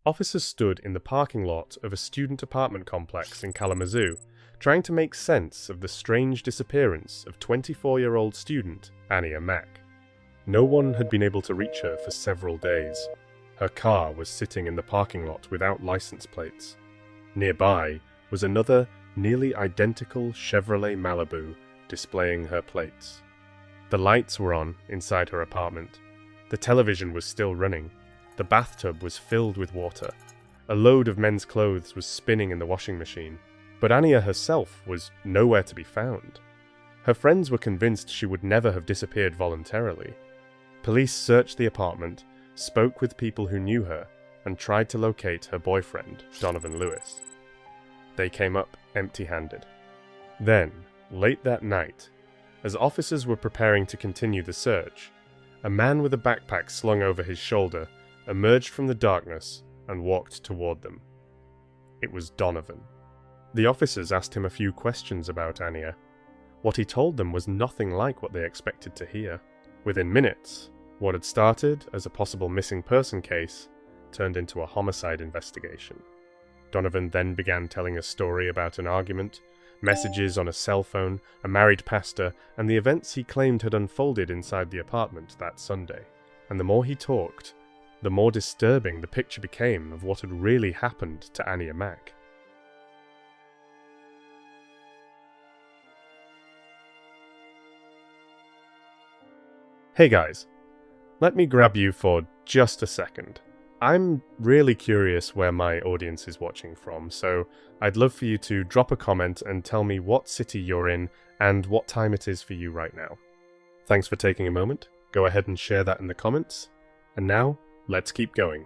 Officers stood in the parking lot of a student apartment complex in Kalamazoo, trying to make sense of the strange disappearance of 24-year-old student Ania Mack. No one had been able to reach her for several days. Her car was sitting in the parking lot without license plates. Nearby was another nearly identical Chevrolet Malibu displaying her plates. The lights were on inside her apartment. The television was still running. The bathtub was filled with water. A load of men's clothes was spinning in the washing machine. But Ania herself was nowhere to be found. Her friends were convinced she would never have disappeared voluntarily. Police searched the apartment, spoke with people who knew her, and tried to locate her boyfriend, Donovan Lewis. They came up empty-handed. Then, late that night, as officers were preparing to continue the search, a man with a backpack slung over his shoulder emerged from the darkness and walked toward them. It was Donovan. The officers asked him a few questions about Ania. What he told them was nothing like what they expected to hear. Within minutes, what had started as a possible missing person case turned into a homicide investigation. Donovan then began telling a story about an argument, messages on a cell phone, a married pastor, and the events he claimed had unfolded inside the apartment that Sunday. And the more he talked, the more disturbing the picture became of what had really happened to Ania Mack. Hey guys, let me grab you for just a second. I'm really curious where my audience is watching from, so I'd love for you to drop a comment and tell me what city you're in and what time it is for you right now. Thanks for taking a moment. Go ahead and share that in the comments. And now, let's keep going.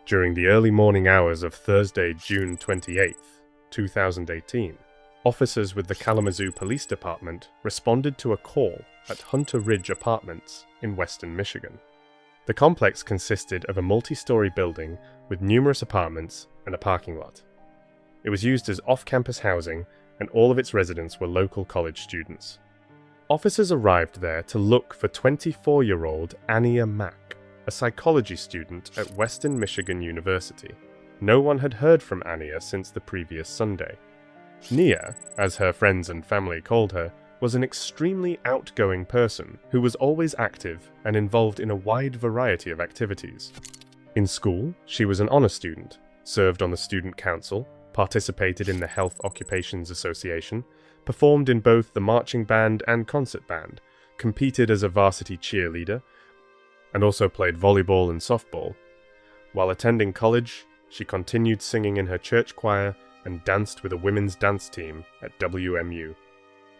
During the early morning hours of Thursday, June 28th, 2018, officers with the Kalamazoo Police Department responded to a call at Hunter Ridge Apartments in western Michigan. The complex consisted of a multi-story building with numerous apartments and a parking lot. It was used as off-campus housing, and all of its residents were local college students. Officers arrived there to look for 24-year-old Ania Mack, a psychology student at Western Michigan University. No one had heard from Ania since the previous Sunday. Nia, as her friends and family called her, was an extremely outgoing person who was always active and involved in a wide variety of activities. In school, she was an honor student, served on the student council, participated in the Health Occupations Association, performed in both the marching band and concert band, competed as a varsity cheerleader, and also played volleyball and softball. While attending college, she continued singing in her church choir and danced with a women's dance team at WMU.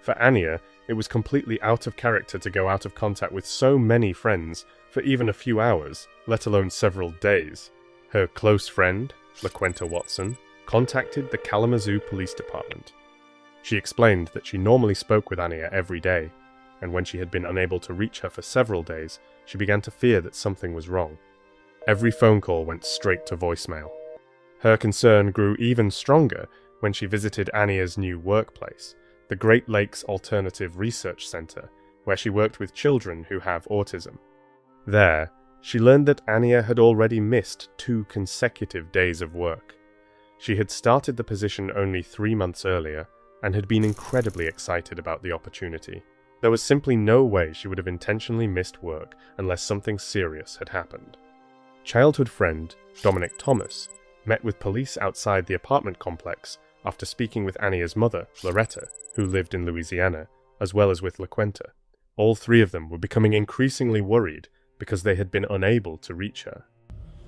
For Ania, it was completely out of character to go out of contact with so many friends for even a few hours, let alone several days. Her close friend, LaQuenta Watson, contacted the Kalamazoo Police Department. She explained that she normally spoke with Ania every day, and when she had been unable to reach her for several days, she began to fear that something was wrong. Every phone call went straight to voicemail. Her concern grew even stronger when she visited Ania's new workplace, the Great Lakes Alternative Research Center, where she worked with children who have autism. There, she learned that Ania had already missed 2 consecutive days of work. She had started the position only 3 months earlier, and had been incredibly excited about the opportunity. There was simply no way she would have intentionally missed work unless something serious had happened. Childhood friend Dominic Thomas met with police outside the apartment complex after speaking with Ania's mother, Loretta, who lived in Louisiana, as well as with LaQuenta. All 3 of them were becoming increasingly worried because they had been unable to reach her.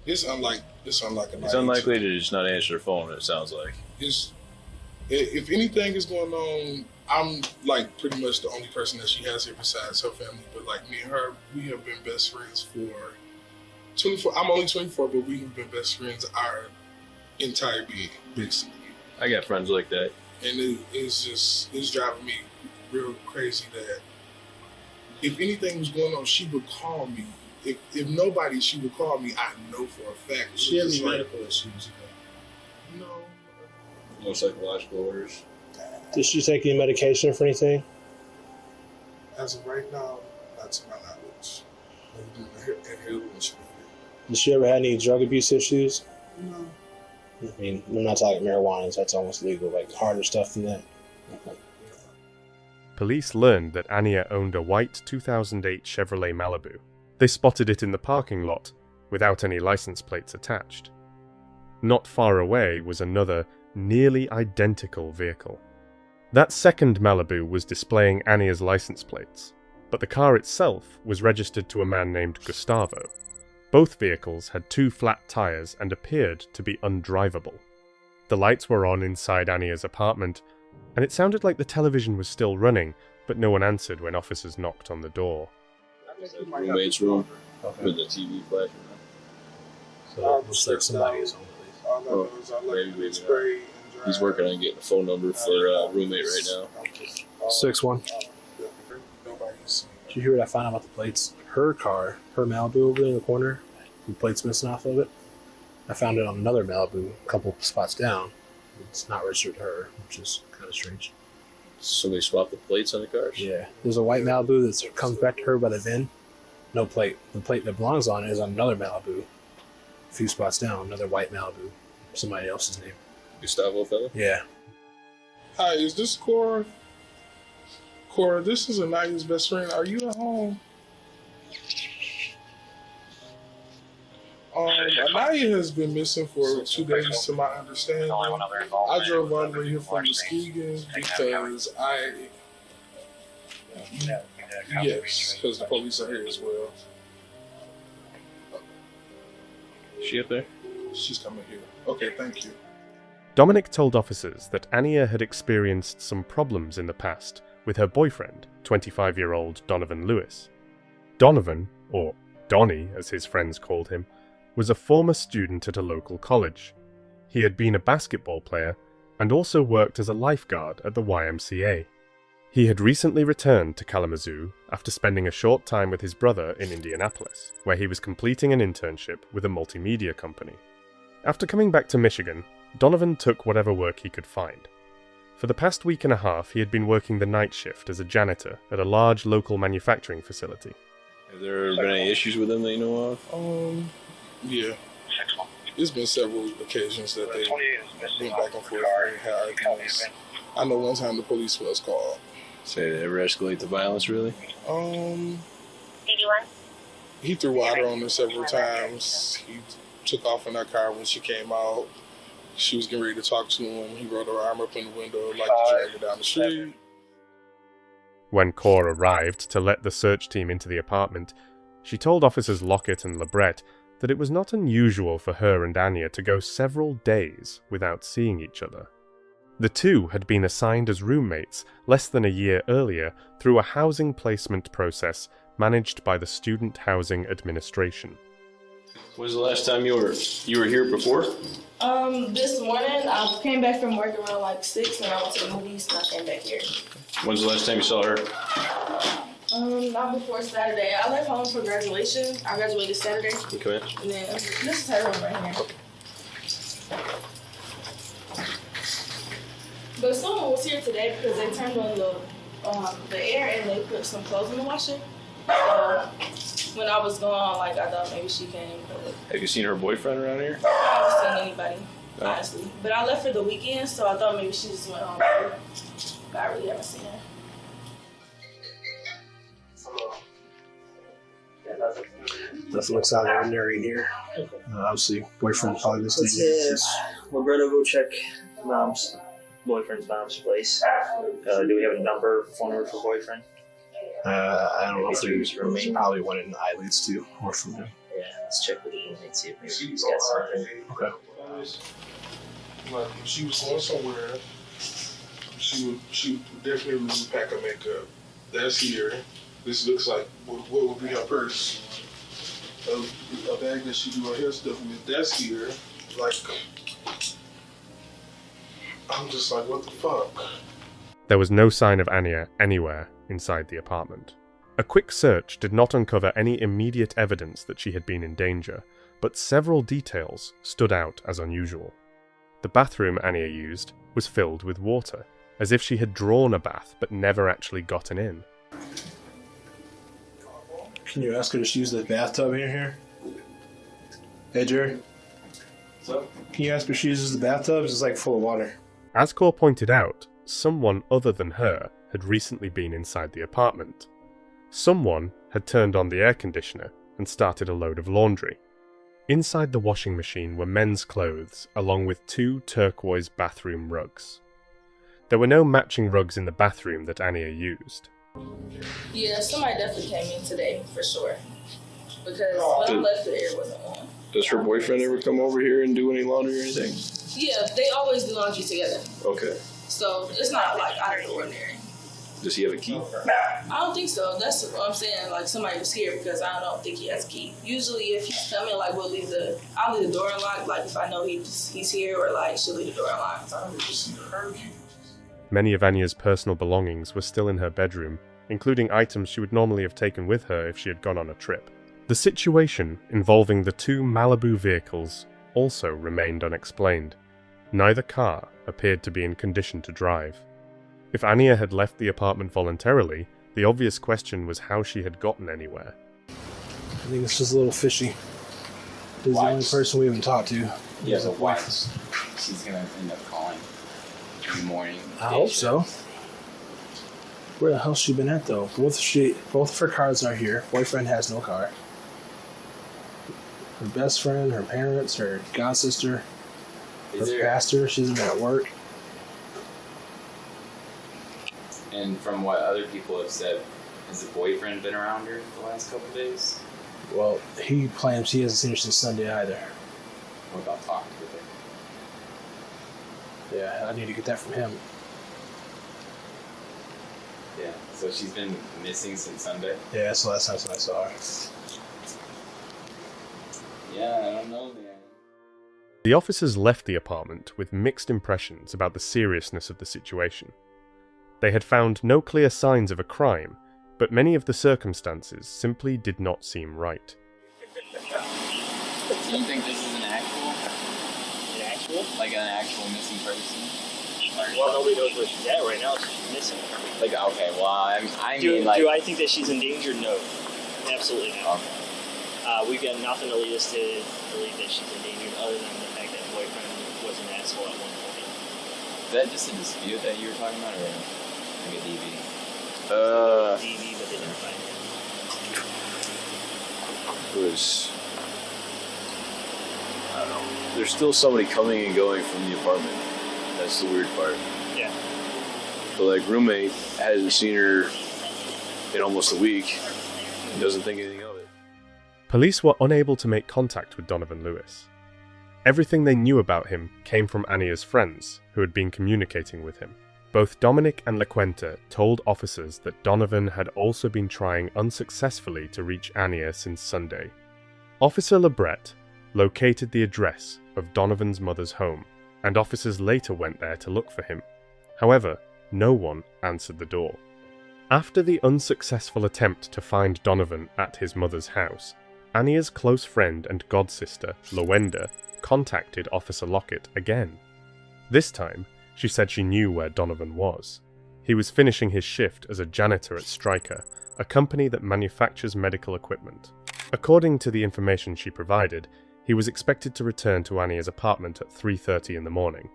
It's unlikely to just not answer the phone, it sounds like. If anything is going on, I'm like pretty much the only person that she has here besides her family. But like me and her, we have been best friends for 24. I'm only 24, but we have been best friends our entire being, basically. I got friends like that. And it's driving me real crazy that if anything was going on, she would call me. If nobody, she would call me. I know for a fact. Does she have any medical issues? No. No psychological orders. Does she take any medication for anything? As of right now, not to my knowledge. Inhaler when she needed. Did she ever have any drug abuse issues? No. I mean, we're not talking marijuana, so that's almost legal, like harder stuff than that. Police learned that Ania owned a white 2008 Chevrolet Malibu. They spotted it in the parking lot, without any license plates attached. Not far away was another, nearly identical vehicle. That second Malibu was displaying Ania's license plates, but the car itself was registered to a man named Gustavo. Both vehicles had 2 flat tires and appeared to be undrivable. The lights were on inside Ania's apartment, and it sounded like the television was still running, but no one answered when officers knocked on the door. Roommate's room with the TV flashing. So it looks like somebody is home. Oh, maybe he's working on getting a phone number for a roommate right now. 6-1. Did you hear what I found out about the plates? Her car, her Malibu over there in the corner, the plate's missing off of it. I found it on another Malibu, a couple spots down. It's not registered to her, which is kind of strange. So they swapped the plates on the cars? Yeah. There's a white Malibu that comes back to her by the VIN. No plate. The plate that belongs on it is on another Malibu. A few spots down, another white Malibu. Somebody else's name. Gustavo fella? Yeah. Hi, is this Cora? Cora, this is Anaya's best friend. Are you at home? Anaya has been missing for 2 days, to my understanding. I drove all the way here from Muskegon because yes, because the police are here as well. Is she up there? She's coming here. Okay, thank you. Dominic told officers that Ania had experienced some problems in the past with her boyfriend, 25-year-old Donovan Lewis. Donovan, or Donnie as his friends called him, was a former student at a local college. He had been a basketball player and also worked as a lifeguard at the YMCA. He had recently returned to Kalamazoo after spending a short time with his brother in Indianapolis, where he was completing an internship with a multimedia company. After coming back to Michigan, Donovan took whatever work he could find. For the past week and a half, he had been working the night shift as a janitor at a large local manufacturing facility. Have there been any issues with them that you know of? Yeah. There's been several occasions that they went back and forth and had arguments. I know one time the police was called. Say they ever escalate the violence, really? He threw water on her several times. He took off in her car when she came out. She was getting ready to talk to him. He rolled her arm up in the window like to drag her down the street. When Cora arrived to let the search team into the apartment, she told officers Lockett and Lebret that it was not unusual for her and Ania to go several days without seeing each other. The two had been assigned as roommates less than a year earlier through a housing placement process managed by the Student Housing Administration. When was the last time you were here before? This morning I came back from work around like 6 and I went to the movies and I came back here. When's the last time you saw her? Not before Saturday. I left home for graduation. I graduated Saturday. You come in. And then this is her room right here. But someone was here today because they turned on the air and they put some clothes in the washer. So when I was gone, like I thought maybe she came. But Have you seen her boyfriend around here? I haven't seen anybody, honestly. But I left for the weekend, so I thought maybe she just went home. But I really haven't seen her. Nothing looks out of the ordinary in here. Obviously, boyfriend probably this Let's day. we're gonna go check mom's boyfriend's mom's place. Do we have a number, phone number for boyfriend? I don't know if there's probably one in the eyelids too, or from him. Yeah, let's check with the roommate, see if maybe he's got something. Okay. Like if she was going somewhere, she would definitely pack her makeup. That's here. This looks like what would be her purse. A bag that she do her hair stuff with. That's here. Like, I'm just like, what the fuck? There was no sign of Ania anywhere inside the apartment. A quick search did not uncover any immediate evidence that she had been in danger, but several details stood out as unusual. The bathroom Ania used was filled with water, as if she had drawn a bath but never actually gotten in. Can you ask her to use the bathtub in here? Hey, Jerry. So, Can you ask her if she uses the bathtub? It's like full of water. As Cor pointed out, someone other than her had recently been inside the apartment. Someone had turned on the air conditioner and started a load of laundry. Inside the washing machine were men's clothes, along with 2 turquoise bathroom rugs. There were no matching rugs in the bathroom that Ania used. Yeah, somebody definitely came in today, for sure. Because when I left, the air wasn't on. does her boyfriend ever come over here and do any laundry or anything? Yeah, they always do laundry together. Okay. So it's not like out of the ordinary. Does he have a key? I don't think so. That's what I'm saying. Like somebody was here because I don't think he has a key. Usually, if he's coming, like I'll leave the door unlocked. Like if I know he's here, or like she'll leave the door unlocked. Many of Ania's personal belongings were still in her bedroom, including items she would normally have taken with her if she had gone on a trip. The situation involving the 2 Malibu vehicles also remained unexplained. Neither car appeared to be in condition to drive. If Ania had left the apartment voluntarily, the obvious question was how she had gotten anywhere. I think it's just a little fishy. This is the only person we haven't talked to. Yeah, but why? She's gonna end up calling in the morning. I hope so. Where the hell's she been at though? Both of her cars are here. Boyfriend has no car. Her best friend, her parents, her god sister, her pastor. She's been at work. And from what other people have said, has the boyfriend been around her the last couple of days? Well, he claims he hasn't seen her since Sunday either. What about talking with her? Yeah, I need to get that from him. Yeah, so she's been missing since Sunday? Yeah, that's the last time I saw her. Yeah, I don't know, man. The officers left the apartment with mixed impressions about the seriousness of the situation. They had found no clear signs of a crime, but many of the circumstances simply did not seem right. Do you think this is an actual? An actual? Like an actual missing person? Well, nobody knows where she's at right now. She's missing. Like, okay, well, I Do mean, like... I think that she's endangered? No. Absolutely not. Okay. We've got nothing to lead us to believe that she's endangered other than the fact that boyfriend was an asshole at one point. Is that just a dispute that you were talking about, or like a DV? DV, but they didn't find him. Was... I don't know. There's still somebody coming and going from the apartment. That's the weird part. Yeah. But like roommate hasn't seen her in almost a week and doesn't think anything of it. Police were unable to make contact with Donovan Lewis. Everything they knew about him came from Ania's friends, who had been communicating with him. Both Dominic and LaQuenta told officers that Donovan had also been trying unsuccessfully to reach Ania since Sunday. Officer LeBret located the address of Donovan's mother's home, and officers later went there to look for him. However, no one answered the door. After the unsuccessful attempt to find Donovan at his mother's house, Ania's close friend and godsister, Lowenda, contacted Officer Lockett again. This time, she said she knew where Donovan was. He was finishing his shift as a janitor at Stryker, a company that manufactures medical equipment. According to the information she provided, he was expected to return to Ania's apartment at 3:30 in the morning.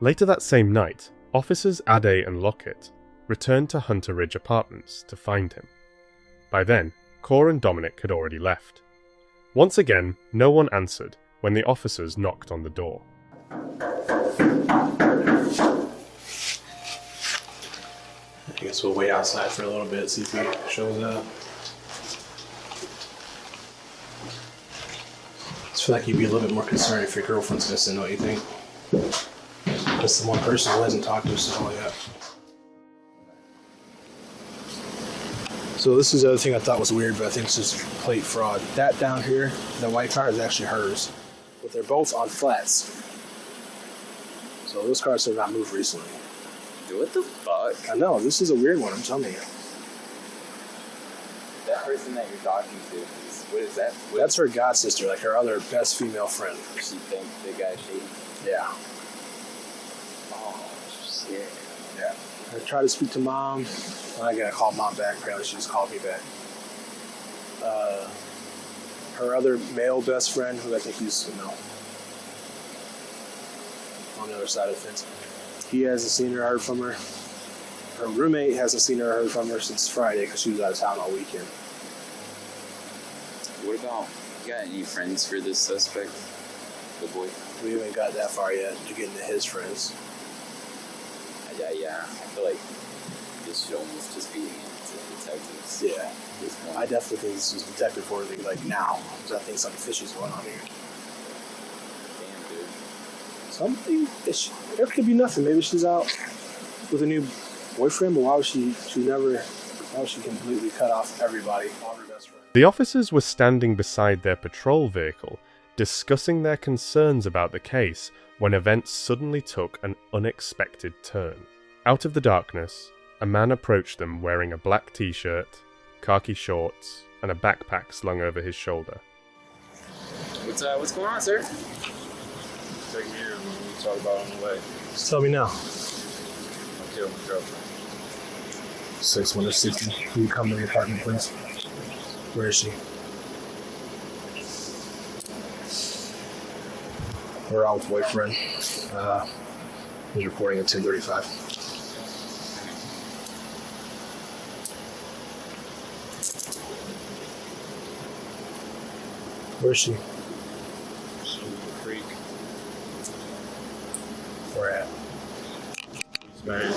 Later that same night, officers Ade and Lockett returned to Hunter Ridge Apartments to find him. By then, Cor and Dominic had already left. Once again, no one answered when the officers knocked on the door. I guess we'll wait outside for a little bit, see if he shows up. I just feel like you'd be a little bit more concerned if your girlfriend's missing, don't you think? That's the one person who hasn't talked to us at all yet. So this is the other thing I thought was weird, but I think it's just plate fraud. That down here, the white car, is actually hers. But they're both on flats. So those cars have not moved recently. What the fuck? I know, this is a weird one, I'm telling you. That person that you're talking to, what is that? That's her god sister, like her other best female friend. She thinks the guy's shady. Yeah. Oh, shit. Yeah. I tried to speak to mom. I gotta call mom back. Apparently, she just called me back. her other male best friend, who I think he's, on the other side of the fence, he hasn't seen her or heard from her. Her roommate hasn't seen her or heard from her since Friday because she was out of town all weekend. What about, you got any friends for this suspect, the boy? We haven't got that far yet to get into his friends. Yeah. I feel like this should almost just be to detectives. Yeah. At this point. I definitely think this is detective worthy, like now, because I think something fishy's going on here. Damn, dude. Something fishy. There could be nothing. Maybe she's out with a new boyfriend, but why would she completely cut off everybody? All her best friends. The officers were standing beside their patrol vehicle, discussing their concerns about the case when events suddenly took an unexpected turn. Out of the darkness, a man approached them wearing a black t-shirt, khaki shorts, and a backpack slung over his shoulder. What's going on, sir? Take me here and we'll talk about it on the way. Just tell me now. I killed my girlfriend. 6160. Can you come to the apartment, please? Where is she? We're out with boyfriend. He's reporting at 10:35. Where is she? Creek. Where at? Man.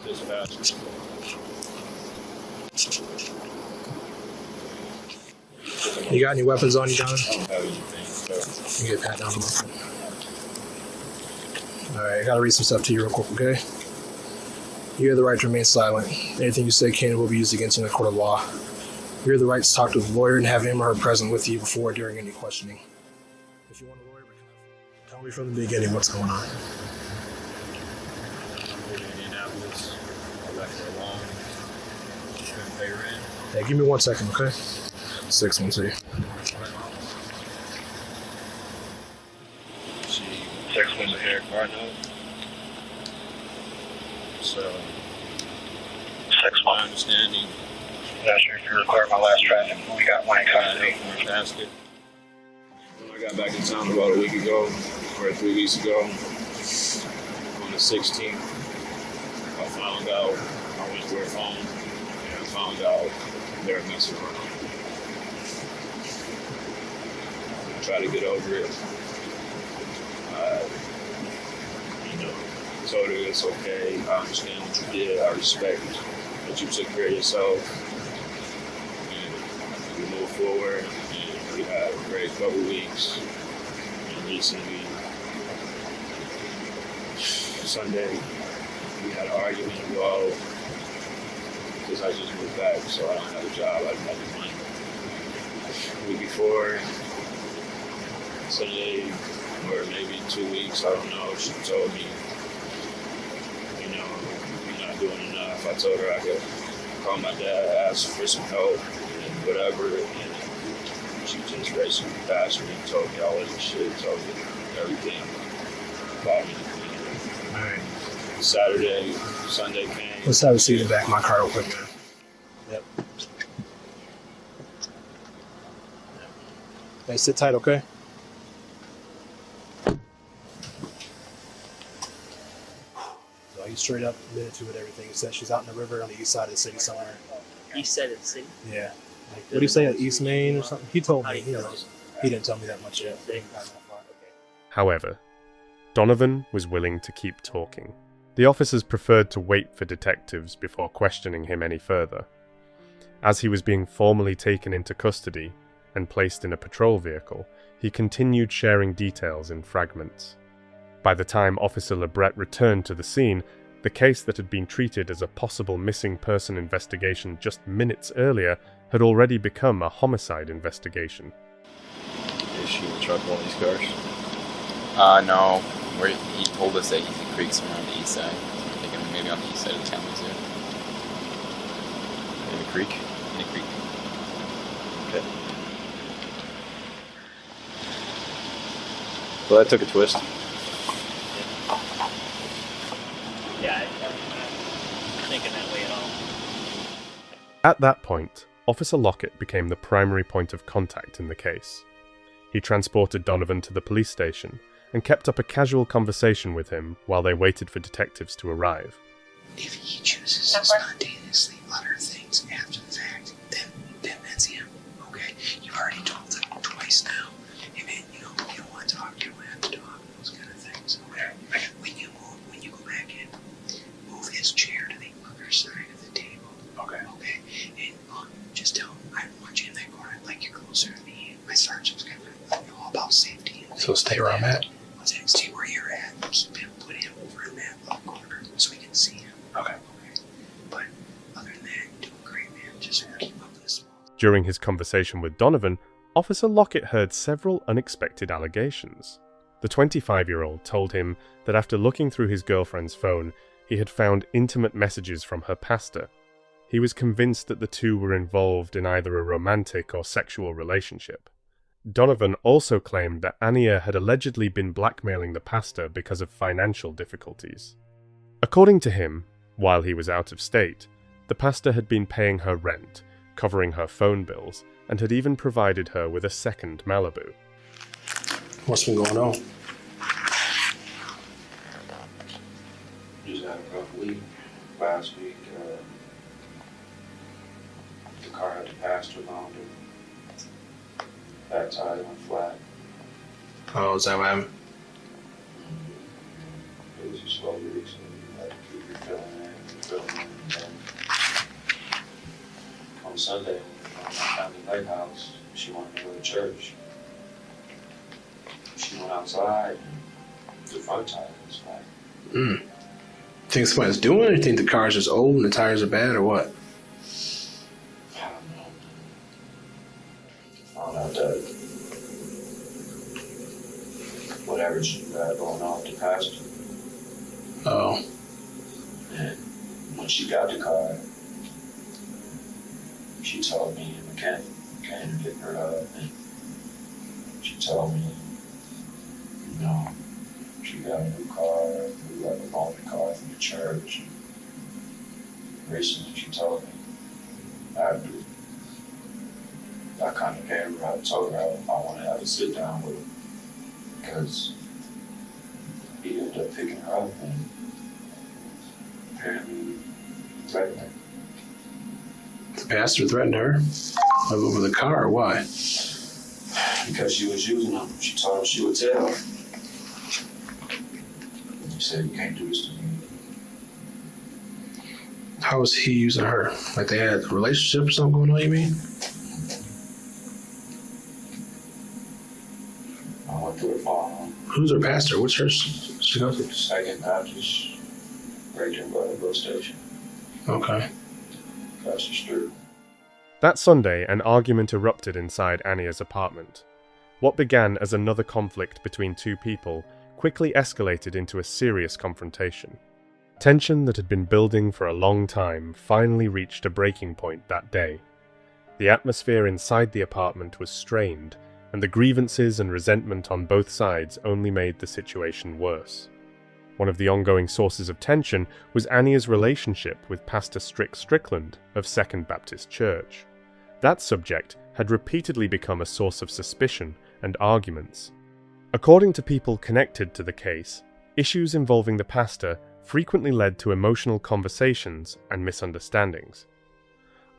Dispatch. You got any weapons on you, Don? I don't have anything. So. You get pat down a little. Alright, I gotta read some stuff to you real quick, okay? You have the right to remain silent. Anything you say can and will be used against you in a court of law. You have the right to talk to a lawyer and have him or her present with you before or during any questioning. If you want a lawyer, tell me from the beginning what's going on. I'm in Indianapolis. I left her alone. Couldn't pay rent. Hey, give me 1 second, okay? 612. She texted me the hair car note. So, my understanding. Not sure if you record my last traffic. We got my custody. Basket. When I got back in town about a week ago, or 3 weeks ago, on the 16th, I found out, I went to her phone, and I found out they were messing around. I tried to get over it. Told her it's okay, I understand what you did, I respect that you took care of yourself. We move forward, and we had a great couple weeks. And recently, Sunday, we had an argument involved because I just moved back, so I don't have a job. I didn't have the money. The week before, Sunday, or maybe 2 weeks, I don't know, she told me, you're not doing enough. I told her I could call my dad, ask for some help, and whatever, and she just raised some compassion and told me all this shit, told me everything about me. Alright. Sunday came. Let's have a seat in the back of my car real quick, man. Yep. Hey, sit tight, okay? So he's straight up admitted to it, everything. He said she's out in the river on the east side of the city somewhere. East side of the city. Yeah. Like, what did he say, at East Main or something? He told me. He knows. He didn't tell me that much yet. However, Donovan was willing to keep talking. The officers preferred to wait for detectives before questioning him any further. As he was being formally taken into custody and placed in a patrol vehicle, he continued sharing details in fragments. By the time Officer LeBret returned to the scene, the case that had been treated as a possible missing person investigation just minutes earlier had already become a homicide investigation. Is she in the trunk of one of these cars? No. He told us that he's in creeks around the east side. So I'm thinking maybe on the east side of the town too. In the creek? In a creek. Okay. Well, that took a twist. Yeah, I'm not thinking that way at all. At that point, Officer Lockett became the primary point of contact in the case. He transported Donovan to the police station and kept up a casual conversation with him while they waited for detectives to arrive. If he chooses to spontaneously utter things after the fact, then that's him, okay? You've already told him twice now. Hey man, you don't want to talk, you don't have to talk, those kind of things, okay? When you go back in, move his chair to the other side of the table. Okay. And just tell him, I don't want you in that corner, I'd like you closer to me. My sergeant's gonna know all about safety. So stay where I'm at? Stay where you're at. Put him over in that little corner so we can see him. Okay. But other than that, doing great, man. Just keep up with the small. During his conversation with Donovan, Officer Lockett heard several unexpected allegations. The 25-year-old told him that after looking through his girlfriend's phone, he had found intimate messages from her pastor. He was convinced that the two were involved in either a romantic or sexual relationship. Donovan also claimed that Ania had allegedly been blackmailing the pastor because of financial difficulties. According to him, while he was out of state, the pastor had been paying her rent, covering her phone bills, and had even provided her with a second Malibu. What's been going on? Just had a rough week. Last week, the car had the pastor on it. Back tire went flat. Oh, is that what happened? It was a slow week, so you had to keep refilling it. On Sunday, when I found the lighthouse, she wanted to go to church. She went outside, and the front tire was flat. Think somebody's doing it? Or you think the car's just old and the tires are bad, or what? I don't know. Found out that whatever she got going on with the pastor. Oh. And when she got the car, she told me the mechanic came to pick her up, and she told me, she got a new car, we got a loaner car from the church. Recently she told me, after I kind of gave her, I told her I want to have a sit down with her, because he ended up picking her up and apparently threatened her. The pastor threatened her? Over the car, or why? Because she was using him. She told him she would tell. He said, you can't do this to me. How was he using her? Like they had a relationship or something going on, you mean? I went through her phone. Who's her pastor? What church she goes to? Second Baptist, right there by the bus station. Okay. Pastor Street. That Sunday, an argument erupted inside Ania's apartment. What began as another conflict between two people quickly escalated into a serious confrontation. Tension that had been building for a long time finally reached a breaking point that day. The atmosphere inside the apartment was strained, and the grievances and resentment on both sides only made the situation worse. One of the ongoing sources of tension was Ania's relationship with Pastor Strickland of Second Baptist Church. That subject had repeatedly become a source of suspicion and arguments. According to people connected to the case, issues involving the pastor frequently led to emotional conversations and misunderstandings.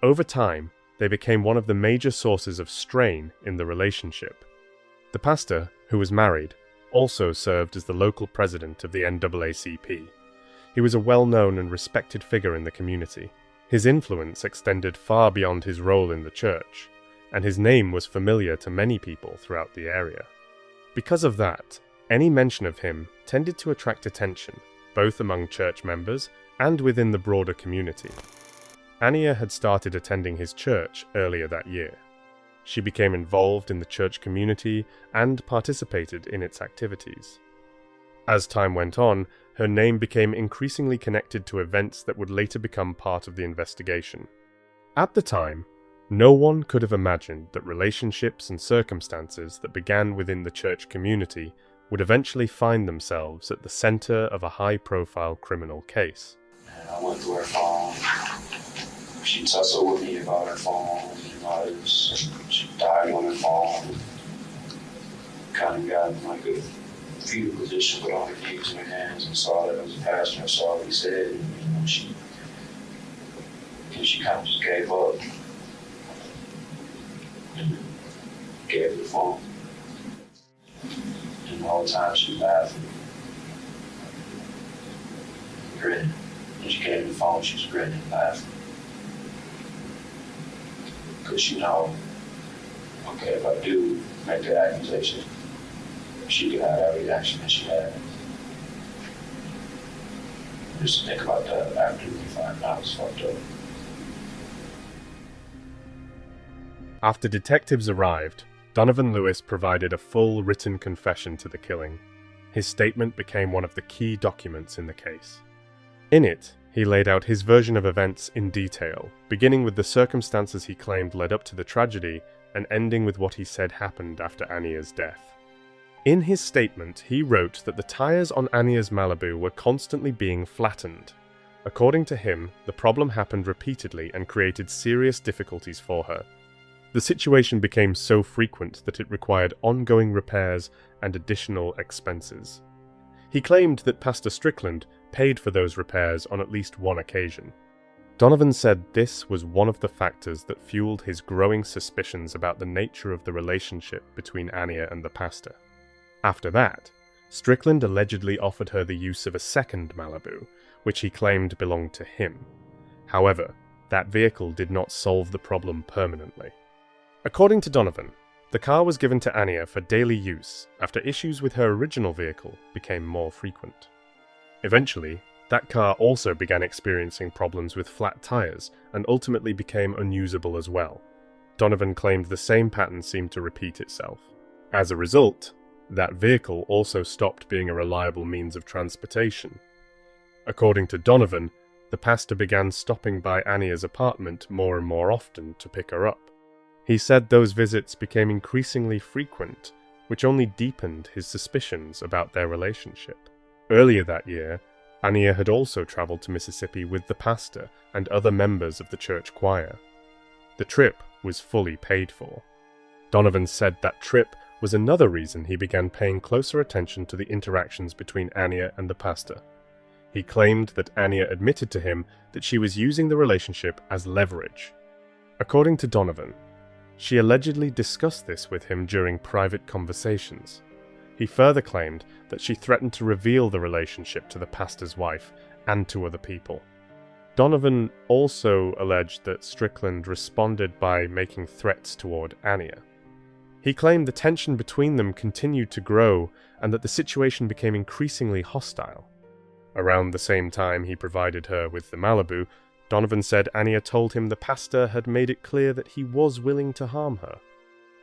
Over time, they became one of the major sources of strain in the relationship. The pastor, who was married, also served as the local president of the NAACP. He was a well-known and respected figure in the community. His influence extended far beyond his role in the church, and his name was familiar to many people throughout the area. Because of that, any mention of him tended to attract attention, both among church members and within the broader community. Ania had started attending his church earlier that year. She became involved in the church community and participated in its activities. As time went on, her name became increasingly connected to events that would later become part of the investigation. At the time, no one could have imagined that relationships and circumstances that began within the church community would eventually find themselves at the center of a high-profile criminal case. And I went through her phone. She tussled with me about her phone. She died on her phone. Kind of got in like a fetal position with all her knees in her hands and saw that it was a pastor and saw what he said. And, she kind of just gave up and gave her the phone. And the whole time she laughed and grinning. When she gave her the phone, she was grinning and laughing. Because okay, if I do make that accusation, she could have that reaction that she had. Just think about that after we find out it's fucked up. After detectives arrived, Donovan Lewis provided a full written confession to the killing. His statement became one of the key documents in the case. In it, he laid out his version of events in detail, beginning with the circumstances he claimed led up to the tragedy and ending with what he said happened after Anya's death. In his statement, he wrote that the tires on Anya's Malibu were constantly being flattened. According to him, the problem happened repeatedly and created serious difficulties for her. The situation became so frequent that it required ongoing repairs and additional expenses. He claimed that Pastor Strickland paid for those repairs on at least one occasion. Donovan said this was one of the factors that fueled his growing suspicions about the nature of the relationship between Anya and the pastor. After that, Strickland allegedly offered her the use of a second Malibu, which he claimed belonged to him. However, that vehicle did not solve the problem permanently. According to Donovan, the car was given to Anya for daily use after issues with her original vehicle became more frequent. Eventually, that car also began experiencing problems with flat tires and ultimately became unusable as well. Donovan claimed the same pattern seemed to repeat itself. As a result, that vehicle also stopped being a reliable means of transportation. According to Donovan, the pastor began stopping by Anya's apartment more and more often to pick her up. He said those visits became increasingly frequent, which only deepened his suspicions about their relationship. Earlier that year, Anya had also traveled to Mississippi with the pastor and other members of the church choir. The trip was fully paid for. Donovan said that trip was another reason he began paying closer attention to the interactions between Anya and the pastor. He claimed that Anya admitted to him that she was using the relationship as leverage. According to Donovan, she allegedly discussed this with him during private conversations. He further claimed that she threatened to reveal the relationship to the pastor's wife and to other people. Donovan also alleged that Strickland responded by making threats toward Anya. He claimed the tension between them continued to grow and that the situation became increasingly hostile. Around the same time he provided her with the Malibu, Donovan said Anya told him the pastor had made it clear that he was willing to harm her.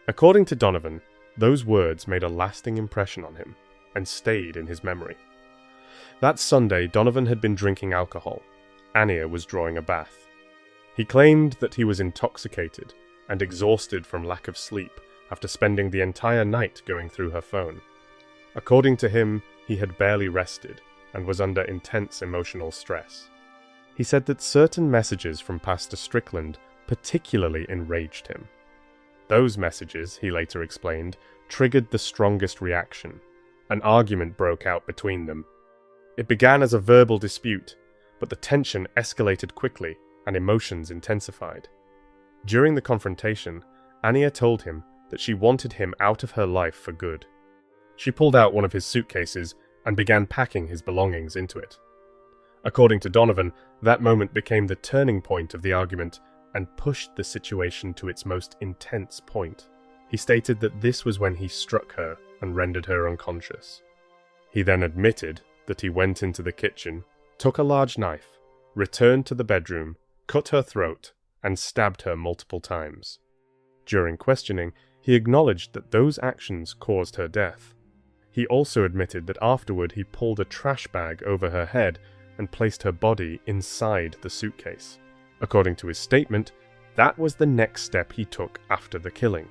According to Donovan, those words made a lasting impression on him and stayed in his memory. That Sunday, Donovan had been drinking alcohol. Anya was drawing a bath. He claimed that he was intoxicated and exhausted from lack of sleep after spending the entire night going through her phone. According to him, he had barely rested and was under intense emotional stress. He said that certain messages from Pastor Strickland particularly enraged him. Those messages, he later explained, triggered the strongest reaction. An argument broke out between them. It began as a verbal dispute, but the tension escalated quickly and emotions intensified. During the confrontation, Anya told him that she wanted him out of her life for good. She pulled out one of his suitcases and began packing his belongings into it. According to Donovan, that moment became the turning point of the argument and pushed the situation to its most intense point. He stated that this was when he struck her and rendered her unconscious. He then admitted that he went into the kitchen, took a large knife, returned to the bedroom, cut her throat, and stabbed her multiple times. During questioning, he acknowledged that those actions caused her death. He also admitted that afterward he pulled a trash bag over her head and placed her body inside the suitcase. According to his statement, that was the next step he took after the killing.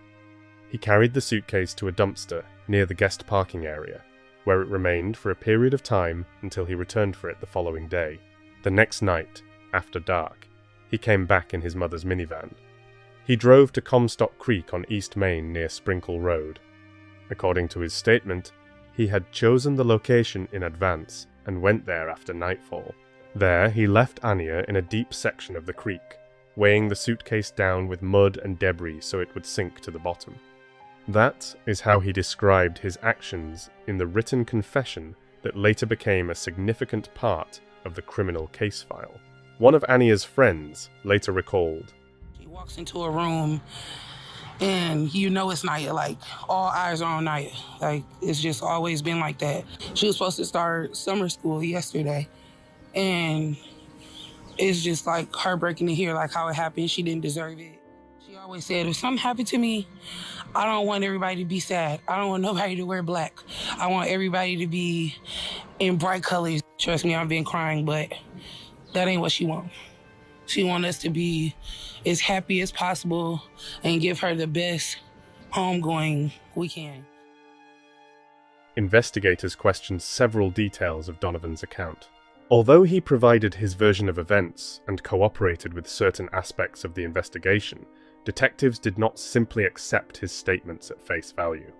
He carried the suitcase to a dumpster near the guest parking area, where it remained for a period of time until he returned for it the following day. The next night, after dark, he came back in his mother's minivan. He drove to Comstock Creek on East Main near Sprinkle Road. According to his statement, he had chosen the location in advance and went there after nightfall. There, he left Anya in a deep section of the creek, weighing the suitcase down with mud and debris so it would sink to the bottom. That is how he described his actions in the written confession that later became a significant part of the criminal case file. One of Anya's friends later recalled, "She walks into a room and you know it's Naya, like all eyes are on Naya. Like it's just always been like that. She was supposed to start summer school yesterday and it's just like heartbreaking to hear like how it happened. She didn't deserve it. She always said, if something happened to me, I don't want everybody to be sad. I don't want nobody to wear black. I want everybody to be in bright colors. Trust me, I've been crying, but that ain't what she wants. She wants us to be as happy as possible and give her the best homegoing we can." Investigators questioned several details of Donovan's account. Although he provided his version of events and cooperated with certain aspects of the investigation, detectives did not simply accept his statements at face value.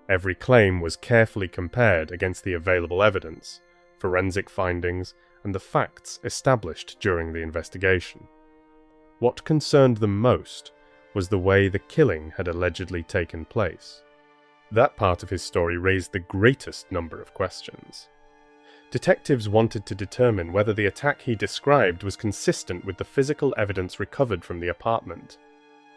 Every claim was carefully compared against the available evidence, forensic findings, and the facts established during the investigation. What concerned them most was the way the killing had allegedly taken place. That part of his story raised the greatest number of questions. Detectives wanted to determine whether the attack he described was consistent with the physical evidence recovered from the apartment.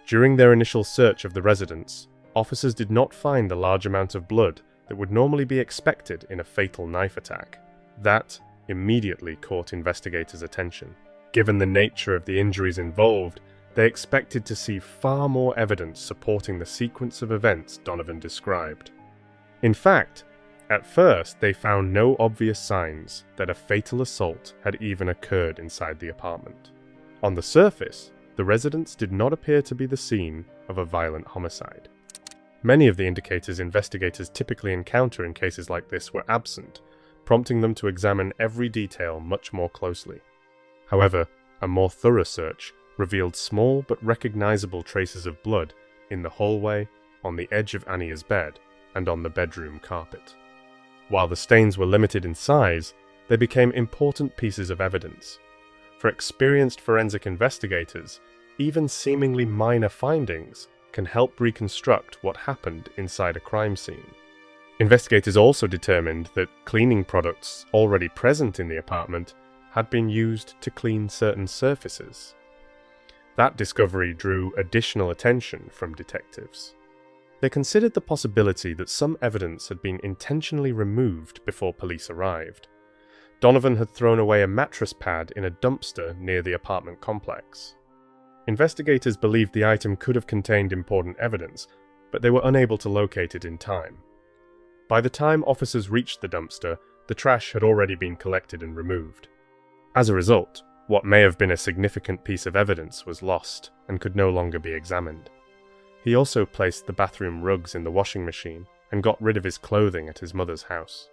During their initial search of the residence, officers did not find the large amount of blood that would normally be expected in a fatal knife attack. That immediately caught investigators' attention. Given the nature of the injuries involved, they expected to see far more evidence supporting the sequence of events Donovan described. In fact, at first they found no obvious signs that a fatal assault had even occurred inside the apartment. On the surface, the residence did not appear to be the scene of a violent homicide. Many of the indicators investigators typically encounter in cases like this were absent, prompting them to examine every detail much more closely. However, a more thorough search revealed small but recognizable traces of blood in the hallway, on the edge of Anya's bed, and on the bedroom carpet. While the stains were limited in size, they became important pieces of evidence. For experienced forensic investigators, even seemingly minor findings can help reconstruct what happened inside a crime scene. Investigators also determined that cleaning products already present in the apartment had been used to clean certain surfaces. That discovery drew additional attention from detectives. They considered the possibility that some evidence had been intentionally removed before police arrived. Donovan had thrown away a mattress pad in a dumpster near the apartment complex. Investigators believed the item could have contained important evidence, but they were unable to locate it in time. By the time officers reached the dumpster, the trash had already been collected and removed. As a result, what may have been a significant piece of evidence was lost and could no longer be examined. He also placed the bathroom rugs in the washing machine and got rid of his clothing at his mother's house.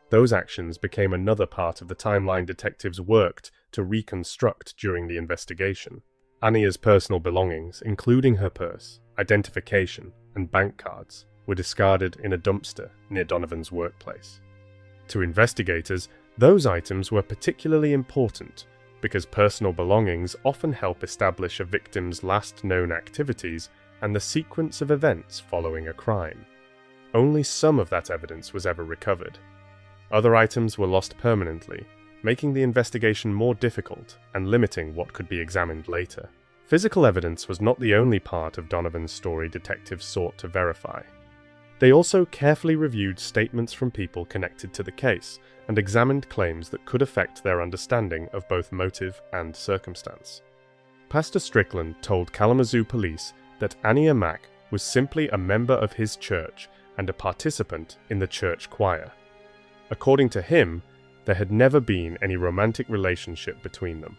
Those actions became another part of the timeline detectives worked to reconstruct during the investigation. Anya's personal belongings, including her purse, identification, and bank cards, were discarded in a dumpster near Donovan's workplace. To investigators, those items were particularly important because personal belongings often help establish a victim's last known activities and the sequence of events following a crime. Only some of that evidence was ever recovered. Other items were lost permanently, making the investigation more difficult and limiting what could be examined later. Physical evidence was not the only part of Donovan's story detectives sought to verify. They also carefully reviewed statements from people connected to the case and examined claims that could affect their understanding of both motive and circumstance. Pastor Strickland told Kalamazoo police that Anya Mack was simply a member of his church and a participant in the church choir. According to him, there had never been any romantic relationship between them.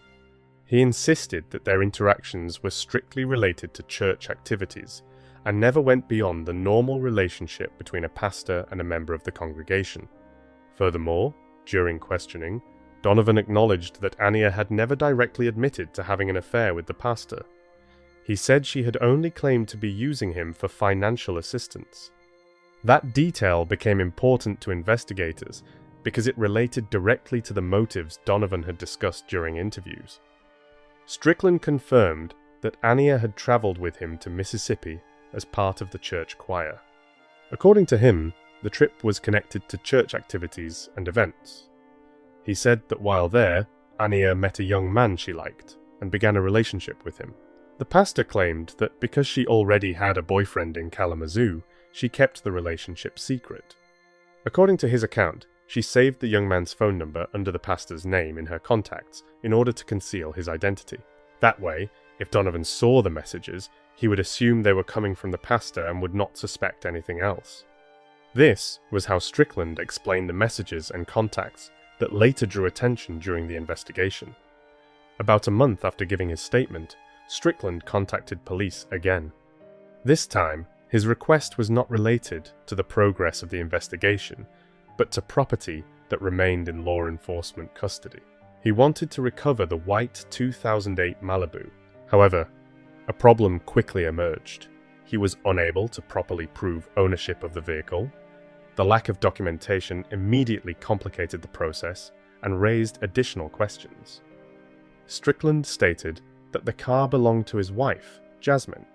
He insisted that their interactions were strictly related to church activities and never went beyond the normal relationship between a pastor and a member of the congregation. Furthermore, during questioning, Donovan acknowledged that Anya had never directly admitted to having an affair with the pastor. He said she had only claimed to be using him for financial assistance. That detail became important to investigators because it related directly to the motives Donovan had discussed during interviews. Strickland confirmed that Ania had traveled with him to Mississippi as part of the church choir. According to him, the trip was connected to church activities and events. He said that while there, Ania met a young man she liked and began a relationship with him. The pastor claimed that because she already had a boyfriend in Kalamazoo, she kept the relationship secret. According to his account, she saved the young man's phone number under the pastor's name in her contacts in order to conceal his identity. That way, if Donovan saw the messages, he would assume they were coming from the pastor and would not suspect anything else. This was how Strickland explained the messages and contacts that later drew attention during the investigation. About a month after giving his statement, Strickland contacted police again. This time, his request was not related to the progress of the investigation, but to property that remained in law enforcement custody. He wanted to recover the white 2008 Malibu. However, a problem quickly emerged. He was unable to properly prove ownership of the vehicle. The lack of documentation immediately complicated the process and raised additional questions. Strickland stated that the car belonged to his wife, Jasmine.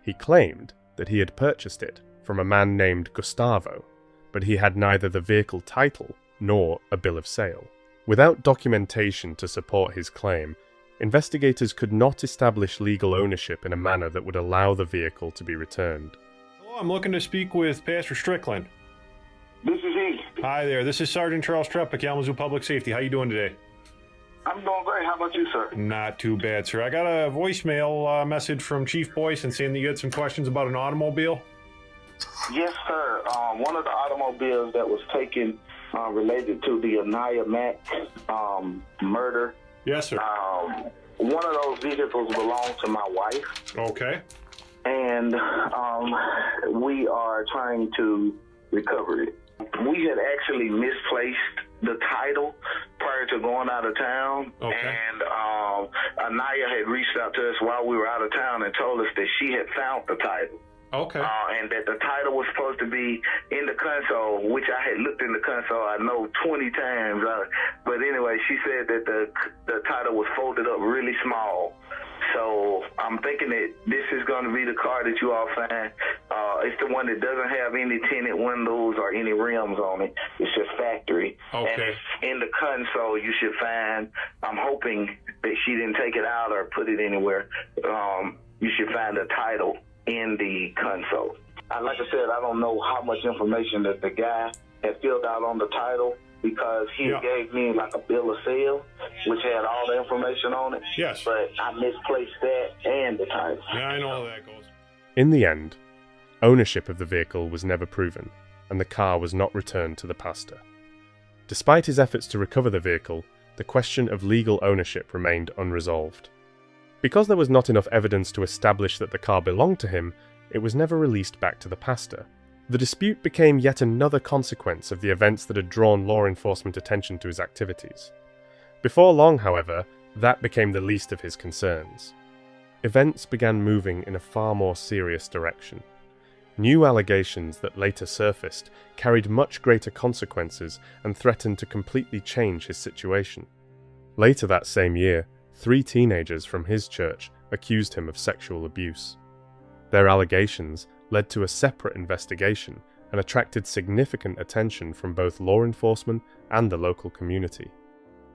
He claimed that he had purchased it from a man named Gustavo, but he had neither the vehicle title nor a bill of sale. Without documentation to support his claim, investigators could not establish legal ownership in a manner that would allow the vehicle to be returned. Hello, I'm looking to speak with Pastor Strickland. This is he. Hi there, this is Sergeant Charles Trepp at Kalamazoo Public Safety. How you doing today? I'm doing great. How about you, sir? Not too bad, sir. I got a voicemail message from Chief Boyson saying that you had some questions about an automobile. Yes, sir. One of the automobiles that was taken related to the Anaya Mack murder. Yes, sir. One of those vehicles belonged to my wife. Okay. And we are trying to recover it. We had actually misplaced the title prior to going out of town. Okay. And Anaya had reached out to us while we were out of town and told us that she had found the title. Okay. And that the title was supposed to be in the console, which I had looked in the console, I know 20 times. But anyway, she said that the title was folded up really small. So I'm thinking that this is going to be the car that you all find. It's the one that doesn't have any tinted windows or any rims on it. It's just factory. Okay. And it's in the console you should find, I'm hoping that she didn't take it out or put it anywhere. You should find the title in the console. Like I said, I don't know how much information that the guy had filled out on the title, because he gave me like a bill of sale, which had all the information on it. Yes. But I misplaced that and the title. Yeah, I know how that goes. In the end, ownership of the vehicle was never proven, and the car was not returned to the pastor. Despite his efforts to recover the vehicle, the question of legal ownership remained unresolved. Because there was not enough evidence to establish that the car belonged to him, it was never released back to the pastor. The dispute became yet another consequence of the events that had drawn law enforcement attention to his activities. Before long, however, that became the least of his concerns. Events began moving in a far more serious direction. New allegations that later surfaced carried much greater consequences and threatened to completely change his situation. Later that same year, 3 teenagers from his church accused him of sexual abuse. Their allegations led to a separate investigation and attracted significant attention from both law enforcement and the local community.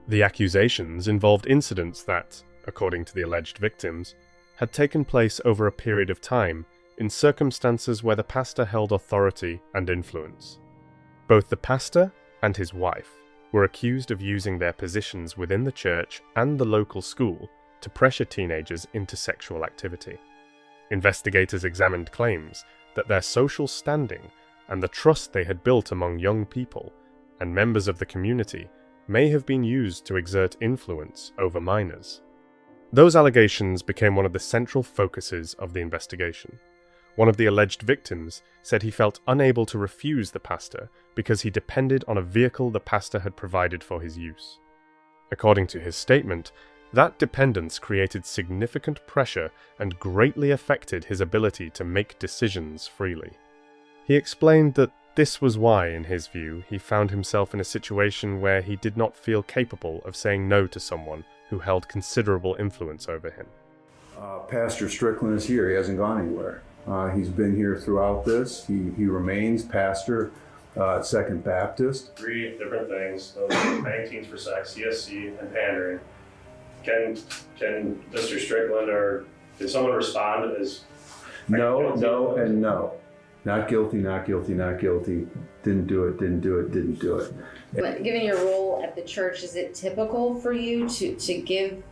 The accusations involved incidents that, according to the alleged victims, had taken place over a period of time in circumstances where the pastor held authority and influence. Both the pastor and his wife were accused of using their positions within the church and the local school to pressure teenagers into sexual activity. Investigators examined claims that their social standing and the trust they had built among young people and members of the community may have been used to exert influence over minors. Those allegations became one of the central focuses of the investigation. One of the alleged victims said he felt unable to refuse the pastor because he depended on a vehicle the pastor had provided for his use. According to his statement, That dependence created significant pressure and greatly affected his ability to make decisions freely. He explained that this was why, in his view, he found himself in a situation where he did not feel capable of saying no to someone who held considerable influence over him. Pastor Strickland is here. He hasn't gone anywhere. He's been here throughout this. He remains pastor at Second Baptist. 3 different things, banging teens for sex, CSC, and pandering. Can Mr. Strickland or did someone respond as No, and no. Not guilty, not guilty, not guilty. Didn't do it, didn't do it, didn't do it. But given your role at the church, is it typical for you to give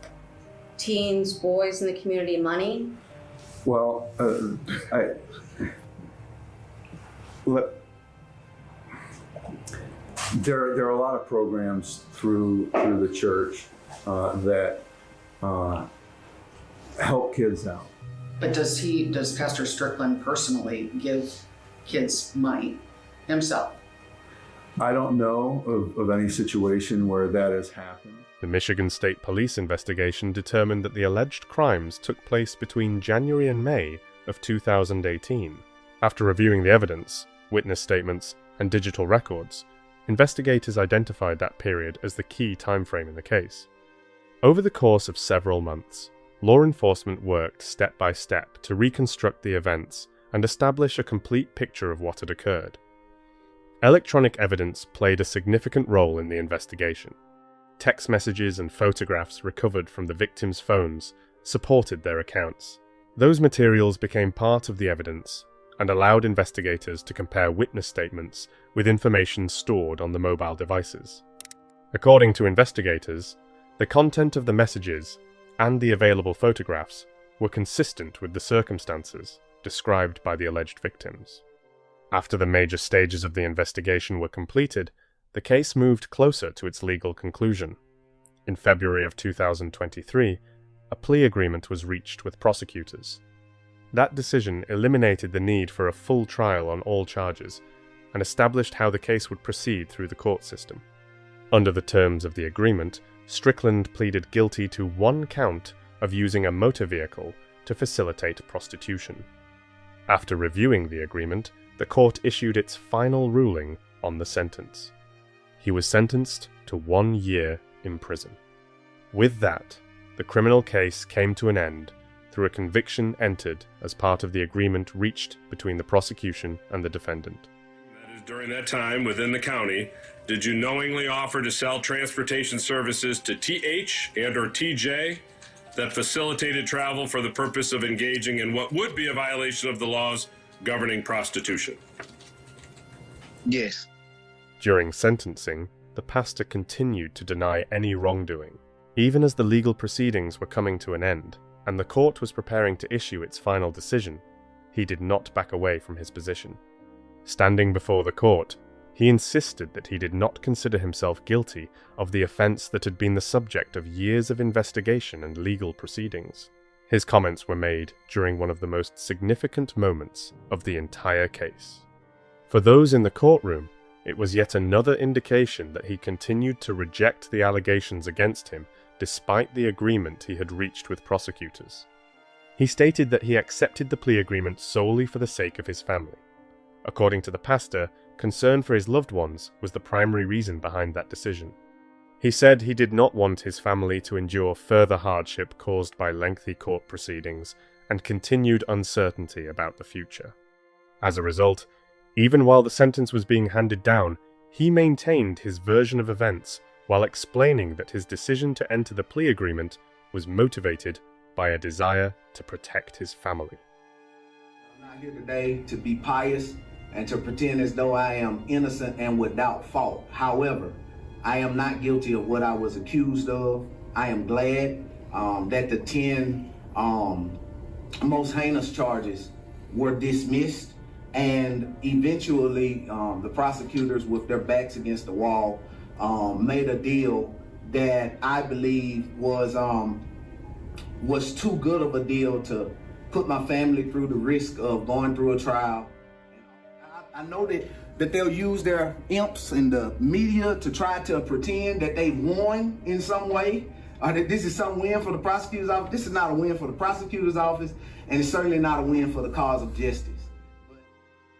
teens, boys in the community money? Well, there are a lot of programs through the church that help kids out. But does Pastor Strickland personally give kids money himself? I don't know of any situation where that has happened. The Michigan State Police investigation determined that the alleged crimes took place between January and May of 2018. After reviewing the evidence, witness statements, and digital records, investigators identified that period as the key timeframe in the case. Over the course of several months, law enforcement worked step by step to reconstruct the events and establish a complete picture of what had occurred. Electronic evidence played a significant role in the investigation. Text messages and photographs recovered from the victims' phones supported their accounts. Those materials became part of the evidence and allowed investigators to compare witness statements with information stored on the mobile devices. According to investigators, the content of the messages and the available photographs were consistent with the circumstances described by the alleged victims. After the major stages of the investigation were completed, the case moved closer to its legal conclusion. In February of 2023, a plea agreement was reached with prosecutors. That decision eliminated the need for a full trial on all charges and established how the case would proceed through the court system. Under the terms of the agreement, Strickland pleaded guilty to 1 count of using a motor vehicle to facilitate prostitution. After reviewing the agreement, the court issued its final ruling on the sentence. He was sentenced to 1 year in prison. With that, the criminal case came to an end through a conviction entered as part of the agreement reached between the prosecution and the defendant. That is, during that time within the county, did you knowingly offer to sell transportation services to TH and or TJ that facilitated travel for the purpose of engaging in what would be a violation of the laws governing prostitution? Yes. During sentencing, the pastor continued to deny any wrongdoing, even as the legal proceedings were coming to an end, and the court was preparing to issue its final decision. He did not back away from his position. Standing before the court, he insisted that he did not consider himself guilty of the offense that had been the subject of years of investigation and legal proceedings. His comments were made during one of the most significant moments of the entire case. For those in the courtroom, it was yet another indication that he continued to reject the allegations against him despite the agreement he had reached with prosecutors. He stated that he accepted the plea agreement solely for the sake of his family. According to the pastor, concern for his loved ones was the primary reason behind that decision. He said he did not want his family to endure further hardship caused by lengthy court proceedings and continued uncertainty about the future. As a result, even while the sentence was being handed down, he maintained his version of events while explaining that his decision to enter the plea agreement was motivated by a desire to protect his family. I'm not here today to be pious and to pretend as though I am innocent and without fault. However, I am not guilty of what I was accused of. I am glad that the 10 most heinous charges were dismissed, and eventually the prosecutors, with their backs against the wall, made a deal that I believe was too good of a deal to put my family through the risk of going through a trial. I know that they'll use their imps in the media to try to pretend that they won in some way, This is some win for the prosecutor's office. This is not a win for the prosecutor's office, and it's certainly not a win for the cause of justice.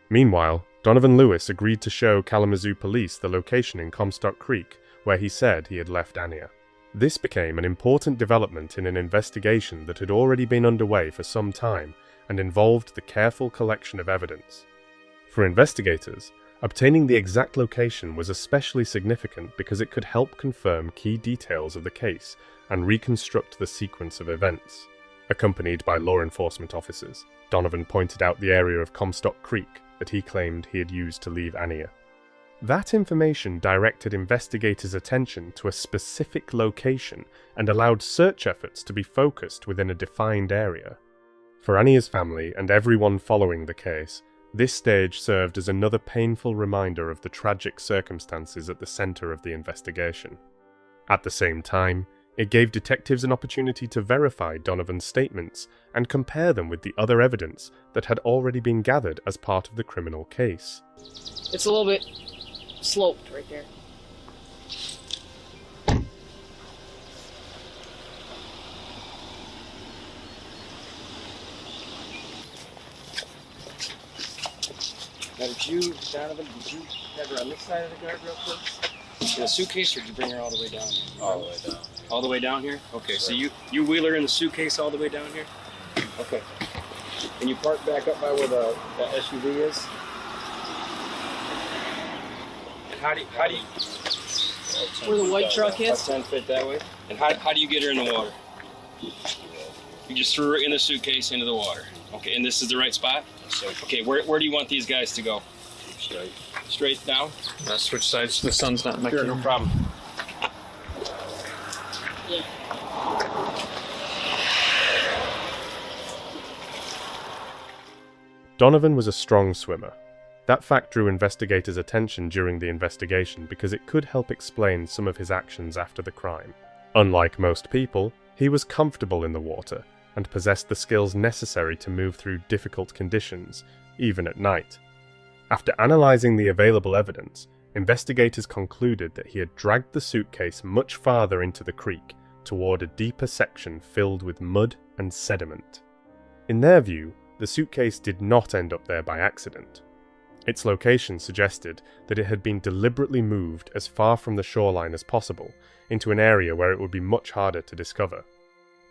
Meanwhile, Donovan Lewis agreed to show Kalamazoo police the location in Comstock Creek where he said he had left Anya. This became an important development in an investigation that had already been underway for some time and involved the careful collection of evidence. For investigators, obtaining the exact location was especially significant because it could help confirm key details of the case and reconstruct the sequence of events. Accompanied by law enforcement officers, Donovan pointed out the area of Comstock Creek that he claimed he had used to leave Anya. That information directed investigators' attention to a specific location and allowed search efforts to be focused within a defined area. For Anya's family and everyone following the case, this stage served as another painful reminder of the tragic circumstances at the center of the investigation. At the same time, it gave detectives an opportunity to verify Donovan's statements and compare them with the other evidence that had already been gathered as part of the criminal case. It's a little bit sloped right there. Now, Donovan, did you have her on this side of the guardrail first? In a suitcase, or did you bring her all the way down here? All the way down. All the way down here? Okay, so you wheel her in the suitcase all the way down here? Okay. And you park back up by where the SUV is? And how do you where the white truck is? 10 feet that way. And how do you get her in the water? You just threw her in the suitcase into the water. Okay, and this is the right spot? Okay, where do you want these guys to go? Straight. Straight down? Switch sides so the sun's not in my camera. No problem. Yeah. Donovan was a strong swimmer. That fact drew investigators' attention during the investigation because it could help explain some of his actions after the crime. Unlike most people, he was comfortable in the water and possessed the skills necessary to move through difficult conditions, even at night. After analysing the available evidence, investigators concluded that he had dragged the suitcase much farther into the creek, toward a deeper section filled with mud and sediment. In their view, the suitcase did not end up there by accident. Its location suggested that it had been deliberately moved as far from the shoreline as possible, into an area where it would be much harder to discover.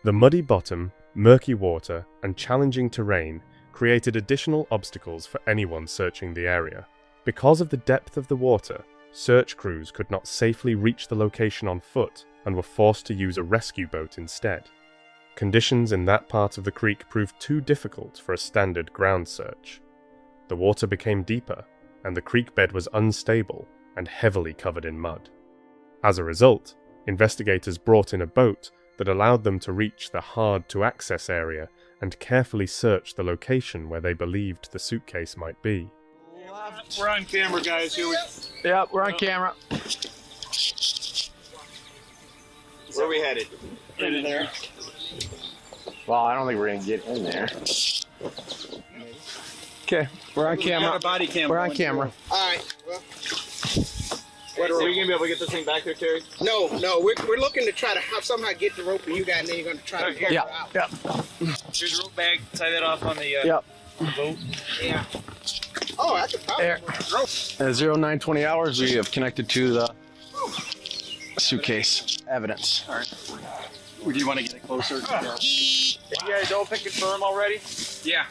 The muddy bottom, murky water, and challenging terrain created additional obstacles for anyone searching the area. Because of the depth of the water, search crews could not safely reach the location on foot and were forced to use a rescue boat instead. Conditions in that part of the creek proved too difficult for a standard ground search. The water became deeper, and the creek bed was unstable and heavily covered in mud. As a result, investigators brought in a boat that allowed them to reach the hard-to-access area and carefully search the location where they believed the suitcase might be. We're on camera, guys. Here we. Yeah, we're on camera. Where are we headed? In there. Well, I don't think we're gonna get in there. Okay, we're on camera. We got a body cam. We're on camera. All right. Well, are we gonna be able to get this thing back there, Terry? No. We're looking to try to somehow get the rope, and you guys, and then you're gonna try to get it out. Yeah. Here's the rope bag. Tie that off on the boat. Yeah. Oh, I could probably work the rope. At 0920 hours, we have connected to the suitcase evidence. All right. Do you want to get it closer? Yeah. You guys open confirm already? Yeah.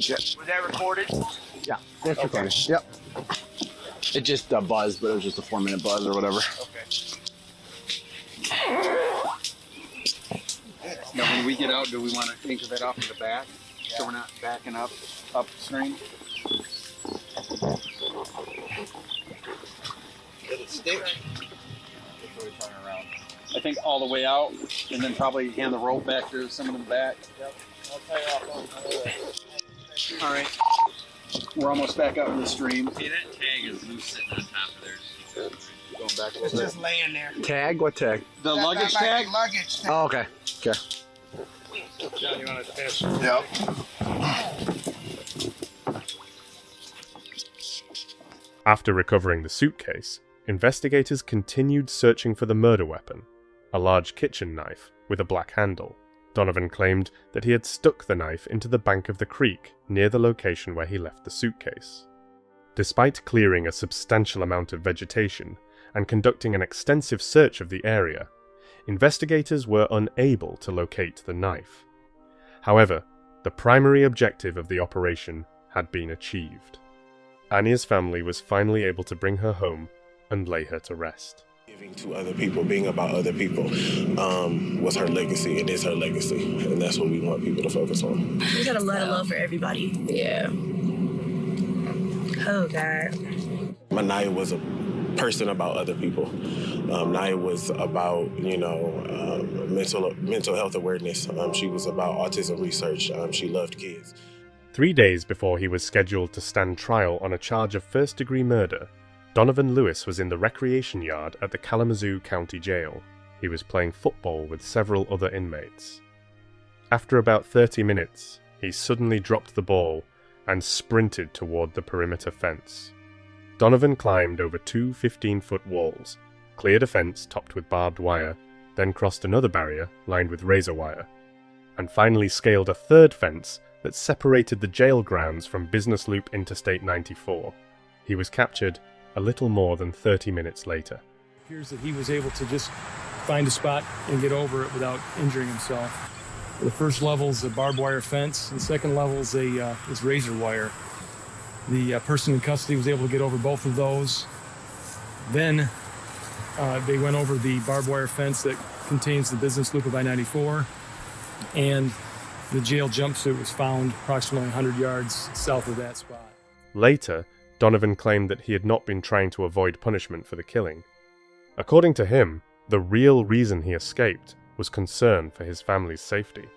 Was that recorded? Yeah, that's recorded. Yep. It just buzzed, but it was just a 4-minute buzz or whatever. Okay. Now, when we get out, do we want to anchor that off of the back so we're not backing up upstream? Did it stick? I think all the way out, and then probably hand the rope back to someone in the back. Yep. I'll tie off. All right. We're almost back out in the stream. See, that tag is loose sitting on top of there. Going back a It's little just laying there. Tag? What tag? The luggage tag? Luggage tag. Oh, okay. Okay. John, you want to pass? Yep. After recovering the suitcase, investigators continued searching for the murder weapon, a large kitchen knife with a black handle. Donovan claimed that he had stuck the knife into the bank of the creek near the location where he left the suitcase. Despite clearing a substantial amount of vegetation and conducting an extensive search of the area, investigators were unable to locate the knife. However, the primary objective of the operation had been achieved. Anya's family was finally able to bring her home and lay her to rest. Giving to other people, being about other people, was her legacy and is her legacy, and that's what we want people to focus on. We got a lot of love for everybody. Yeah. Oh, God. Naya was a person about other people. Naya was about, mental health awareness. She was about autism research. She loved kids. 3 days before he was scheduled to stand trial on a charge of first-degree murder, Donovan Lewis was in the recreation yard at the Kalamazoo County Jail. He was playing football with several other inmates. After about 30 minutes, he suddenly dropped the ball and sprinted toward the perimeter fence. Donovan climbed over 2 15-foot walls, cleared a fence topped with barbed wire, then crossed another barrier lined with razor wire, and finally scaled a third fence that separated the jail grounds from Business Loop Interstate 94. He was captured a little more than 30 minutes later. It appears that he was able to just find a spot and get over it without injuring himself. The first level is a barbed wire fence, and the second level is razor wire. The person in custody was able to get over both of those. Then they went over the barbed wire fence that contains the business loop of I-94, and the jail jumpsuit was found approximately 100 yards south of that spot. Later, Donovan claimed that he had not been trying to avoid punishment for the killing. According to him, the real reason he escaped was concern for his family's safety.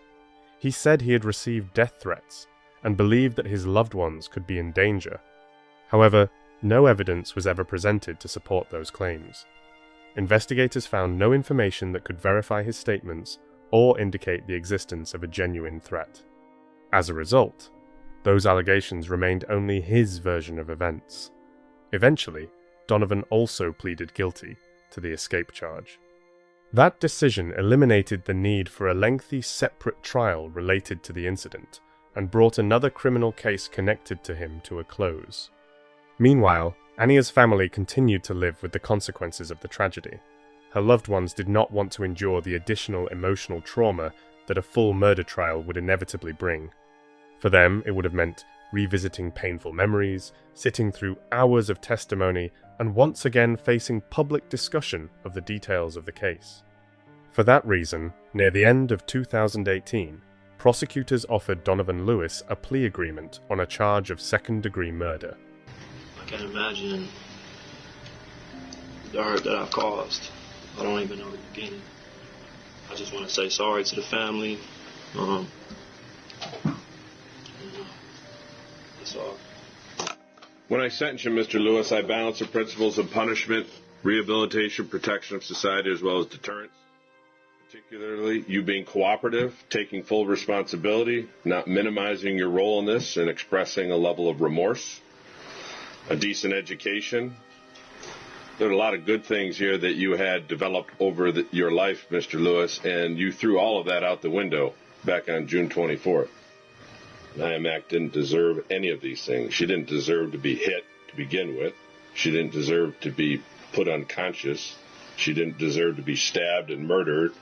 He said he had received death threats and believed that his loved ones could be in danger. However, no evidence was ever presented to support those claims. Investigators found no information that could verify his statements or indicate the existence of a genuine threat. As a result, those allegations remained only his version of events. Eventually, Donovan also pleaded guilty to the escape charge. That decision eliminated the need for a lengthy separate trial related to the incident and brought another criminal case connected to him to a close. Meanwhile, Anya's family continued to live with the consequences of the tragedy. Her loved ones did not want to endure the additional emotional trauma that a full murder trial would inevitably bring. For them, it would have meant revisiting painful memories, sitting through hours of testimony, and once again facing public discussion of the details of the case. For that reason, near the end of 2018, prosecutors offered Donovan Lewis a plea agreement on a charge of second-degree murder. I can't imagine the hurt that I've caused. I don't even know the beginning. I just want to say sorry to the family. That's all. When I sentence you, Mr. Lewis, I balance the principles of punishment, rehabilitation, protection of society, as well as deterrence. Particularly, you being cooperative, taking full responsibility, not minimizing your role in this, and expressing a level of remorse, a decent education. There are a lot of good things here that you had developed over your life, Mr. Lewis, and you threw all of that out the window back on June 24th. Nia Mack didn't deserve any of these things. She didn't deserve to be hit to begin with. She didn't deserve to be put unconscious. She didn't deserve to be stabbed and murdered.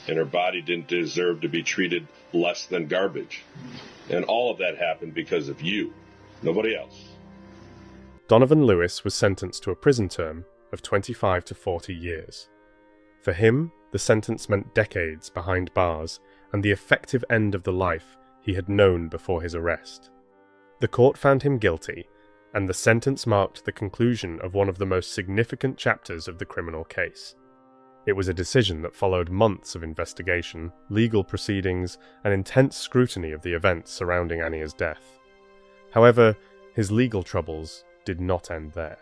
And her body didn't deserve to be treated less than garbage. And all of that happened because of you, nobody else. Donovan Lewis was sentenced to a prison term of 25 to 40 years. For him, the sentence meant decades behind bars and the effective end of the life he had known before his arrest. The court found him guilty, and the sentence marked the conclusion of one of the most significant chapters of the criminal case. It was a decision that followed months of investigation, legal proceedings, and intense scrutiny of the events surrounding Anya's death. However, his legal troubles did not end there.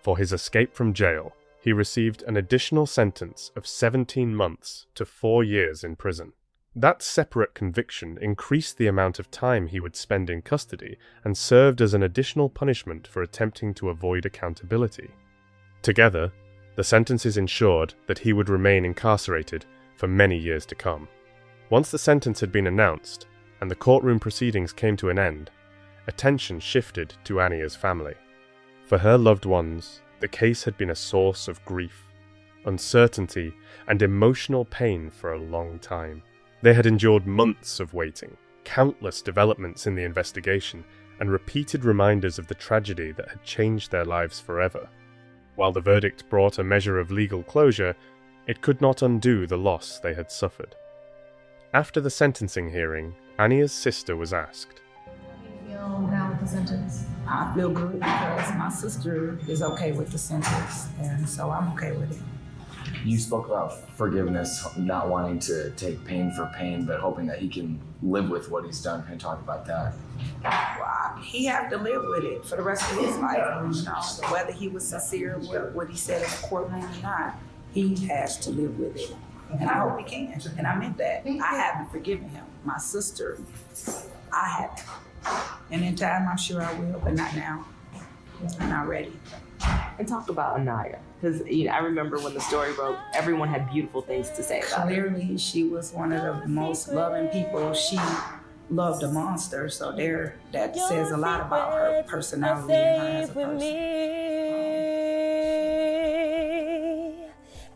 For his escape from jail, he received an additional sentence of 17 months to 4 years in prison. That separate conviction increased the amount of time he would spend in custody and served as an additional punishment for attempting to avoid accountability. Together, the sentences ensured that he would remain incarcerated for many years to come. Once the sentence had been announced and the courtroom proceedings came to an end, attention shifted to Ania's family. For her loved ones, the case had been a source of grief, uncertainty, and emotional pain for a long time. They had endured months of waiting, countless developments in the investigation, and repeated reminders of the tragedy that had changed their lives forever. While the verdict brought a measure of legal closure, it could not undo the loss they had suffered. After the sentencing hearing, Ania's sister was asked, Feel now with the sentence? I feel good because my sister is okay with the sentence, and so I'm okay with it. You spoke about forgiveness, not wanting to take pain for pain, but hoping that he can live with what he's done. Can you talk about that? Well, he had to live with it for the rest of his life. You know, whether he was sincere with what he said in the courtroom or not, he has to live with it. And I hope he can. And I meant that. I haven't forgiven him. My sister, I haven't. And in time, I'm sure I will, but not now. I'm not ready. And talk about Anaya, because I remember when the story broke, everyone had beautiful things to say about her. Clearly, she was one of the most loving people. She loved a monster, so that says a lot about her personality and her as a person.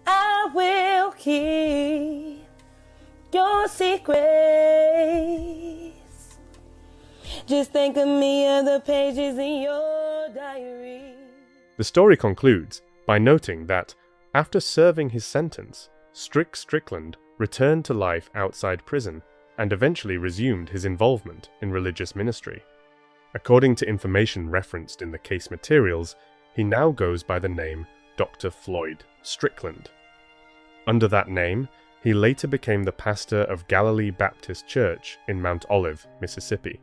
I will keep your secrets. Just think of me and the pages in your diary. The story concludes by noting that, after serving his sentence, Strickland returned to life outside prison and eventually resumed his involvement in religious ministry. According to information referenced in the case materials, he now goes by the name Dr. Floyd Strickland. Under that name, he later became the pastor of Galilee Baptist Church in Mount Olive, Mississippi.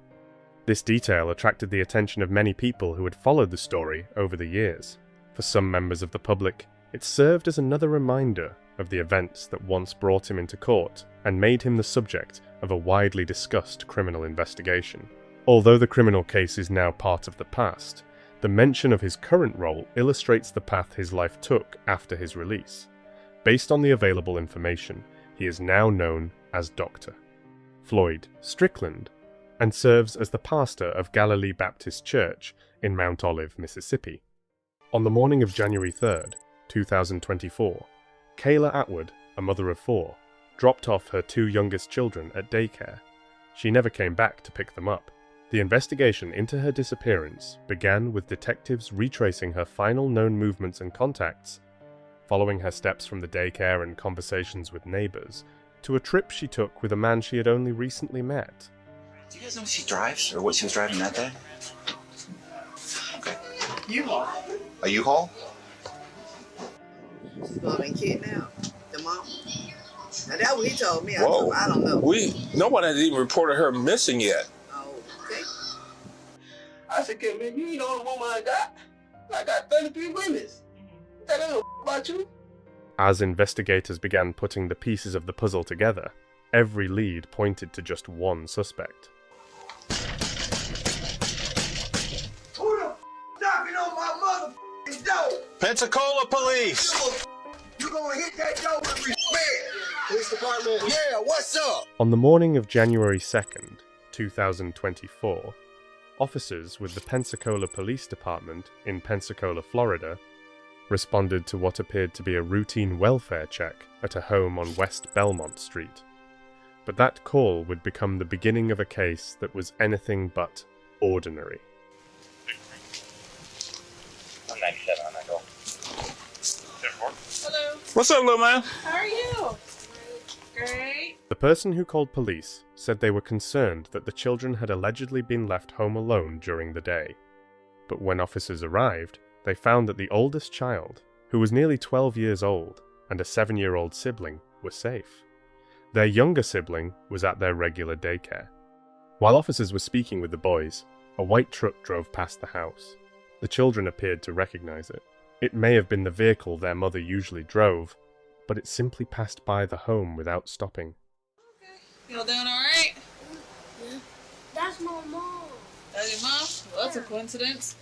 This detail attracted the attention of many people who had followed the story over the years. For some members of the public, it served as another reminder of the events that once brought him into court and made him the subject of a widely discussed criminal investigation. Although the criminal case is now part of the past, the mention of his current role illustrates the path his life took after his release. Based on the available information, he is now known as Dr. Floyd Strickland, and serves as the pastor of Galilee Baptist Church in Mount Olive, Mississippi. On the morning of January 3rd, 2024, Kayla Atwood, a mother of 4, dropped off her 2 youngest children at daycare. She never came back to pick them up. The investigation into her disappearance began with detectives retracing her final known movements and contacts, following her steps from the daycare and conversations with neighbors, to a trip she took with a man she had only recently met. Do you guys know if she drives or what she was driving that day? Okay. U-Haul. A U-Haul? She's going to be kidnapped. The mom. Now that's what he told me. Whoa. I don't know. Nobody has even reported her missing yet. Oh, okay. I said, "Okay, man, you ain't the only woman I got. I got 33 witnesses. That ain't no about you." As investigators began putting the pieces of the puzzle together, every lead pointed to just one suspect. Who the knocking on my motherfucking door? Pensacola Police! You gonna hit that door with respect? Police department. Yeah, what's up? On the morning of January 2nd, 2024, officers with the Pensacola Police Department in Pensacola, Florida, responded to what appeared to be a routine welfare check at a home on West Belmont Street. But that call would become the beginning of a case that was anything but ordinary. I'm 97 on that goal. Hello. What's up, little man? How are you? Great. The person who called police said they were concerned that the children had allegedly been left home alone during the day. But when officers arrived, they found that the oldest child, who was nearly 12 years old, and a 7-year-old sibling were safe. Their younger sibling was at their regular daycare. While officers were speaking with the boys, a white truck drove past the house. The children appeared to recognize it. It may have been the vehicle their mother usually drove, but it simply passed by the home without stopping. Y'all doing all right? Yeah. That's my mom. That's your mom? Well, that's a coincidence.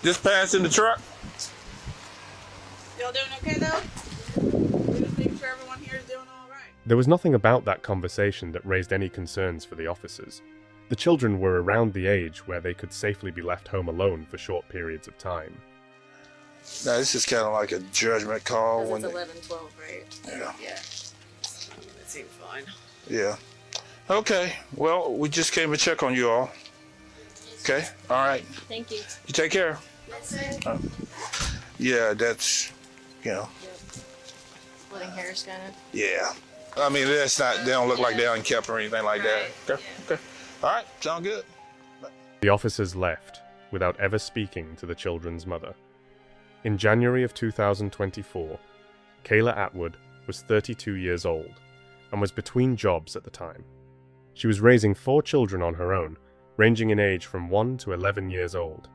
Just passing the truck? Y'all doing okay though? We just make sure everyone here is doing all right. There was nothing about that conversation that raised any concerns for the officers. The children were around the age where they could safely be left home alone for short periods of time. No, this is kind of like a judgment call. It's 11-12, right? Yeah. Yeah. It seemed fine. Yeah. Okay. Well, we just came to check on you all. Okay. All right. Thank you. You take care. Yes, sir. Yeah, that's, you know. Yep. Splitting hairs, kind of. Yeah. I mean, that's not. They don't look like they're unkept or anything like that. Okay. Okay. All right. Sound good. The officers left without ever speaking to the children's mother. In January of 2024, Kayla Atwood was 32 years old and was between jobs at the time. She was raising 4 children on her own, ranging in age from 1 to 11 years old.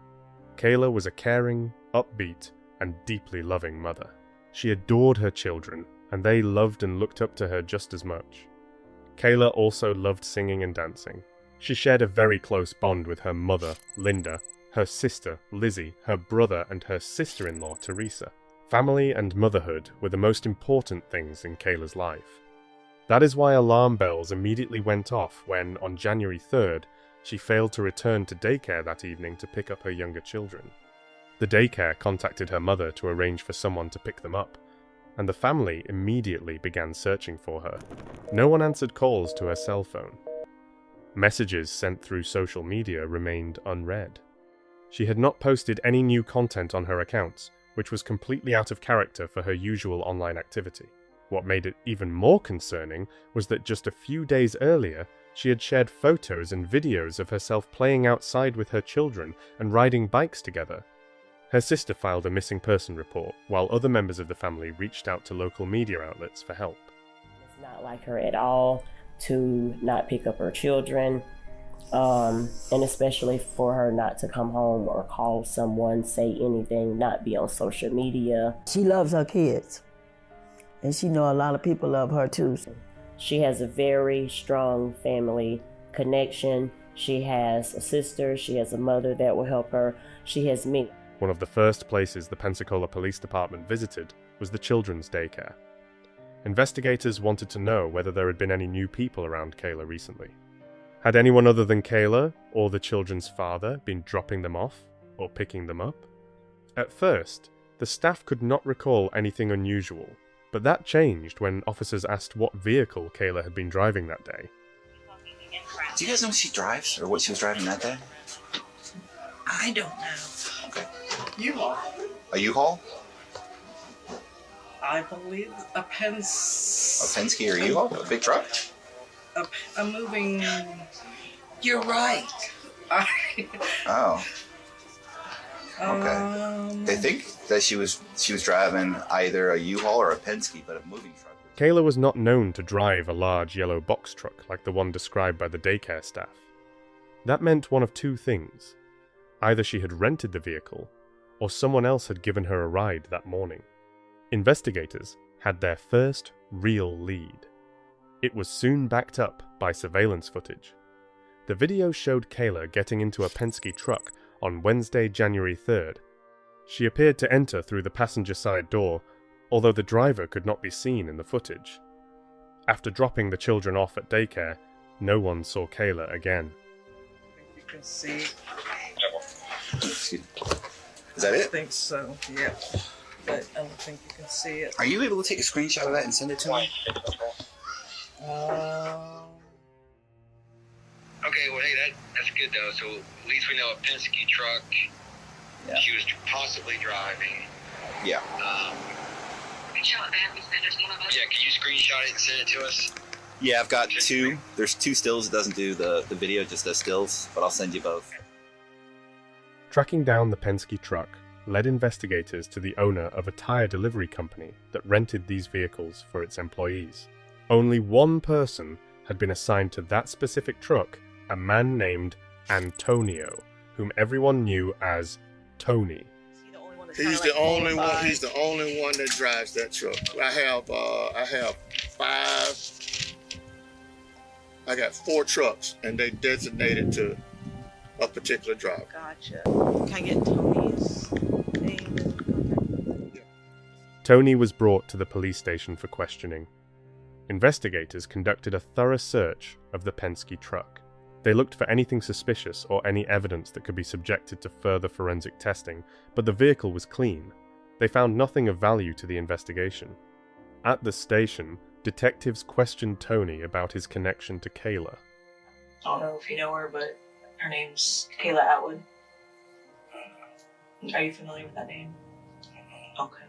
Kayla was a caring, upbeat, and deeply loving mother. She adored her children, and they loved and looked up to her just as much. Kayla also loved singing and dancing. She shared a very close bond with her mother, Linda, her sister, Lizzie, her brother, and her sister-in-law, Teresa. Family and motherhood were the most important things in Kayla's life. That is why alarm bells immediately went off when, on January 3rd, she failed to return to daycare that evening to pick up her younger children. The daycare contacted her mother to arrange for someone to pick them up, and the family immediately began searching for her. No one answered calls to her cell phone. Messages sent through social media remained unread. She had not posted any new content on her accounts, which was completely out of character for her usual online activity. What made it even more concerning was that just a few days earlier, she had shared photos and videos of herself playing outside with her children and riding bikes together. Her sister filed a missing person report, while other members of the family reached out to local media outlets for help. It's not like her at all to not pick up her children, and especially for her not to come home or call someone, say anything, not be on social media. She loves her kids, and she know a lot of people love her too. She has a very strong family connection. She has a sister, she has a mother that will help her, she has me. One of the first places the Pensacola Police Department visited was the children's daycare. Investigators wanted to know whether there had been any new people around Kayla recently. Had anyone other than Kayla or the children's father been dropping them off or picking them up? At first, the staff could not recall anything unusual, but that changed when officers asked what vehicle Kayla had been driving that day. Do you guys know if she drives or what she was driving that day? I don't know. Okay. U-Haul. A U-Haul? I believe a Penske or U-Haul? A big truck? A moving. You're right. Oh. Okay. They think that she was driving either a U-Haul or a Penske, but a moving truck. Kayla was not known to drive a large yellow box truck like the one described by the daycare staff. That meant one of two things. Either she had rented the vehicle, or someone else had given her a ride that morning. Investigators had their first real lead. It was soon backed up by surveillance footage. The video showed Kayla getting into a Penske truck on Wednesday, January 3rd. She appeared to enter through the passenger side door, although the driver could not be seen in the footage. After dropping the children off at daycare, no one saw Kayla again. You can see. Excuse me. Is that it? I think so, yeah. But I don't think you can see it. Are you able to take a screenshot of that and send it to me? Okay, well, hey, that's good though. So at least we know a Penske truck. Yeah. She was possibly driving. Yeah. Yeah, can you screenshot it and send it to us? Yeah, I've got two. There's two stills. It doesn't do the video, just the stills, but I'll send you both. Tracking down the Penske truck led investigators to the owner of a tire delivery company that rented these vehicles for its employees. Only one person had been assigned to that specific truck, a man named Antonio, whom everyone knew as Tony. He's the only one. He's the only one that drives that truck. I have five. I got 4 trucks, and they designated to a particular driver. Gotcha. Can I get Tony's name? Tony was brought to the police station for questioning. Investigators conducted a thorough search of the Penske truck. They looked for anything suspicious or any evidence that could be subjected to further forensic testing, but the vehicle was clean. They found nothing of value to the investigation. At the station, detectives questioned Tony about his connection to Kayla. I don't know if you know her, but her name's Kayla Atwood. Are you familiar with that name? Okay.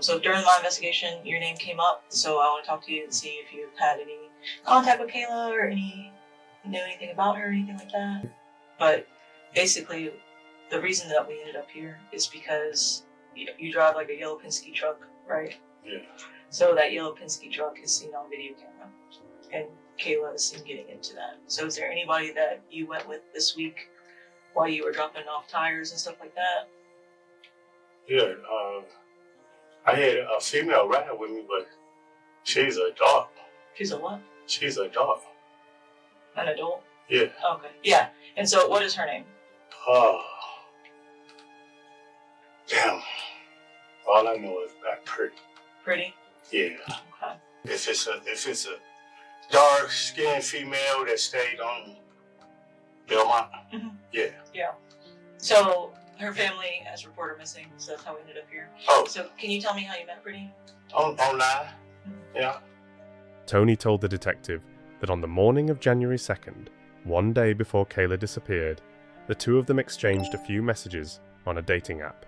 So during my investigation, your name came up, so I want to talk to you and see if you've had any contact with Kayla or know anything about her or anything like that. But basically, the reason that we ended up here is because you drive like a yellow Penske truck, right? Yeah. So that yellow Penske truck is seen on video camera, and Kayla is seen getting into that. So is there anybody that you went with this week while you were dropping off tires and stuff like that? Yeah, I had a female ride with me, but she's a dog. She's a what? She's a dog. An adult? Yeah. Okay. Yeah. And so what is her name? Damn. All I know is about Pretty. Pretty? Yeah. Okay. If it's a dark skinned female that stayed on Belmont. Mm-hmm. Yeah. Yeah. So her family has reported missing, so that's how we ended up here. Oh. So can you tell me how you met Pretty? Online. Yeah. Tony told the detective that on the morning of January 2nd, one day before Kayla disappeared, the two of them exchanged a few messages on a dating app.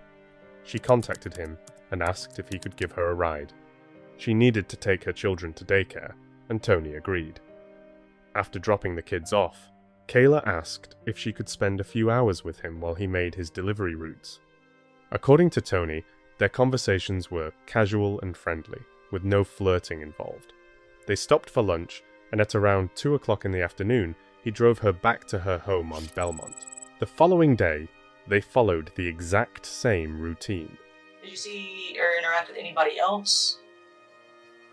She contacted him and asked if he could give her a ride. She needed to take her children to daycare, and Tony agreed. After dropping the kids off, Kayla asked if she could spend a few hours with him while he made his delivery routes. According to Tony, their conversations were casual and friendly, with no flirting involved. They stopped for lunch, and at around 2 o'clock in the afternoon, he drove her back to her home on Belmont. The following day, they followed the exact same routine. Did you see or interact with anybody else?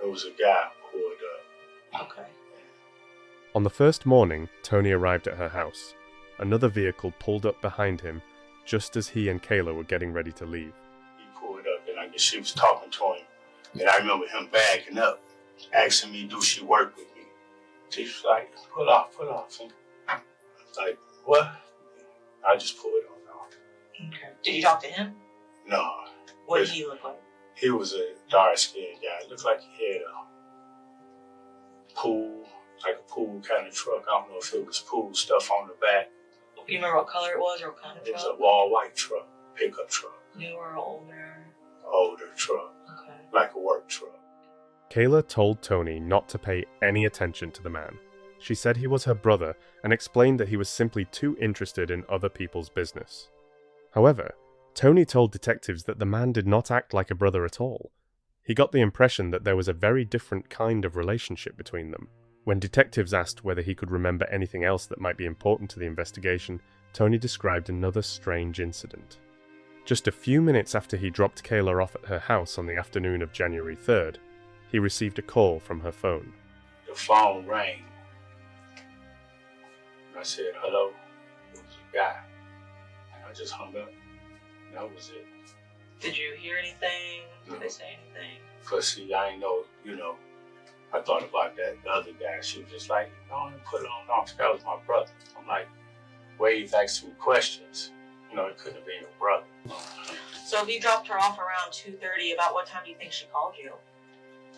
There was a guy pulled up. Okay. On the first morning, Tony arrived at her house. Another vehicle pulled up behind him, just as he and Kayla were getting ready to leave. He pulled up, and I guess she was talking to him. And I remember him backing up, asking me, do she work with me? She was like, pull off. And I was like, what? I just pulled on. Okay. Did you talk to him? No. What did he look like? He was a dark-skinned guy. It looked like he had a pool kind of truck. I don't know if it was pool stuff on the back. You remember what color it was or what kind of It truck? was a all white truck, pickup truck. Newer or older? Older truck. Okay. Like a work truck. Kayla told Tony not to pay any attention to the man. She said he was her brother and explained that he was simply too interested in other people's business. However, Tony told detectives that the man did not act like a brother at all. He got the impression that there was a very different kind of relationship between them. When detectives asked whether he could remember anything else that might be important to the investigation, Tony described another strange incident. Just a few minutes after he dropped Kayla off at her house on the afternoon of January 3rd, he received a call from her phone. The phone rang. I said, hello. It was a guy. And I just hung up. And that was it. Did you hear anything? Did they say anything? Because see, I ain't know, I thought about that. The other guy, she was just like, no, put it on off. That was my brother. I'm like, Wave asked me questions. It couldn't have been your brother. So if you dropped her off around 2:30, about what time do you think she called you?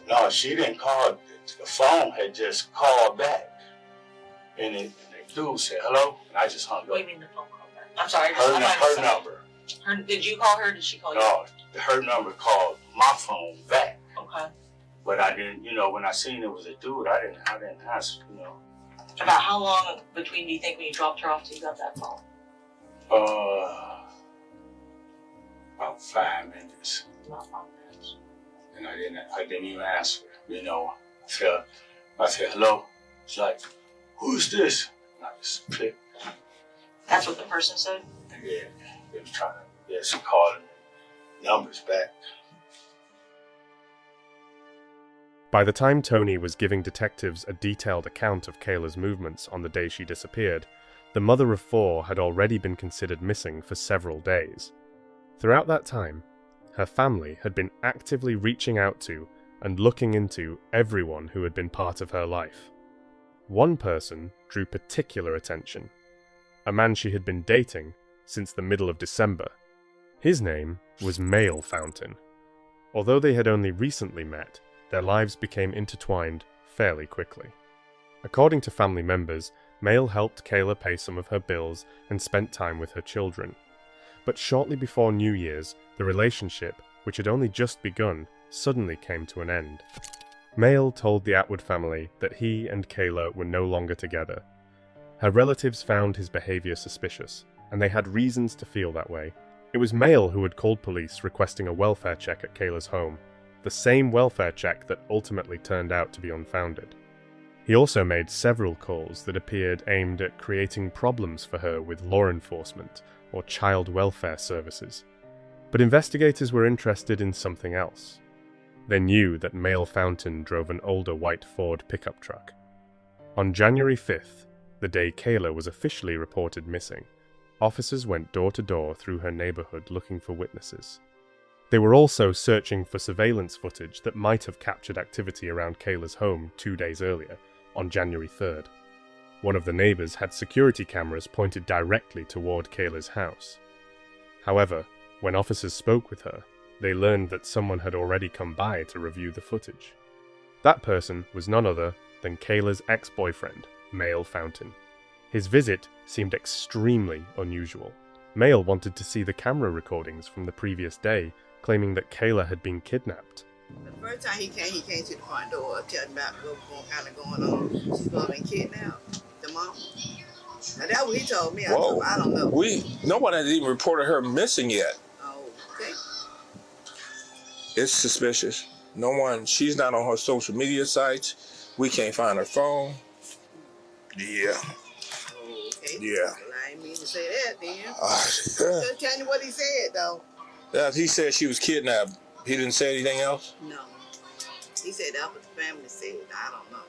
No, she didn't call. The phone had just called back. And the dude said, hello? And I just hung up. What do you mean the phone called back? I'm sorry. Her number. Did you call her or did she call you? No, her number called my phone back. Okay. But I didn't, when I seen it was a dude, I didn't ask, About how long between do you think when you dropped her off till you got that phone? About 5 minutes. About 5 minutes. And I didn't even answer. I said, hello. It's like, who's this? And I just clicked. That's what the person said? Yeah, they was trying to get some calling numbers back. By the time Tony was giving detectives a detailed account of Kayla's movements on the day she disappeared, the mother of 4 had already been considered missing for several days. Throughout that time, her family had been actively reaching out to and looking into everyone who had been part of her life. One person drew particular attention, a man she had been dating since the middle of December. His name was Mail Fountain. Although they had only recently met, their lives became intertwined fairly quickly. According to family members, Mail helped Kayla pay some of her bills and spent time with her children. But shortly before New Year's, the relationship, which had only just begun, suddenly came to an end. Mail told the Atwood family that he and Kayla were no longer together. Her relatives found his behavior suspicious, and they had reasons to feel that way. It was Mail who had called police requesting a welfare check at Kayla's home, the same welfare check that ultimately turned out to be unfounded. He also made several calls that appeared aimed at creating problems for her with law enforcement or child welfare services. But investigators were interested in something else. They knew that Mail Fountain drove an older white Ford pickup truck. On January 5th, the day Kayla was officially reported missing, officers went door to door through her neighborhood looking for witnesses. They were also searching for surveillance footage that might have captured activity around Kayla's home 2 days earlier, on January 3rd. One of the neighbors had security cameras pointed directly toward Kayla's house. However, when officers spoke with her, they learned that someone had already come by to review the footage. That person was none other than Kayla's ex-boyfriend, Mail Fountain. His visit seemed extremely unusual. Mail wanted to see the camera recordings from the previous day, claiming that Kayla had been kidnapped. The first time he came to the front door telling about what's kind of going on. She's going to be kidnapped, the mom. Now that's what he told me. I don't know. Nobody has even reported her missing yet. Oh, okay. It's suspicious. No one, she's not on her social media sites. We can't find her phone. Yeah. Oh, okay. Yeah. Well, I didn't mean to say that then. Just tell me what he said, though. Yeah, he said she was kidnapped. He didn't say anything else? No. He said that what the family said. I don't know.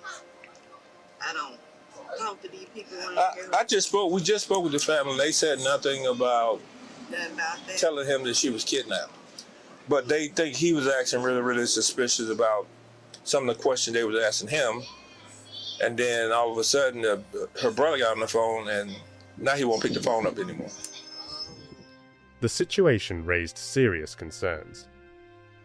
I don't talk to these people. We just spoke with the family. They said nothing about that. Telling him that she was kidnapped. But they think he was acting really, really suspicious about some of the questions they was asking him. And then all of a sudden, her brother got on the phone, and now he won't pick the phone up anymore. The situation raised serious concerns.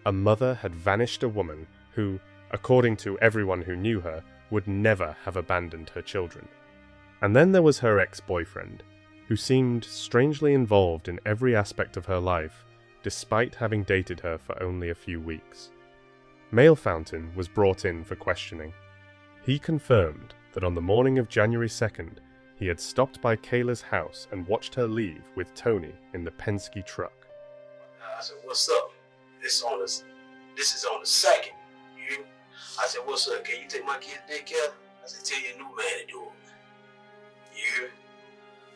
A mother had vanished a woman who, according to everyone who knew her, would never have abandoned her children. And then there was her ex-boyfriend, who seemed strangely involved in every aspect of her life, despite having dated her for only a few weeks. Mail Fountain was brought in for questioning. He confirmed that on the morning of January 2nd, he had stopped by Kayla's house and watched her leave with Tony in the Penske truck. I said, "What's up? This is on the 2nd. You hear me?" I said, "What's up? Can you take my kids to daycare?" I said, "Tell your new man to do it." You hear me?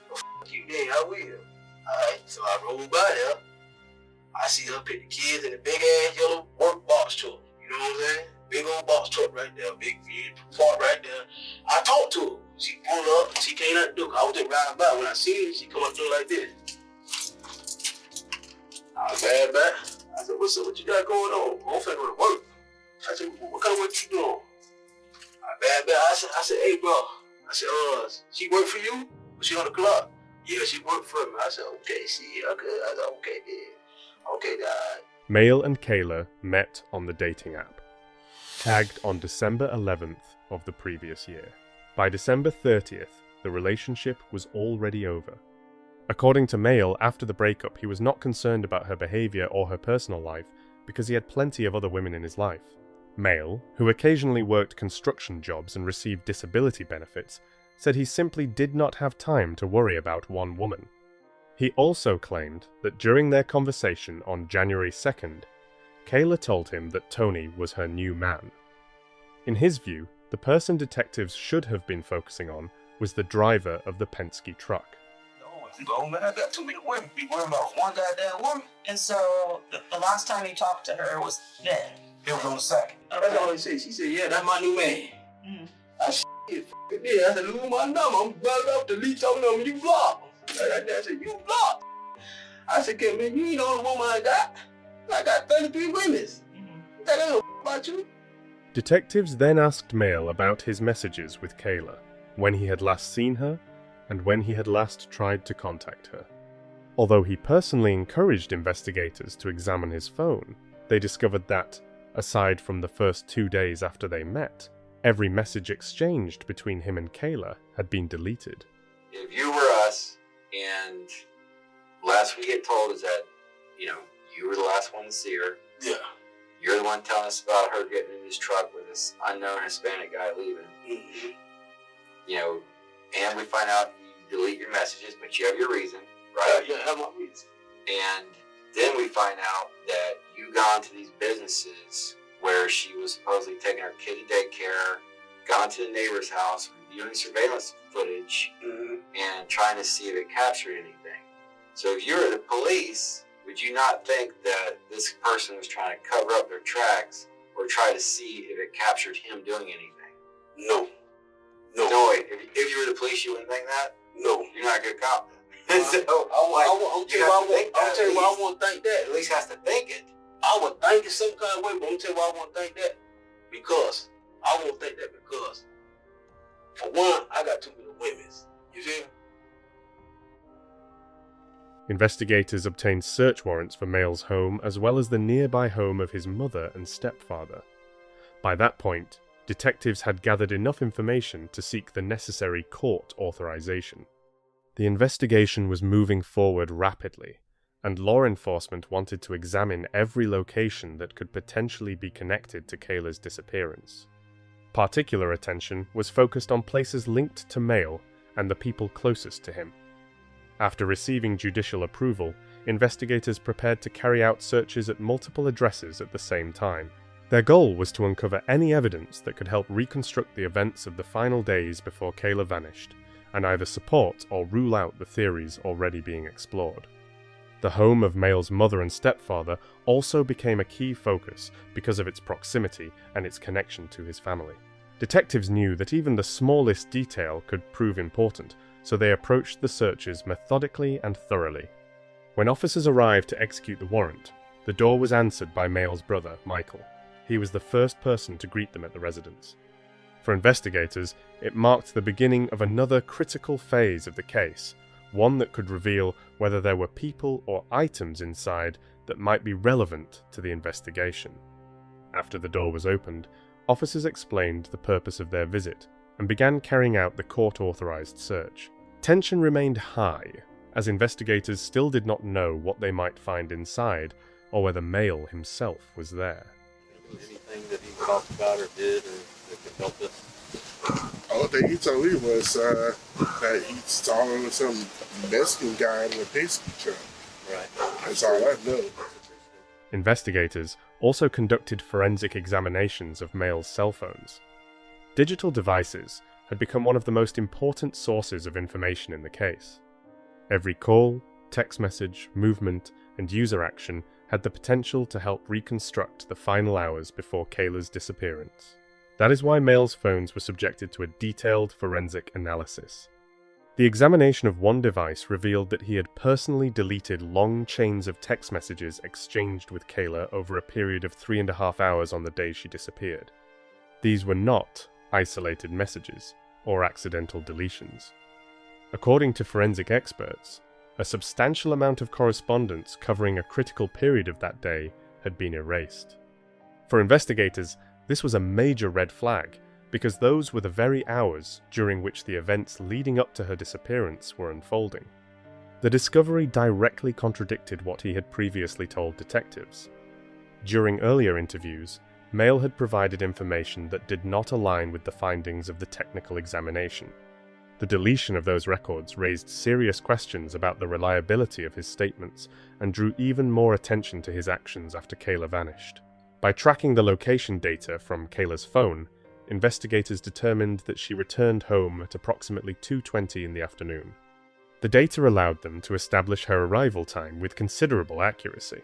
"Well, f*** you then, I will." Alright, so I rolled by there. I see her pick the kids in the big ass yellow work box truck. You know what I'm saying? Big old box truck right there, big part right there. I talked to her. She pulled up, she came out the door. I was just riding by. When I seen her, she come up to her like this. I was mad back. I said, "What's up? What you got going on?" "I'm finna go to work." I said, "What kind of work you doing?" I bad back. I said, "Hey, bro." I said, "She work for you? Was she on the clock?" "Yeah, she worked for me." I said, "Okay, see, okay." I said, "Okay, then. Okay, then." Mail and Kayla met on the dating app, tagged on December 11th of the previous year. By December 30th, the relationship was already over. According to Mail, after the breakup, he was not concerned about her behavior or her personal life because he had plenty of other women in his life. Mail, who occasionally worked construction jobs and received disability benefits, said he simply did not have time to worry about one woman. He also claimed that during their conversation on January 2nd, Kayla told him that Tony was her new man. In his view, the person detectives should have been focusing on was the driver of the Penske truck. You go, man, I got too many women. Be worrying about one goddamn woman. And so the last time you talked to her was then? It was on the 2nd. That's all he said. She said, "Yeah, that's my new man." I said, "Yeah." I said, "Lose my number. I'm bugged up to delete some number. You blocked." I said, "You blocked." I said, "Okay, man, you ain't the only woman I got." I got 33 women's. That ain't no about you. Detectives then asked Mail about his messages with Kayla, when he had last seen her, and when he had last tried to contact her. Although he personally encouraged investigators to examine his phone, they discovered that, aside from the first 2 days after they met, every message exchanged between him and Kayla had been deleted. If you were us, and last we get told is that, you were the last one to see her. Yeah. You're the one telling us about her getting in his truck with this unknown Hispanic guy leaving. Mm-hmm. And we find out you delete your messages, but you have your reason, right? Yeah, I have my reason. And then we find out that you gone to these businesses where she was supposedly taking her kid to daycare, gone to the neighbor's house, reviewing surveillance footage, and trying to see if it captured anything. So if you were the police, would you not think that this person was trying to cover up their tracks or try to see if it captured him doing anything? No. No way. If you were the police, you wouldn't think that? No. You're not a good cop. I'll tell you why I won't think that. At least has to think it. I would think it some kind of way, but I'm tell you why I won't think that. Because I won't think that because, for one, I got too many women's. You feel me? Investigators obtained search warrants for Mail's home as well as the nearby home of his mother and stepfather. By that point, detectives had gathered enough information to seek the necessary court authorization. The investigation was moving forward rapidly, and law enforcement wanted to examine every location that could potentially be connected to Kayla's disappearance. Particular attention was focused on places linked to Mail and the people closest to him. After receiving judicial approval, investigators prepared to carry out searches at multiple addresses at the same time. Their goal was to uncover any evidence that could help reconstruct the events of the final days before Kayla vanished, and either support or rule out the theories already being explored. The home of Mail's mother and stepfather also became a key focus because of its proximity and its connection to his family. Detectives knew that even the smallest detail could prove important, so they approached the searches methodically and thoroughly. When officers arrived to execute the warrant, the door was answered by Mail's brother, Michael. He was the first person to greet them at the residence. For investigators, it marked the beginning of another critical phase of the case, one that could reveal whether there were people or items inside that might be relevant to the investigation. After the door was opened, officers explained the purpose of their visit and began carrying out the court-authorized search. Tension remained high, as investigators still did not know what they might find inside or whether Mail himself was there. Anything that he talked about or did or that could help us? All thing he told me was that he saw some Mexican guy in a pastry truck. Right. That's all I know. Investigators also conducted forensic examinations of Mail's cell phones. Digital devices had become one of the most important sources of information in the case. Every call, text message, movement, and user action had the potential to help reconstruct the final hours before Kayla's disappearance. That is why Mail's phones were subjected to a detailed forensic analysis. The examination of one device revealed that he had personally deleted long chains of text messages exchanged with Kayla over a period of 3.5 hours on the day she disappeared. These were not isolated messages or accidental deletions. According to forensic experts, a substantial amount of correspondence covering a critical period of that day had been erased. For investigators, this was a major red flag, because those were the very hours during which the events leading up to her disappearance were unfolding. The discovery directly contradicted what he had previously told detectives. During earlier interviews, Mail had provided information that did not align with the findings of the technical examination. The deletion of those records raised serious questions about the reliability of his statements and drew even more attention to his actions after Kayla vanished. By tracking the location data from Kayla's phone, investigators determined that she returned home at approximately 2:20 in the afternoon. The data allowed them to establish her arrival time with considerable accuracy.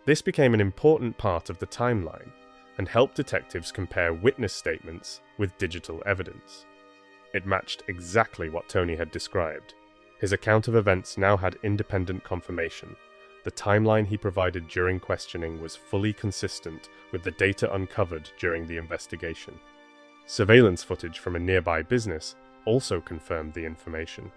This became an important part of the timeline and helped detectives compare witness statements with digital evidence. It matched exactly what Tony had described. His account of events now had independent confirmation, the timeline he provided during questioning was fully consistent with the data uncovered during the investigation. Surveillance footage from a nearby business also confirmed the information.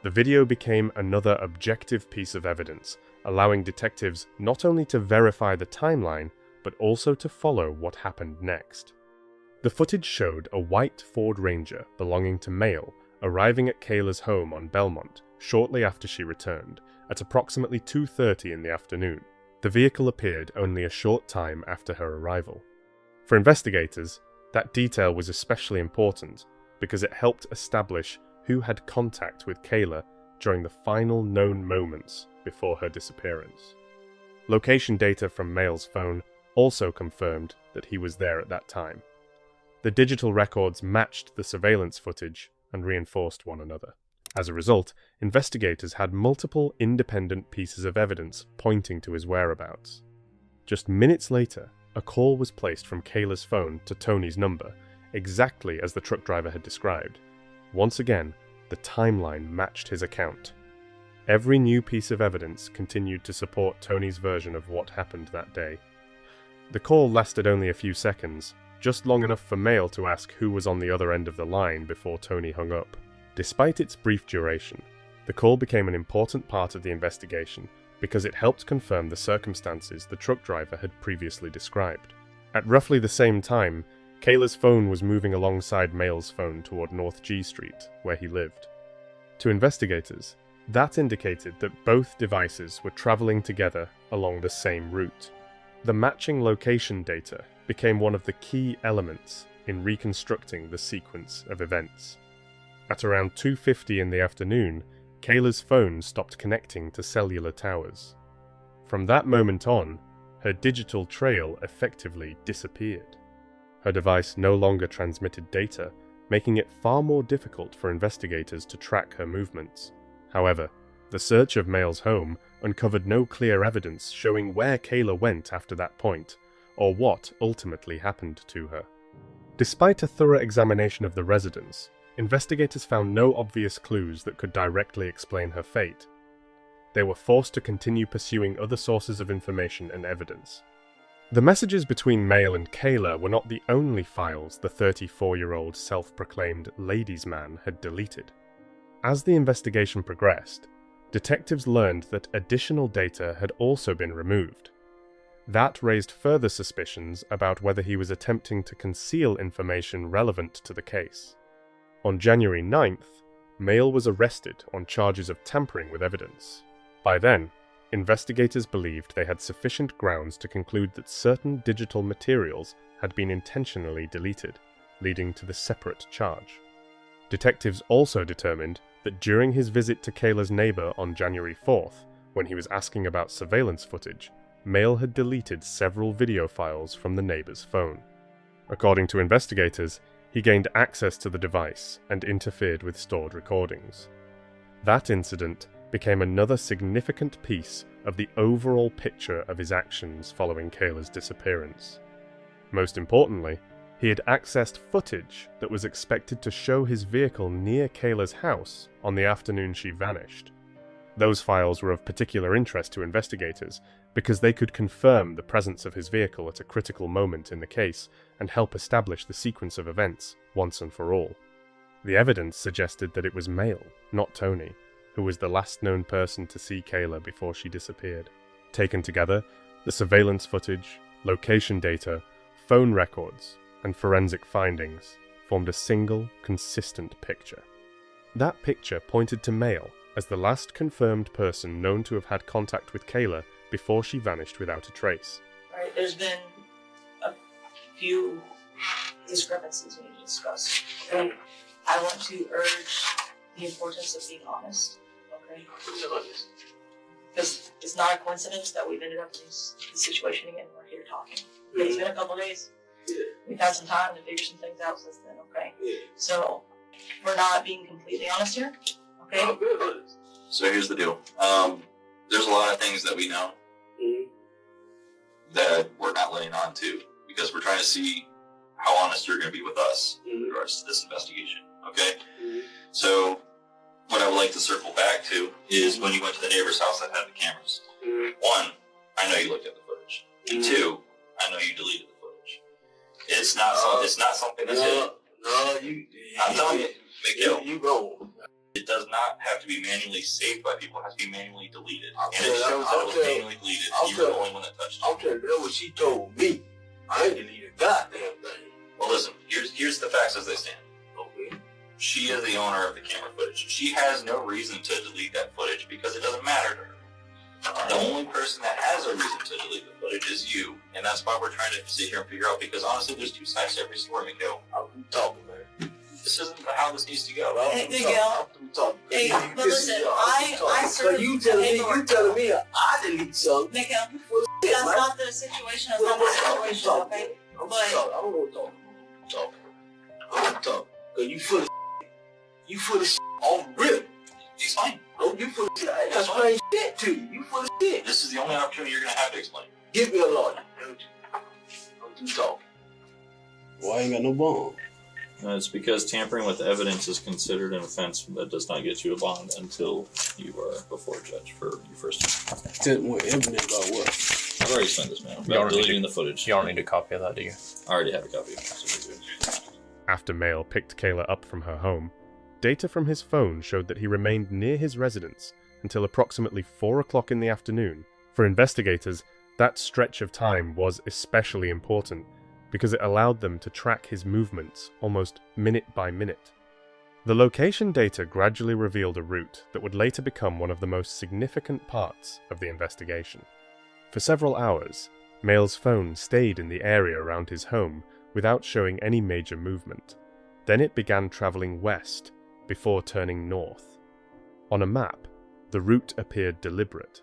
The video became another objective piece of evidence, allowing detectives not only to verify the timeline, but also to follow what happened next. The footage showed a white Ford Ranger belonging to Mail arriving at Kayla's home on Belmont shortly after she returned, at approximately 2:30 in the afternoon. The vehicle appeared only a short time after her arrival. For investigators, that detail was especially important because it helped establish who had contact with Kayla during the final known moments before her disappearance. Location data from Mail's phone also confirmed that he was there at that time. The digital records matched the surveillance footage and reinforced one another. As a result, investigators had multiple independent pieces of evidence pointing to his whereabouts. Just minutes later, a call was placed from Kayla's phone to Tony's number, exactly as the truck driver had described. Once again, the timeline matched his account. Every new piece of evidence continued to support Tony's version of what happened that day. The call lasted only a few seconds, just long enough for Mail to ask who was on the other end of the line before Tony hung up. Despite its brief duration, the call became an important part of the investigation because it helped confirm the circumstances the truck driver had previously described. At roughly the same time, Kayla's phone was moving alongside Mail's phone toward North G Street, where he lived. To investigators, that indicated that both devices were traveling together along the same route. The matching location data became one of the key elements in reconstructing the sequence of events. At around 2:50 in the afternoon, Kayla's phone stopped connecting to cellular towers. From that moment on, her digital trail effectively disappeared. Her device no longer transmitted data, making it far more difficult for investigators to track her movements. However, the search of Mail's home uncovered no clear evidence showing where Kayla went after that point, or what ultimately happened to her. Despite a thorough examination of the residence, investigators found no obvious clues that could directly explain her fate. They were forced to continue pursuing other sources of information and evidence. The messages between Mail and Kayla were not the only files the 34-year-old self-proclaimed ladies' man had deleted. As the investigation progressed, detectives learned that additional data had also been removed. That raised further suspicions about whether he was attempting to conceal information relevant to the case. On January 9th, Mail was arrested on charges of tampering with evidence. By then, investigators believed they had sufficient grounds to conclude that certain digital materials had been intentionally deleted, leading to the separate charge. Detectives also determined that during his visit to Kayla's neighbor on January 4th, when he was asking about surveillance footage, Mail had deleted several video files from the neighbor's phone. According to investigators, he gained access to the device and interfered with stored recordings. That incident became another significant piece of the overall picture of his actions following Kayla's disappearance. Most importantly, he had accessed footage that was expected to show his vehicle near Kayla's house on the afternoon she vanished. Those files were of particular interest to investigators because they could confirm the presence of his vehicle at a critical moment in the case and help establish the sequence of events once and for all. The evidence suggested that it was Mail, not Tony, who was the last known person to see Kayla before she disappeared. Taken together, the surveillance footage, location data, phone records, and forensic findings formed a single, consistent picture. That picture pointed to Mail as the last confirmed person known to have had contact with Kayla before she vanished without a trace. Right, there's been a few discrepancies we need to discuss. And I want to urge the importance of being honest. Okay? Because it's not a coincidence that we've ended up in this situation again. We're here talking. It's been a couple days. We've had some time to figure some things out since then, okay? So, we're not being completely honest here, okay? So here's the deal. There's a lot of things that we know that we're not laying on to because we're trying to see how honest you're going to be with us in regards to this investigation, okay? So what I would like to circle back to is when you went to the neighbor's house that had the cameras. One, I know you looked at the footage. And two, I know you deleted the footage. It's not something that's hidden. I'm telling you, Miguel, you go. It does not have to be manually saved by people. It has to be manually deleted. And it shows that it was manually deleted. You were the only one that touched it. I'm telling you, that's what she told me. I ain't deleted a goddamn thing. Well, listen, here's the facts as they stand. Okay. She is the owner of the camera footage. She has no reason to delete that footage because it doesn't matter to her. The only person that has a reason to delete the footage is you. And that's why we're trying to sit here and figure out, because honestly, there's two sides to every story, Miguel. I'm talking, man. This isn't how this needs to go. Hey, Miguel. Hey, but listen, I So you telling me I delete something? Miguel, that's not the situation. That's not the situation, okay? I don't want to talk. I'm gonna talk. Cause you full of shit off rip. He's fine. Oh, you full of shit. I ain't explain shit to you. You full of shit. This is the only opportunity you're gonna have to explain. Give me a lawyer, don't you? Don't you talk. Why ain't got no bond? It's because tampering with evidence is considered an offense that does not get you a bond until you are before a judge for your first time. Tell more evidence about what? I've already explained this, man. You don't About deleting the footage. You don't need a copy of that, do you? I already have a copy of it. So After Mail picked Kayla up from her home, data from his phone showed that he remained near his residence until approximately 4 o'clock in the afternoon. For investigators, that stretch of time was especially important because it allowed them to track his movements almost minute by minute. The location data gradually revealed a route that would later become one of the most significant parts of the investigation. For several hours, Mail's phone stayed in the area around his home without showing any major movement. Then it began traveling west before turning north. On a map, the route appeared deliberate.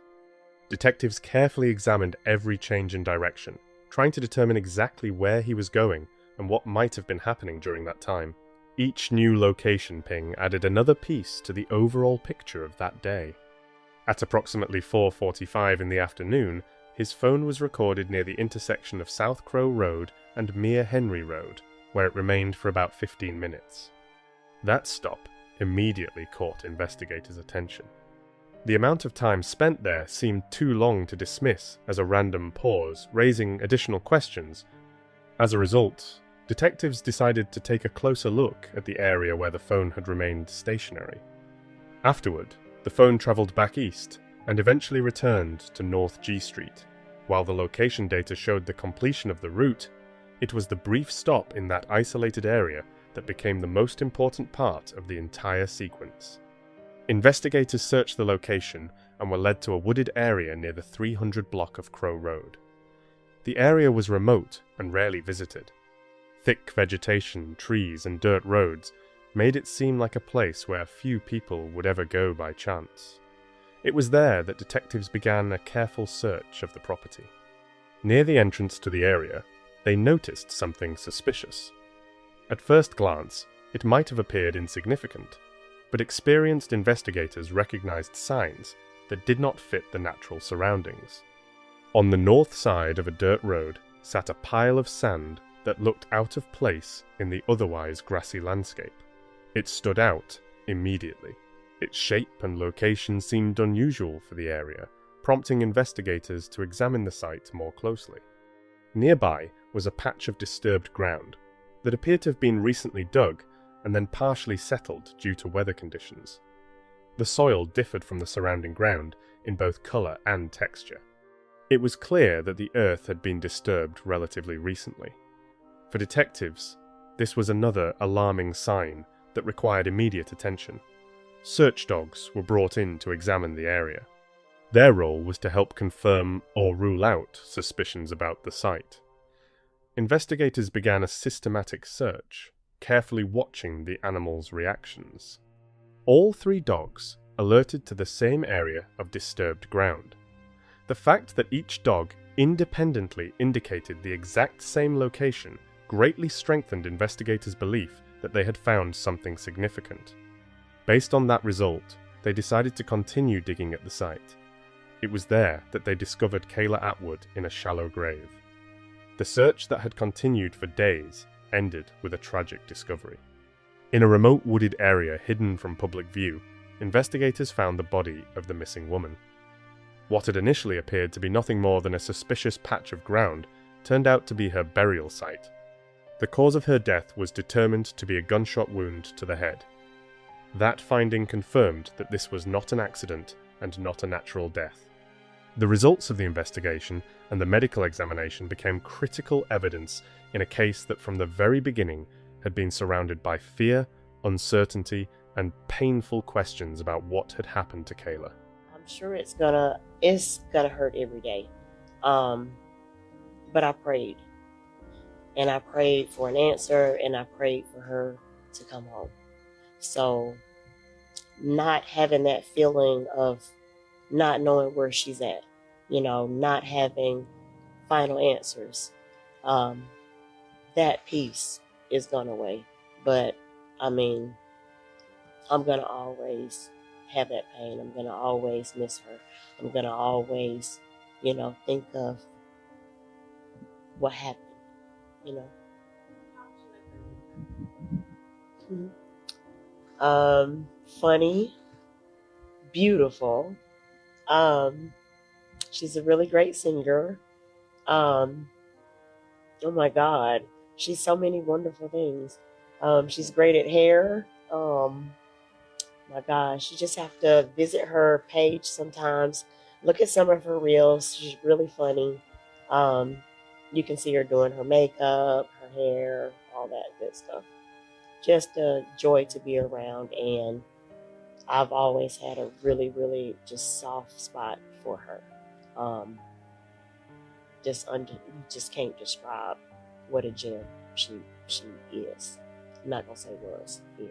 Detectives carefully examined every change in direction, trying to determine exactly where he was going and what might have been happening during that time. Each new location ping added another piece to the overall picture of that day. At approximately 4:45 in the afternoon, his phone was recorded near the intersection of South Crow Road and Mere Henry Road, where it remained for about 15 minutes. That stop immediately caught investigators' attention. The amount of time spent there seemed too long to dismiss as a random pause, raising additional questions. As a result, detectives decided to take a closer look at the area where the phone had remained stationary. Afterward, the phone travelled back east and eventually returned to North G Street. While the location data showed the completion of the route, it was the brief stop in that isolated area that became the most important part of the entire sequence. Investigators searched the location and were led to a wooded area near the 300 block of Crow Road. The area was remote and rarely visited. Thick vegetation, trees, and dirt roads made it seem like a place where few people would ever go by chance. It was there that detectives began a careful search of the property. Near the entrance to the area, they noticed something suspicious. At first glance, it might have appeared insignificant, but experienced investigators recognized signs that did not fit the natural surroundings. On the north side of a dirt road sat a pile of sand that looked out of place in the otherwise grassy landscape. It stood out immediately. Its shape and location seemed unusual for the area, prompting investigators to examine the site more closely. Nearby was a patch of disturbed ground that appeared to have been recently dug and then partially settled due to weather conditions. The soil differed from the surrounding ground in both colour and texture. It was clear that the earth had been disturbed relatively recently. For detectives, this was another alarming sign that required immediate attention. Search dogs were brought in to examine the area. Their role was to help confirm or rule out suspicions about the site. Investigators began a systematic search, carefully watching the animals' reactions. All 3 dogs alerted to the same area of disturbed ground. The fact that each dog independently indicated the exact same location greatly strengthened investigators' belief that they had found something significant. Based on that result, they decided to continue digging at the site. It was there that they discovered Kayla Atwood in a shallow grave. The search that had continued for days ended with a tragic discovery. In a remote wooded area hidden from public view, investigators found the body of the missing woman. What had initially appeared to be nothing more than a suspicious patch of ground turned out to be her burial site. The cause of her death was determined to be a gunshot wound to the head. That finding confirmed that this was not an accident and not a natural death. The results of the investigation and the medical examination became critical evidence in a case that from the very beginning had been surrounded by fear, uncertainty, and painful questions about what had happened to Kayla. I'm sure it's gonna hurt every day. But I prayed. And I prayed for an answer, and I prayed for her to come home. So not having that feeling of not knowing where she's at, not having final answers, that piece is gone away. But I mean, I'm gonna always have that pain. I'm gonna always miss her. I'm gonna always, think of what happened, Funny, beautiful. She's a really great singer. Oh my God, she's so many wonderful things. She's great at hair. My gosh, you just have to visit her page sometimes. Look at some of her reels. She's really funny. You can see her doing her makeup, her hair, all that good stuff. Just a joy to be around, and I've always had a really, really just soft spot for her. Just can't describe what a gem she is. I'm not gonna say was, is.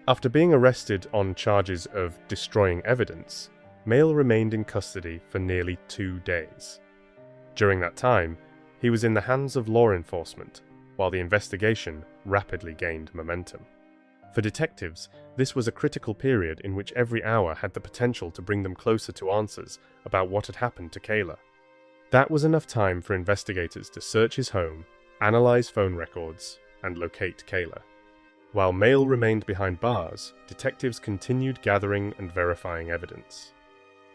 After being arrested on charges of destroying evidence, Mail remained in custody for nearly 2 days. During that time, he was in the hands of law enforcement, while the investigation rapidly gained momentum. For detectives, this was a critical period in which every hour had the potential to bring them closer to answers about what had happened to Kayla. That was enough time for investigators to search his home, analyze phone records, and locate Kayla. While Mail remained behind bars, detectives continued gathering and verifying evidence.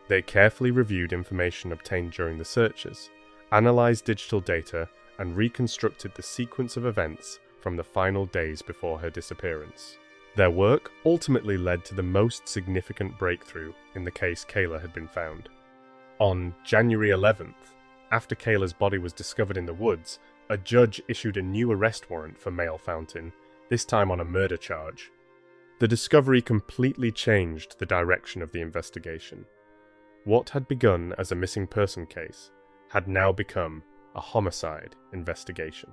They carefully reviewed information obtained during the searches, analyzed digital data, and reconstructed the sequence of events from the final days before her disappearance. Their work ultimately led to the most significant breakthrough in the case Kayla had been found. On January 11th, after Kayla's body was discovered in the woods, a judge issued a new arrest warrant for Mail Fountain, this time on a murder charge. The discovery completely changed the direction of the investigation. What had begun as a missing person case had now become a homicide investigation.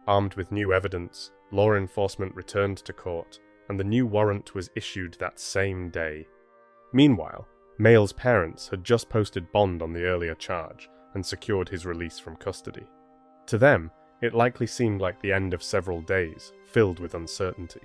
Armed with new evidence, law enforcement returned to court, and the new warrant was issued that same day. Meanwhile, Mail's parents had just posted bond on the earlier charge and secured his release from custody. To them, it likely seemed like the end of several days, filled with uncertainty.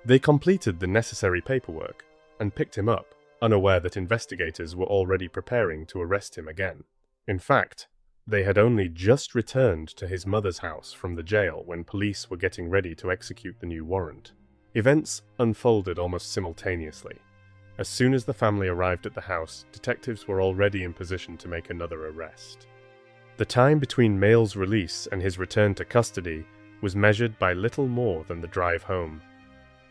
They completed the necessary paperwork and picked him up, unaware that investigators were already preparing to arrest him again. In fact, they had only just returned to his mother's house from the jail when police were getting ready to execute the new warrant. Events unfolded almost simultaneously. As soon as the family arrived at the house, detectives were already in position to make another arrest. The time between Mail's release and his return to custody was measured by little more than the drive home.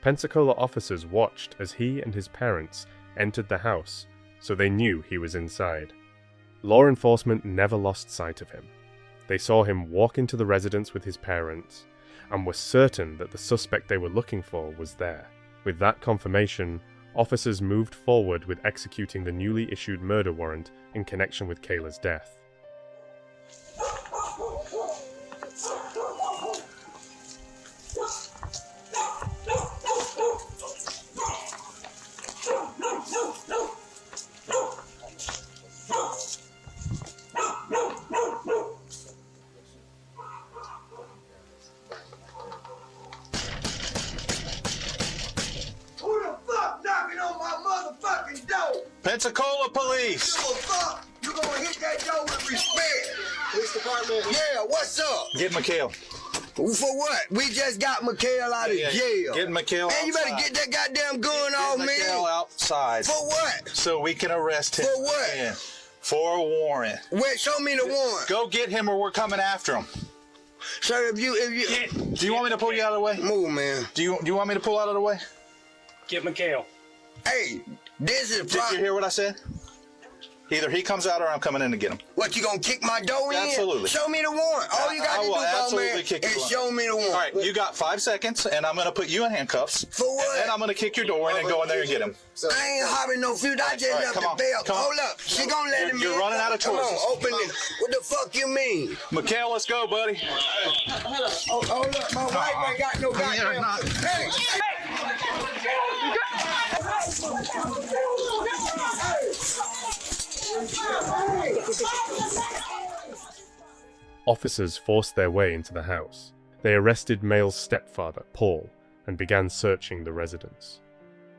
Pensacola officers watched as he and his parents entered the house, so they knew he was inside. Law enforcement never lost sight of him. They saw him walk into the residence with his parents, and were certain that the suspect they were looking for was there. With that confirmation, officers moved forward with executing the newly issued murder warrant in connection with Kayla's death. Pensacola Police! Give a fuck! You gonna hit that door with respect! Police Department. Yeah, what's up? Get McHale. For what? We just got Mikhail out of jail. Get Mikhail Man, you better outside. get that goddamn gun off, man. Mikhail outside. For what? So we can arrest him. For what? Yeah. For a warrant. Wait, show me the warrant. Go get him or we're coming after him. Sir, if you do you want me to pull you out of the way? Move, man. Do you want me to pull out of the way? Get Mikhail. Hey, this is Did you hear what I said? Either he comes out or I'm coming in to get him. What, you gonna kick my door in? Absolutely. Show me the warrant. All you got to do, man, is show me the warrant. All right, you got 5 seconds, and I'm gonna put you in handcuffs. For what? And then I'm gonna kick your door in and go in there and get him. I ain't hopping no food. I just left the bell. Hold up. She gonna let him in. You're running out of choices. Come on, open it. What the fuck you mean? Mikhail, let's go, buddy. Hold up. My wife ain't got no goddamn. Hey! Officers forced their way into the house. They arrested Mayle's stepfather, Paul, and began searching the residence.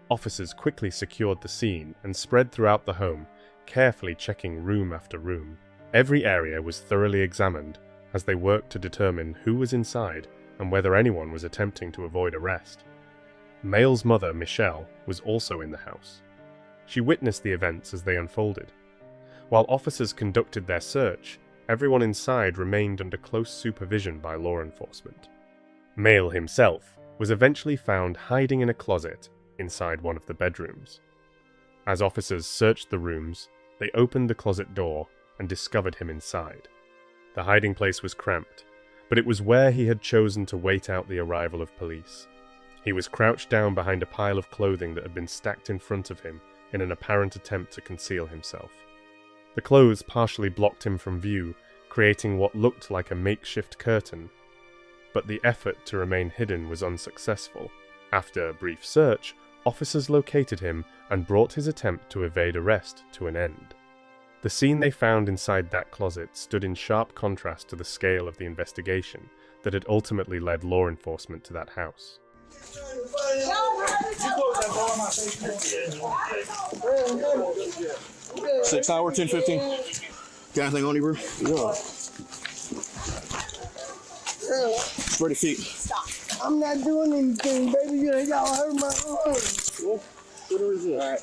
Officers quickly secured the scene and spread throughout the home, carefully checking room after room. Every area was thoroughly examined as they worked to determine who was inside and whether anyone was attempting to avoid arrest. Mayle's mother, Michelle, was also in the house. She witnessed the events as they unfolded. While officers conducted their search, everyone inside remained under close supervision by law enforcement. Mayle himself was eventually found hiding in a closet inside one of the bedrooms. As officers searched the rooms, they opened the closet door and discovered him inside. The hiding place was cramped, but it was where he had chosen to wait out the arrival of police. He was crouched down behind a pile of clothing that had been stacked in front of him in an apparent attempt to conceal himself. The clothes partially blocked him from view, creating what looked like a makeshift curtain. But the effort to remain hidden was unsuccessful. After a brief search, officers located him and brought his attempt to evade arrest to an end. The scene they found inside that closet stood in sharp contrast to the scale of the investigation that had ultimately led law enforcement to that house. 6 hour, 10:15. Got anything on you, bro? Yeah. 30 feet. Stop. I'm not doing anything, baby. Y'all hurt my arm. What is it? All right.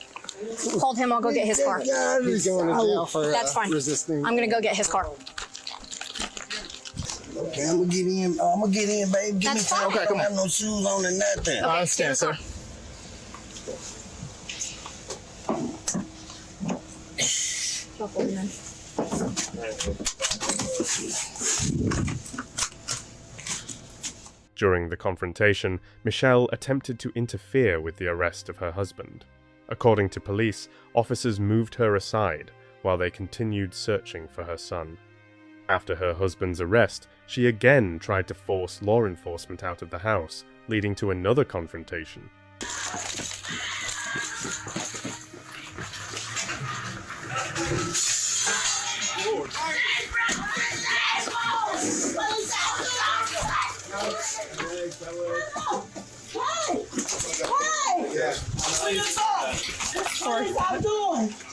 Hold him, I'll go get his car. He's going to jail for That's fine. resisting. I'm gonna go get his car. Okay, I'm gonna get in. Baby. Give me That's time. fine. I don't have no shoes on or nothing. I understand, sir. During the confrontation, Michelle attempted to interfere with the arrest of her husband. According to police, officers moved her aside while they continued searching for her son. After her husband's arrest, she again tried to force law enforcement out of the house, leading to another confrontation.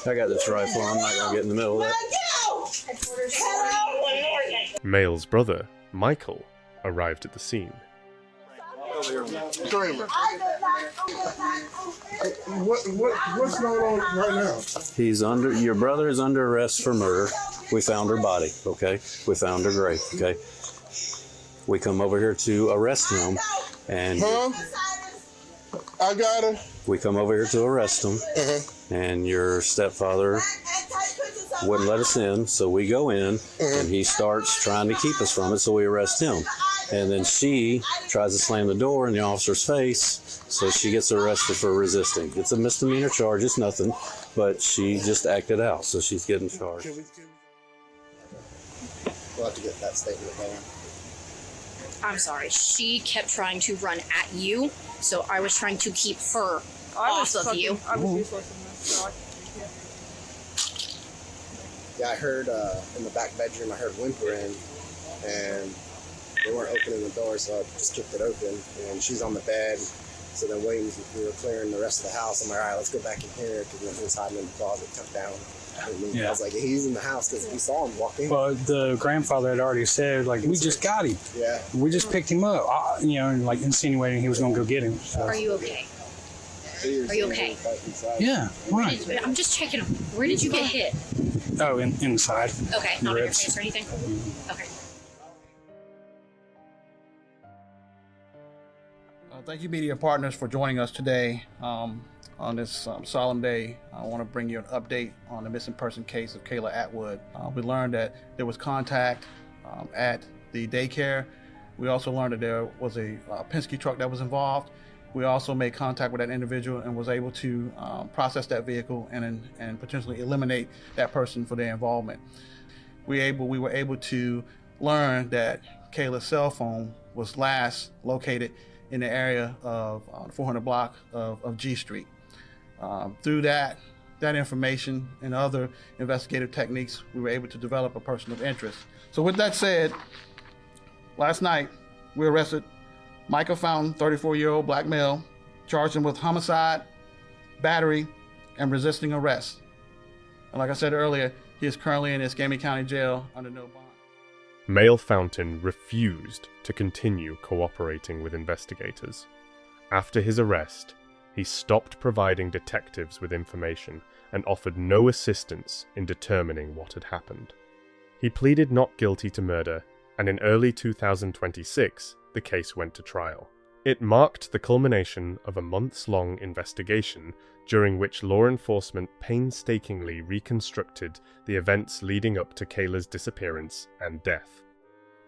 I got this rifle. I'm not gonna get in the middle of that. Mayle's brother, Michael, arrived at the scene. What's going on right now? Your brother is under arrest for murder. We found her body, okay? We found her grave, okay? We come over here to arrest him, and I got her. we come over here to arrest him, and your stepfather wouldn't let us in, so we go in, and he starts trying to keep us from it, so we arrest him. And then she tries to slam the door in the officer's face, so she gets arrested for resisting. It's a misdemeanor charge, it's nothing, but she just acted out, so she's getting charged. We'll have to get that statement going. I'm sorry. She kept trying to run at you, so I was trying to keep her off of you. I was useless in this, so yeah, I heard in the back bedroom, I heard whimpering, and they weren't opening the door, so I just kicked it open, and she's on the bed, So then we were clearing the rest of the house. I'm like, all right, let's go back in here because he was hiding in the closet, tucked down. I was like, he's in the house because we saw him walk in. Well, the grandfather had already said, like, we just got him. Yeah. We just picked him up, like insinuating he was going to go get him. So. Are you okay? Are you okay? Yeah, right. I'm just checking. Where did you get hit? Oh, inside. Okay, not in your face or anything? Okay. Thank you, media partners, for joining us today on this solemn day. I want to bring you an update on the missing person case of Kayla Atwood. We learned that there was contact at the daycare. We also learned that there was a Penske truck that was involved. We also made contact with that individual and was able to process that vehicle and potentially eliminate that person for their involvement. We were able to learn that Kayla's cell phone was last located in the area of 400 block of G Street. Through that information and other investigative techniques, we were able to develop a person of interest. So with that said, last night we arrested Michael Fountain, 34-year-old black male, charged him with homicide, battery, and resisting arrest. And like I said earlier, he is currently in Escambia County Jail under no bond. Male Fountain refused to continue cooperating with investigators. After his arrest, he stopped providing detectives with information and offered no assistance in determining what had happened. He pleaded not guilty to murder, and in early 2026, the case went to trial. It marked the culmination of a months-long investigation during which law enforcement painstakingly reconstructed the events leading up to Kayla's disappearance and death.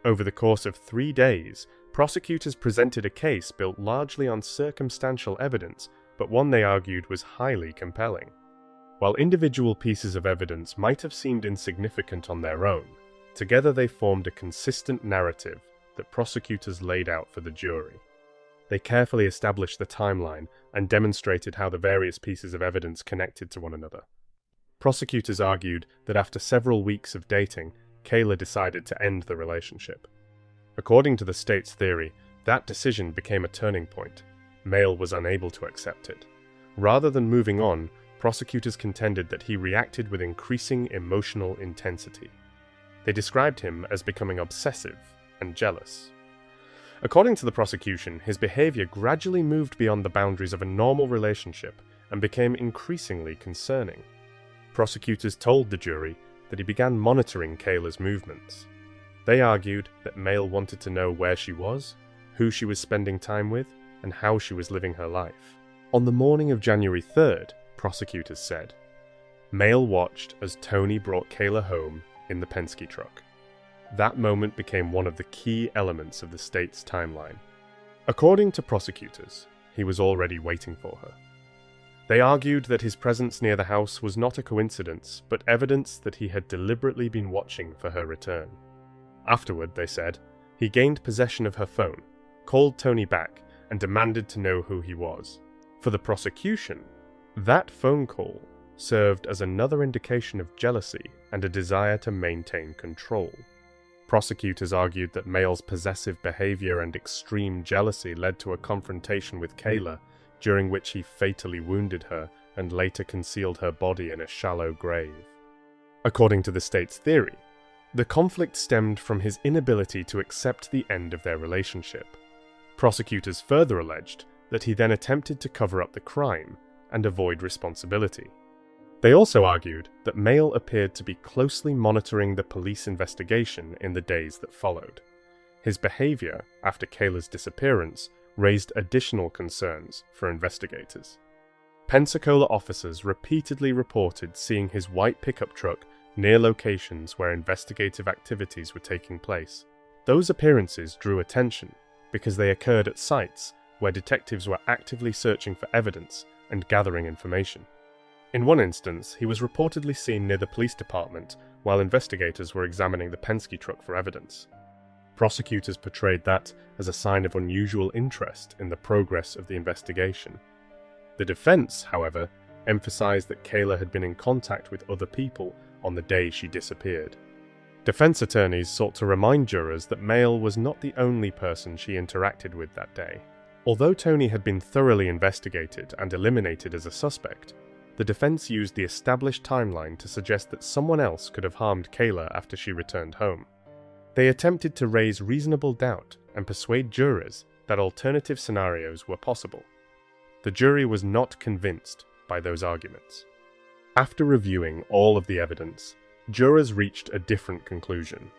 Over the course of 3 days, prosecutors presented a case built largely on circumstantial evidence, but one they argued was highly compelling. While individual pieces of evidence might have seemed insignificant on their own, together they formed a consistent narrative that prosecutors laid out for the jury. They carefully established the timeline and demonstrated how the various pieces of evidence connected to one another. Prosecutors argued that after several weeks of dating, Kayla decided to end the relationship. According to the state's theory, that decision became a turning point. Male was unable to accept it. Rather than moving on, prosecutors contended that he reacted with increasing emotional intensity. They described him as becoming obsessive and jealous. According to the prosecution, his behavior gradually moved beyond the boundaries of a normal relationship and became increasingly concerning. Prosecutors told the jury that he began monitoring Kayla's movements. They argued that Male wanted to know where she was, who she was spending time with, and how she was living her life. On the morning of January 3rd, prosecutors said, Male watched as Tony brought Kayla home in the Penske truck. That moment became one of the key elements of the state's timeline. According to prosecutors, he was already waiting for her. They argued that his presence near the house was not a coincidence, but evidence that he had deliberately been watching for her return. Afterward, they said, he gained possession of her phone, called Tony back, and demanded to know who he was. For the prosecution, that phone call served as another indication of jealousy and a desire to maintain control. Prosecutors argued that Male's possessive behavior and extreme jealousy led to a confrontation with Kayla, during which he fatally wounded her and later concealed her body in a shallow grave. According to the state's theory, the conflict stemmed from his inability to accept the end of their relationship. Prosecutors further alleged that he then attempted to cover up the crime and avoid responsibility. They also argued that Male appeared to be closely monitoring the police investigation in the days that followed. His behavior after Kayla's disappearance raised additional concerns for investigators. Pensacola officers repeatedly reported seeing his white pickup truck near locations where investigative activities were taking place. Those appearances drew attention because they occurred at sites where detectives were actively searching for evidence and gathering information. In one instance, he was reportedly seen near the police department while investigators were examining the Penske truck for evidence. Prosecutors portrayed that as a sign of unusual interest in the progress of the investigation. The defense, however, emphasized that Kayla had been in contact with other people on the day she disappeared. Defense attorneys sought to remind jurors that Male was not the only person she interacted with that day. Although Tony had been thoroughly investigated and eliminated as a suspect, the defense used the established timeline to suggest that someone else could have harmed Kayla after she returned home. They attempted to raise reasonable doubt and persuade jurors that alternative scenarios were possible. The jury was not convinced by those arguments. After reviewing all of the evidence, jurors reached a different conclusion.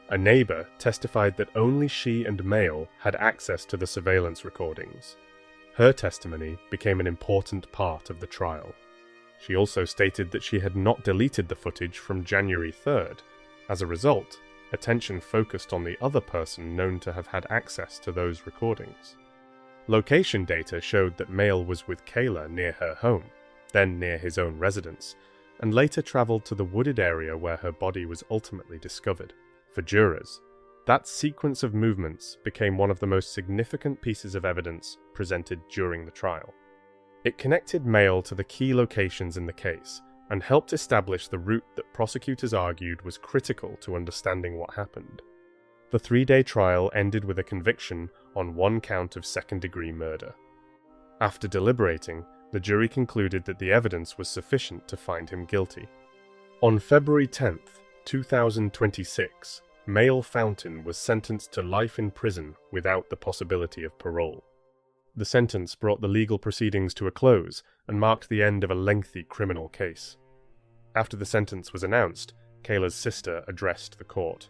A neighbor testified that only she and Mail had access to the surveillance recordings. Her testimony became an important part of the trial. She also stated that she had not deleted the footage from January 3rd. As a result, attention focused on the other person known to have had access to those recordings. Location data showed that Mail was with Kayla near her home, then near his own residence, and later traveled to the wooded area where her body was ultimately discovered. For jurors, that sequence of movements became one of the most significant pieces of evidence presented during the trial. It connected Mail to the key locations in the case and helped establish the route that prosecutors argued was critical to understanding what happened. The 3-day trial ended with a conviction on one count of second-degree murder. After deliberating, the jury concluded that the evidence was sufficient to find him guilty. On February 10th, 2026, Mail Fountain was sentenced to life in prison without the possibility of parole. The sentence brought the legal proceedings to a close and marked the end of a lengthy criminal case. After the sentence was announced, Kayla's sister addressed the court.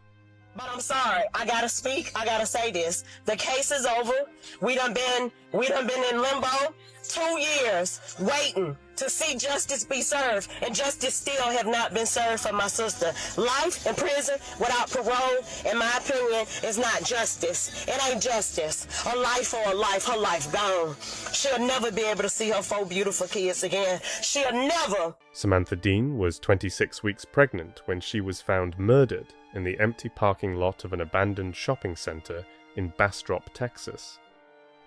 But I'm sorry, I gotta speak, I gotta say this. The case is over. We done been in limbo 2 years waiting to see justice be served, and justice still have not been served for my sister. Life in prison without parole, in my opinion, is not justice. It ain't justice. A life for a life, her life gone. She'll never be able to see her 4 beautiful kids again. She'll never. Samantha Dean was 26 weeks pregnant when she was found murdered in the empty parking lot of an abandoned shopping center in Bastrop, Texas.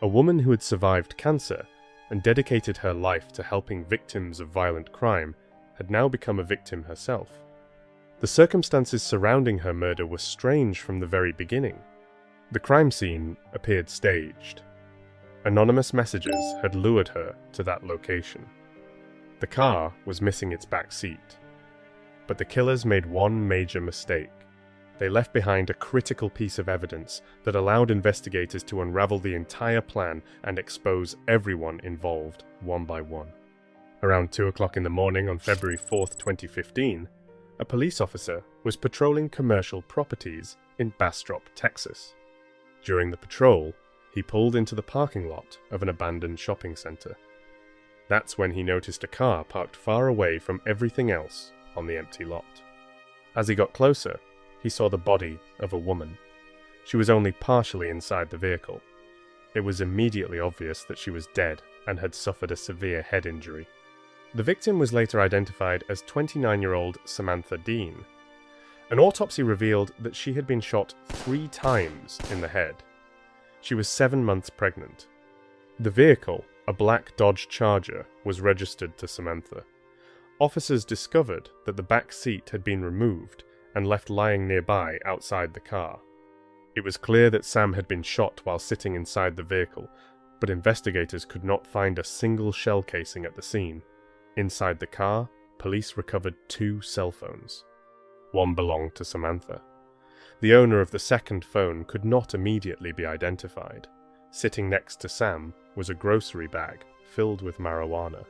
A woman who had survived cancer and dedicated her life to helping victims of violent crime had now become a victim herself. The circumstances surrounding her murder were strange from the very beginning. The crime scene appeared staged. Anonymous messages had lured her to that location. The car was missing its back seat. But the killers made one major mistake. They left behind a critical piece of evidence that allowed investigators to unravel the entire plan and expose everyone involved one by one. Around 2 o'clock in the morning on February 4th, 2015, a police officer was patrolling commercial properties in Bastrop, Texas. During the patrol, he pulled into the parking lot of an abandoned shopping center. That's when he noticed a car parked far away from everything else on the empty lot. As he got closer, he saw the body of a woman. She was only partially inside the vehicle. It was immediately obvious that she was dead and had suffered a severe head injury. The victim was later identified as 29-year-old Samantha Dean. An autopsy revealed that she had been shot 3 times in the head. She was 7 months pregnant. The vehicle, a black Dodge Charger, was registered to Samantha. Officers discovered that the back seat had been removed and left lying nearby outside the car. It was clear that Sam had been shot while sitting inside the vehicle, but investigators could not find a single shell casing at the scene. Inside the car, police recovered 2 cell phones. One belonged to Samantha. The owner of the second phone could not immediately be identified. Sitting next to Sam was a grocery bag filled with marijuana.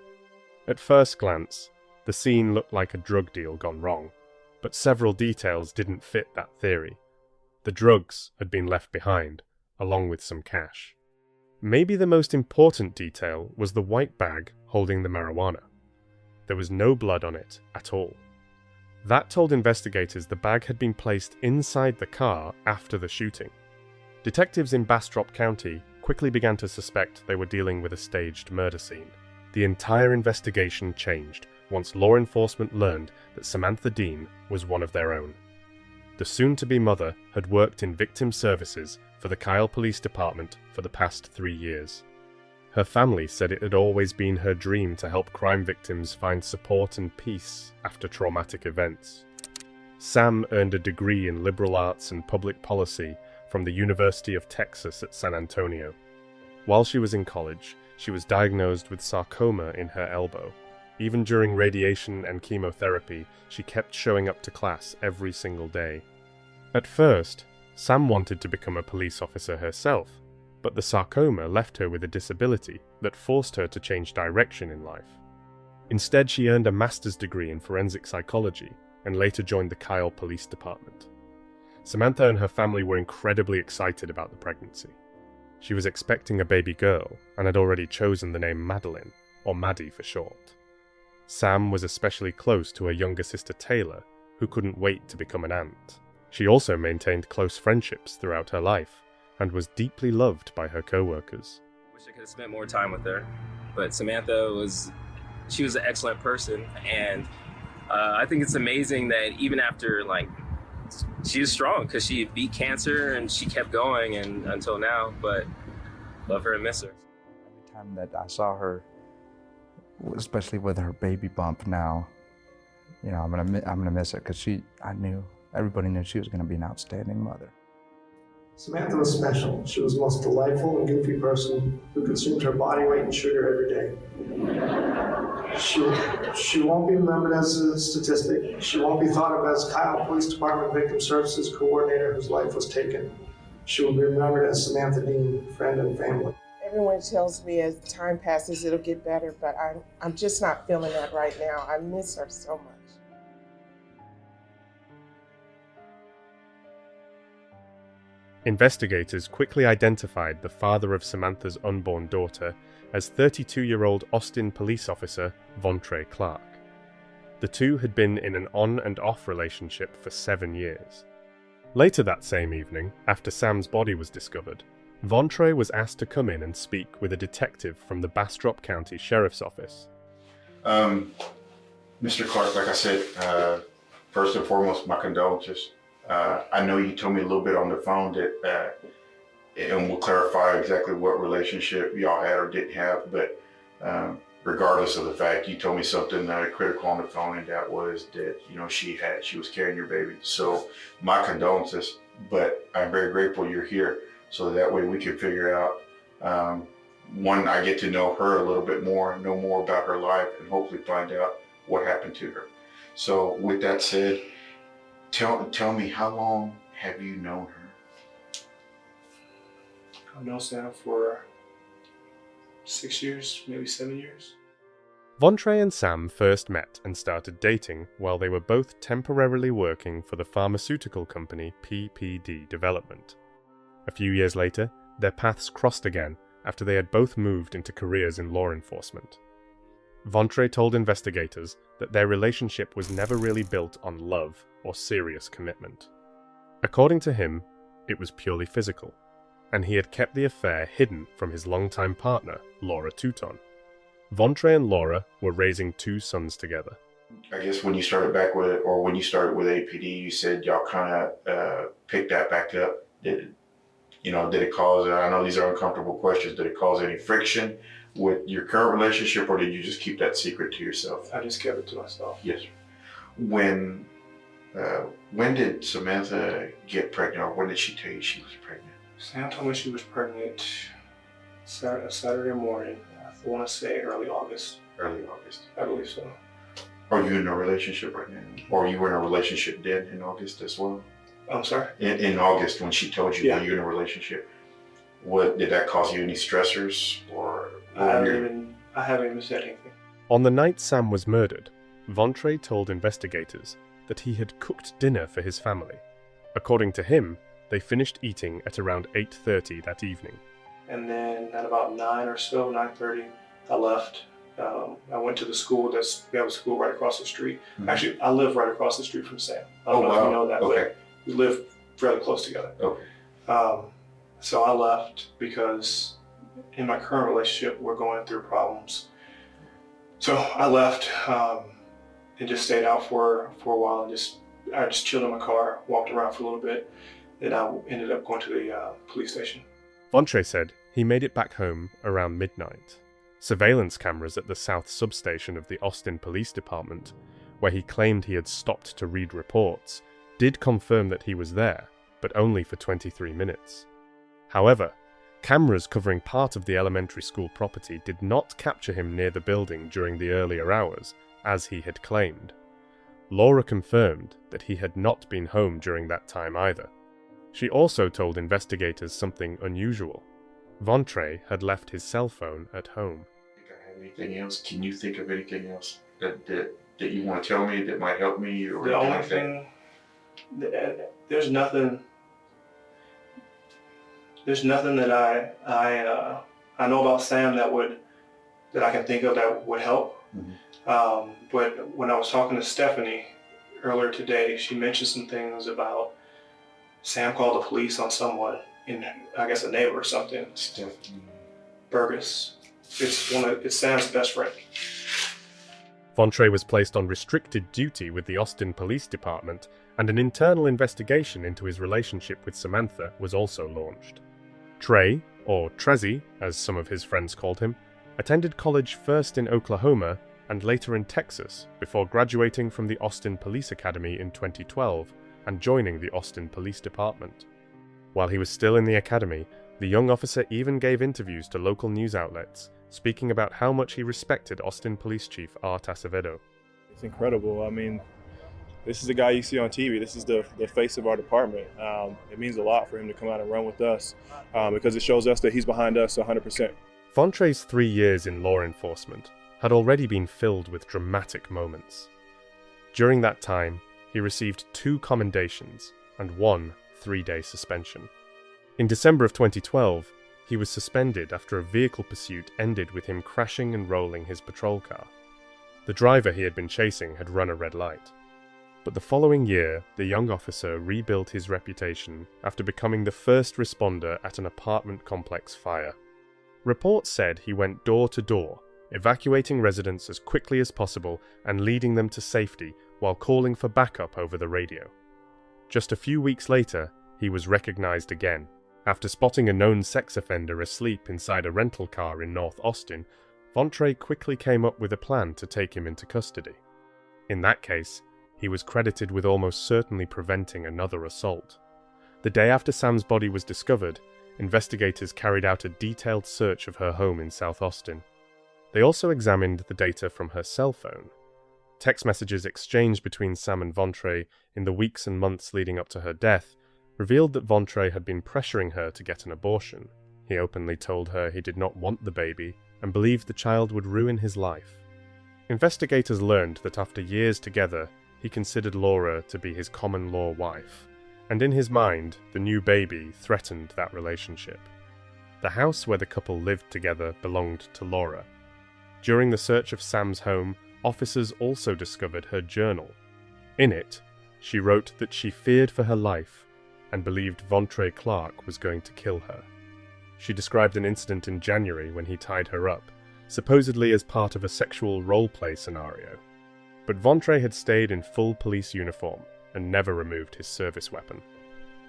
At first glance, the scene looked like a drug deal gone wrong. But several details didn't fit that theory. The drugs had been left behind, along with some cash. Maybe the most important detail was the white bag holding the marijuana. There was no blood on it at all. That told investigators the bag had been placed inside the car after the shooting. Detectives in Bastrop County quickly began to suspect they were dealing with a staged murder scene. The entire investigation changed once law enforcement learned that Samantha Dean was one of their own. The soon-to-be mother had worked in victim services for the Kyle Police Department for the past 3 years. Her family said it had always been her dream to help crime victims find support and peace after traumatic events. Sam earned a degree in liberal arts and public policy from the University of Texas at San Antonio. While she was in college, she was diagnosed with sarcoma in her elbow. Even during radiation and chemotherapy, she kept showing up to class every single day. At first, Sam wanted to become a police officer herself, but the sarcoma left her with a disability that forced her to change direction in life. Instead, she earned a master's degree in forensic psychology and later joined the Kyle Police Department. Samantha and her family were incredibly excited about the pregnancy. She was expecting a baby girl and had already chosen the name Madeline, or Maddie for short. Sam was especially close to her younger sister Taylor, who couldn't wait to become an aunt. She also maintained close friendships throughout her life and was deeply loved by her co-workers. Wish I could have spent more time with her, but Samantha was an excellent person, and I think it's amazing that even after, she is strong because she beat cancer and she kept going and until now, but love her and miss her. Every time that I saw her, especially with her baby bump now, I'm gonna miss her because everybody knew she was gonna be an outstanding mother. Samantha was special. She was the most delightful and goofy person who consumed her body weight in sugar every day. She won't be remembered as a statistic. She won't be thought of as Kyle Police Department Victim Services Coordinator whose life was taken. She will be remembered as Samantha Dean, friend and family. Everyone tells me as time passes it'll get better, but I'm just not feeling that right now. I miss her so much. Investigators quickly identified the father of Samantha's unborn daughter as 32-year-old Austin police officer Vontre Clark. The two had been in an on and off relationship for 7 years. Later that same evening, after Sam's body was discovered, Vontre was asked to come in and speak with a detective from the Bastrop County Sheriff's Office. Mr. Clark, like I said, first and foremost, my condolences. I know you told me a little bit on the phone that, and we'll clarify exactly what relationship y'all had or didn't have, but regardless of the fact, you told me something critical on the phone, and that was that, she was carrying your baby. So my condolences, but I'm very grateful you're here, so that way we can figure out, one, I get to know her a little bit more, know more about her life, and hopefully find out what happened to her. So with that said, tell me, how long have you known her? I've known Sam for 6 years, maybe 7 years. Vontre and Sam first met and started dating while they were both temporarily working for the pharmaceutical company PPD Development. A few years later, their paths crossed again after they had both moved into careers in law enforcement. Vontre told investigators that their relationship was never really built on love or serious commitment. According to him, it was purely physical, and he had kept the affair hidden from his longtime partner, Laura Touton. Vontre and Laura were raising 2 sons together. I guess when you started when you started with APD, you said y'all kind of picked that back up. Did it cause, I know these are uncomfortable questions, did it cause any friction with your current relationship, or did you just keep that secret to yourself? I just kept it to myself. Yes. When did Samantha get pregnant, or when did she tell you she was pregnant? Sam told me she was pregnant Saturday morning. I want to say early August. Early August. I believe so. Are you in a relationship right now? Or you were in a relationship then in August as well? I'm sorry? In August, when she told you that you're in a relationship, did that cause you any stressors, or? I haven't even said anything. On the night Sam was murdered, Vontre told investigators that he had cooked dinner for his family. According to him, they finished eating at around 8:30 that evening. And then at about 9:30, I left. I went to the school. We have a school right across the street. Mm-hmm. Actually, I live right across the street from Sam. I don't know if you know that, but we live fairly close together. Okay. So I left because in my current relationship, we're going through problems. So I left and just stayed out for a while, and I just chilled in my car, walked around for a little bit, and I ended up going to the police station. Vontre said he made it back home around midnight. Surveillance cameras at the South substation of the Austin Police Department, where he claimed he had stopped to read reports, did confirm that he was there, but only for 23 minutes. However, Cameras covering part of the elementary school property did not capture him near the building during the earlier hours, as he had claimed. Laura confirmed that he had not been home during that time either. She also told investigators something unusual. Vontre had left his cell phone at home. Anything else? Can you think of anything else that you want to tell me that might help me? Or the only thing, there's nothing that I know about Sam that I can think of that would help. Mm-hmm. But when I was talking to Stephanie earlier today, she mentioned some things about Sam called the police on someone, I guess a neighbor or something. Stephanie Burgess. It's Sam's best friend. Vontre was placed on restricted duty with the Austin Police Department, and an internal investigation into his relationship with Samantha was also launched. Trey, or Trezzy, as some of his friends called him, attended college first in Oklahoma and later in Texas before graduating from the Austin Police Academy in 2012 and joining the Austin Police Department. While he was still in the academy, the young officer even gave interviews to local news outlets, speaking about how much he respected Austin Police Chief Art Acevedo. It's incredible. I mean, this is the guy you see on TV. This is the face of our department. It means a lot for him to come out and run with us because it shows us that he's behind us 100%. Vontre's 3 years in law enforcement had already been filled with dramatic moments. During that time, he received 2 commendations and 1 3-day suspension. In December of 2012, he was suspended after a vehicle pursuit ended with him crashing and rolling his patrol car. The driver he had been chasing had run a red light. But the following year, the young officer rebuilt his reputation after becoming the first responder at an apartment complex fire. Reports said he went door to door, evacuating residents as quickly as possible and leading them to safety while calling for backup over the radio. Just a few weeks later, he was recognized again. After spotting a known sex offender asleep inside a rental car in North Austin, Vontre quickly came up with a plan to take him into custody. In that case, he was credited with almost certainly preventing another assault. The day after Sam's body was discovered, investigators carried out a detailed search of her home in South Austin. They also examined the data from her cell phone. Text messages exchanged between Sam and Vontre in the weeks and months leading up to her death revealed that Vontre had been pressuring her to get an abortion. He openly told her he did not want the baby and believed the child would ruin his life. Investigators learned that after years together, he considered Laura to be his common-law wife, and in his mind, the new baby threatened that relationship. The house where the couple lived together belonged to Laura. During the search of Sam's home, officers also discovered her journal. In it, she wrote that she feared for her life and believed Vontre Clark was going to kill her. She described an incident in January when he tied her up, supposedly as part of a sexual role-play scenario. But Vontre had stayed in full police uniform and never removed his service weapon.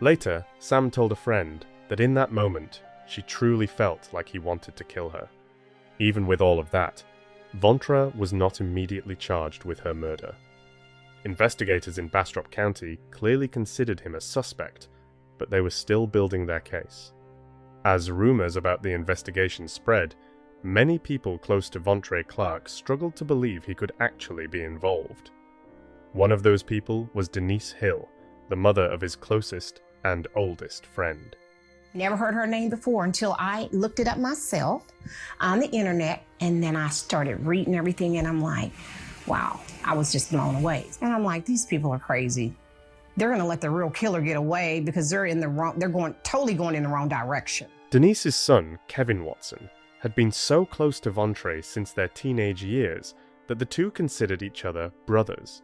Later, Sam told a friend that in that moment, she truly felt like he wanted to kill her. Even with all of that, Vontre was not immediately charged with her murder. Investigators in Bastrop County clearly considered him a suspect, but they were still building their case. As rumors about the investigation spread, many people close to Vontre Clark struggled to believe he could actually be involved. One of those people was Denise Hill, the mother of his closest and oldest friend. Never heard her name before until I looked it up myself on the internet, and then I started reading everything, and I'm like, wow, I was just blown away. And I'm like, these people are crazy. They're gonna let the real killer get away because they're totally going in the wrong direction. Denise's son, Kevin Watson, had been so close to Vontre since their teenage years that the two considered each other brothers.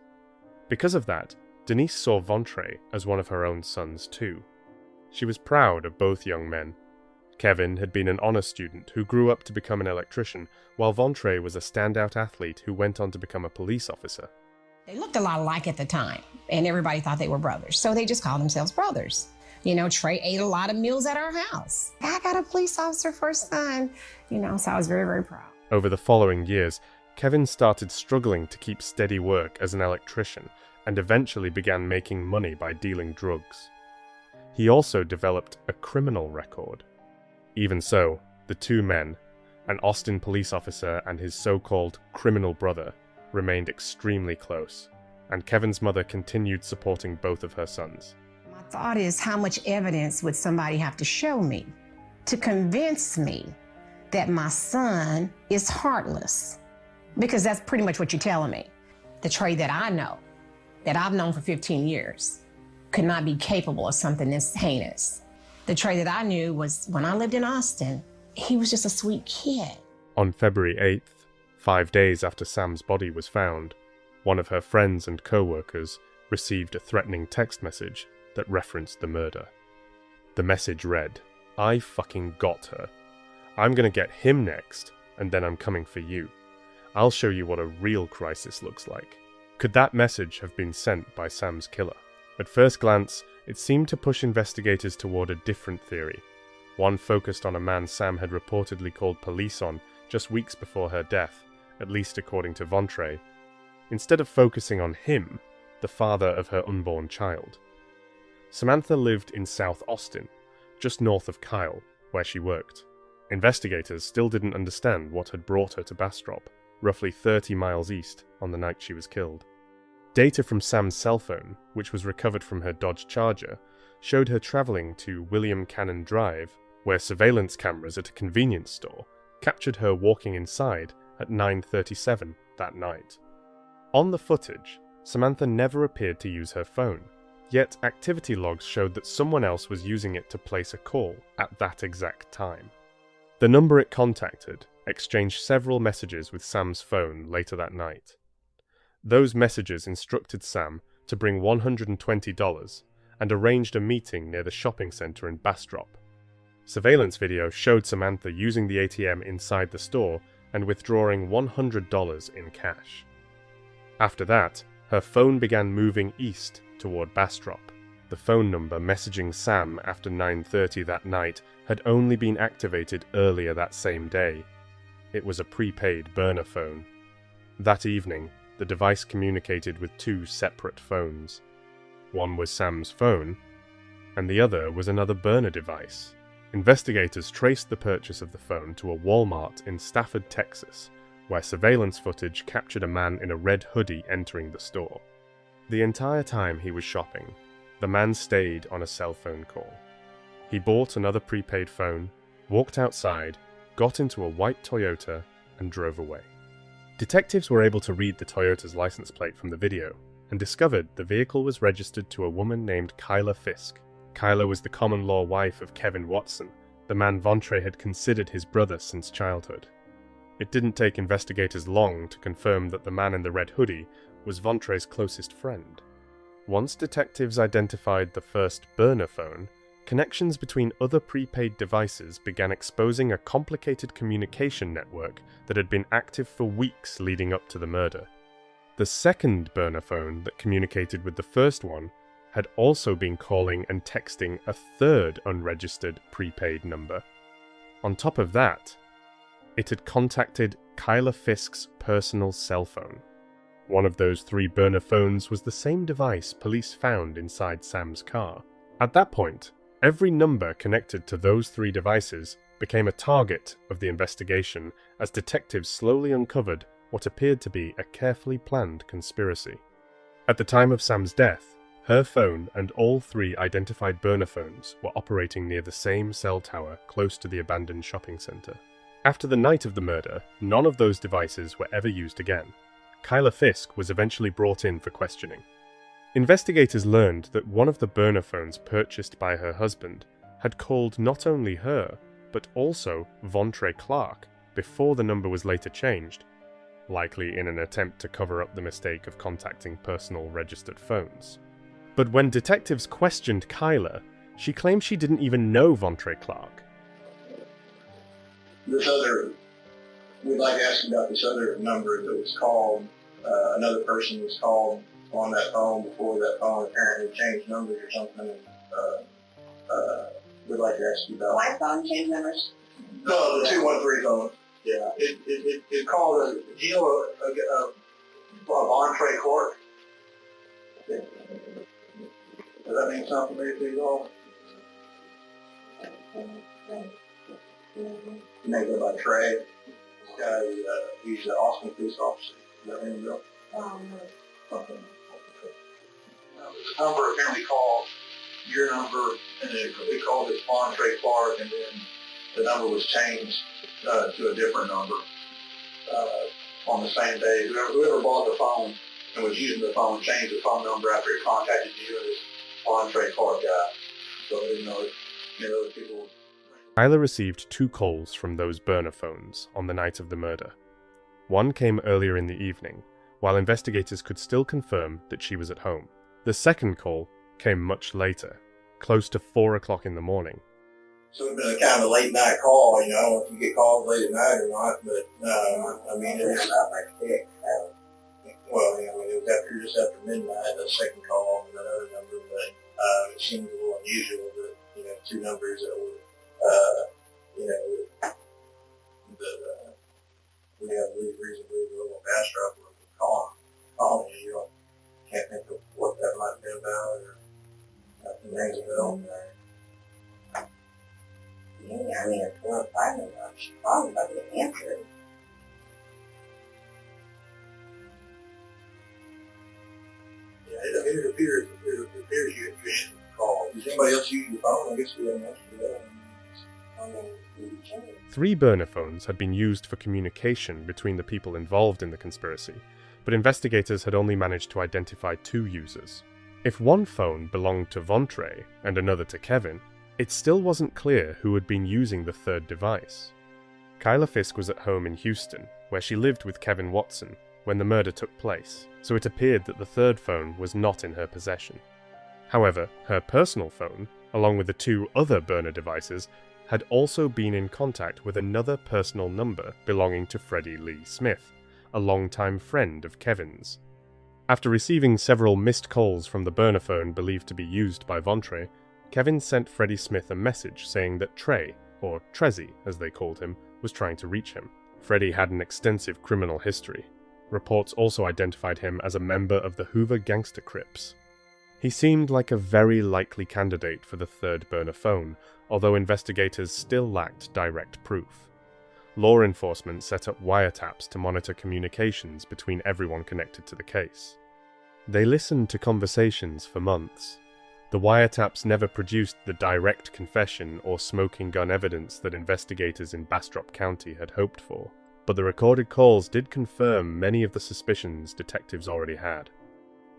Because of that, Denise saw Vontre as one of her own sons too. She was proud of both young men. Kevin had been an honor student who grew up to become an electrician, while Vontre was a standout athlete who went on to become a police officer. They looked a lot alike at the time, and everybody thought they were brothers, so they just called themselves brothers. You know, Trey ate a lot of meals at our house. I got a police officer for a son, so I was very, very proud. Over the following years, Kevin started struggling to keep steady work as an electrician and eventually began making money by dealing drugs. He also developed a criminal record. Even so, the two men, an Austin police officer and his so-called criminal brother, remained extremely close, and Kevin's mother continued supporting both of her sons. My thought is, how much evidence would somebody have to show me to convince me that my son is heartless? Because that's pretty much what you're telling me. The Trey that I know, that I've known for 15 years, could not be capable of something this heinous. The Trey that I knew was, when I lived in Austin, he was just a sweet kid. On February 8th, 5 days after Sam's body was found, one of her friends and co-workers received a threatening text message that referenced the murder. The message read, "I fucking got her. I'm gonna get him next, and then I'm coming for you. I'll show you what a real crisis looks like." Could that message have been sent by Sam's killer? At first glance, it seemed to push investigators toward a different theory. One focused on a man Sam had reportedly called police on just weeks before her death, at least according to Vontre, instead of focusing on him, the father of her unborn child. Samantha lived in South Austin, just north of Kyle, where she worked. Investigators still didn't understand what had brought her to Bastrop, roughly 30 miles east, on the night she was killed. Data from Sam's cell phone, which was recovered from her Dodge Charger, showed her traveling to William Cannon Drive, where surveillance cameras at a convenience store captured her walking inside at 9:37 that night. On the footage, Samantha never appeared to use her phone, yet activity logs showed that someone else was using it to place a call at that exact time. The number it contacted exchanged several messages with Sam's phone later that night. Those messages instructed Sam to bring $120 and arranged a meeting near the shopping center in Bastrop. Surveillance video showed Samantha using the ATM inside the store and withdrawing $100 in cash. After that, her phone began moving east toward Bastrop. The phone number messaging Sam after 9:30 that night had only been activated earlier that same day. It was a prepaid burner phone. That evening, the device communicated with two separate phones. One was Sam's phone, and the other was another burner device. Investigators traced the purchase of the phone to a Walmart in Stafford, Texas, where surveillance footage captured a man in a red hoodie entering the store. The entire time he was shopping, the man stayed on a cell phone call. He bought another prepaid phone, walked outside, got into a white Toyota, and drove away. Detectives were able to read the Toyota's license plate from the video and discovered the vehicle was registered to a woman named Kyla Fisk. Kyla was the common-law wife of Kevin Watson, the man Vontre had considered his brother since childhood. It didn't take investigators long to confirm that the man in the red hoodie was Vontre's closest friend. Once detectives identified the first burner phone, connections between other prepaid devices began exposing a complicated communication network that had been active for weeks leading up to the murder. The second burner phone that communicated with the first one had also been calling and texting a third unregistered prepaid number. On top of that, it had contacted Kyla Fisk's personal cell phone. One of those three burner phones was the same device police found inside Sam's car. At that point, every number connected to those three devices became a target of the investigation as detectives slowly uncovered what appeared to be a carefully planned conspiracy. At the time of Sam's death, her phone and all three identified burner phones were operating near the same cell tower close to the abandoned shopping center. After the night of the murder, none of those devices were ever used again. Kyla Fisk was eventually brought in for questioning. Investigators learned that one of the burner phones purchased by her husband had called not only her, but also Vontre Clark before the number was later changed, likely in an attempt to cover up the mistake of contacting personal registered phones. But when detectives questioned Kyla, she claimed she didn't even know Vontre Clark. We'd like to ask about this other number that was called, another person was called on that phone before that phone apparently changed numbers or something. We'd like to ask you about. My phone changed numbers? No, the 213 phone. Yeah, it called a Vontre Clark. Yeah. Does that mean something to you all? Mm-hmm. Name go by Trey. This guy is he's an Austin police officer. You know him, Bill? No. Okay. The number apparently called your number, and then they called it Entree Clark, and then the number was changed to a different number on the same day. Whoever bought the phone and was using the phone changed the phone number after it contacted you and this Entree Clark guy. So they didn't know those people. Kyla received 2 calls from those burner phones on the night of the murder. One came earlier in the evening, while investigators could still confirm that she was at home. The second call came much later, close to 4 o'clock in the morning. So it's been a kind of a late night call, I don't know if you get calls late at night or not, but I mean, it's not like it. Well, it was just after midnight, the second call from another number, but it seems a little unusual that, 2 numbers that were, we have reason to believe a little faster up with calling you. You can't think of what that might have been about or nothing rings a bell. Yeah, I mean, at 4 or 5 o'clock, she called about the answer. Yeah, it appears you answered the call. Does anybody else use your phone? I guess we haven't answered that. 3 burner phones had been used for communication between the people involved in the conspiracy, but investigators had only managed to identify 2 users. If one phone belonged to Vontre and another to Kevin, it still wasn't clear who had been using the third device. Kyla Fisk was at home in Houston, where she lived with Kevin Watson when the murder took place, so it appeared that the third phone was not in her possession. However, her personal phone, along with the 2 other burner devices, had also been in contact with another personal number belonging to Freddie Lee Smith, a longtime friend of Kevin's. After receiving several missed calls from the burner phone believed to be used by Vontre, Kevin sent Freddie Smith a message saying that Trey, or Trezzy as they called him, was trying to reach him. Freddie had an extensive criminal history. Reports also identified him as a member of the Hoover Gangster Crips. He seemed like a very likely candidate for the third burner phone, although investigators still lacked direct proof. Law enforcement set up wiretaps to monitor communications between everyone connected to the case. They listened to conversations for months. The wiretaps never produced the direct confession or smoking gun evidence that investigators in Bastrop County had hoped for, but the recorded calls did confirm many of the suspicions detectives already had.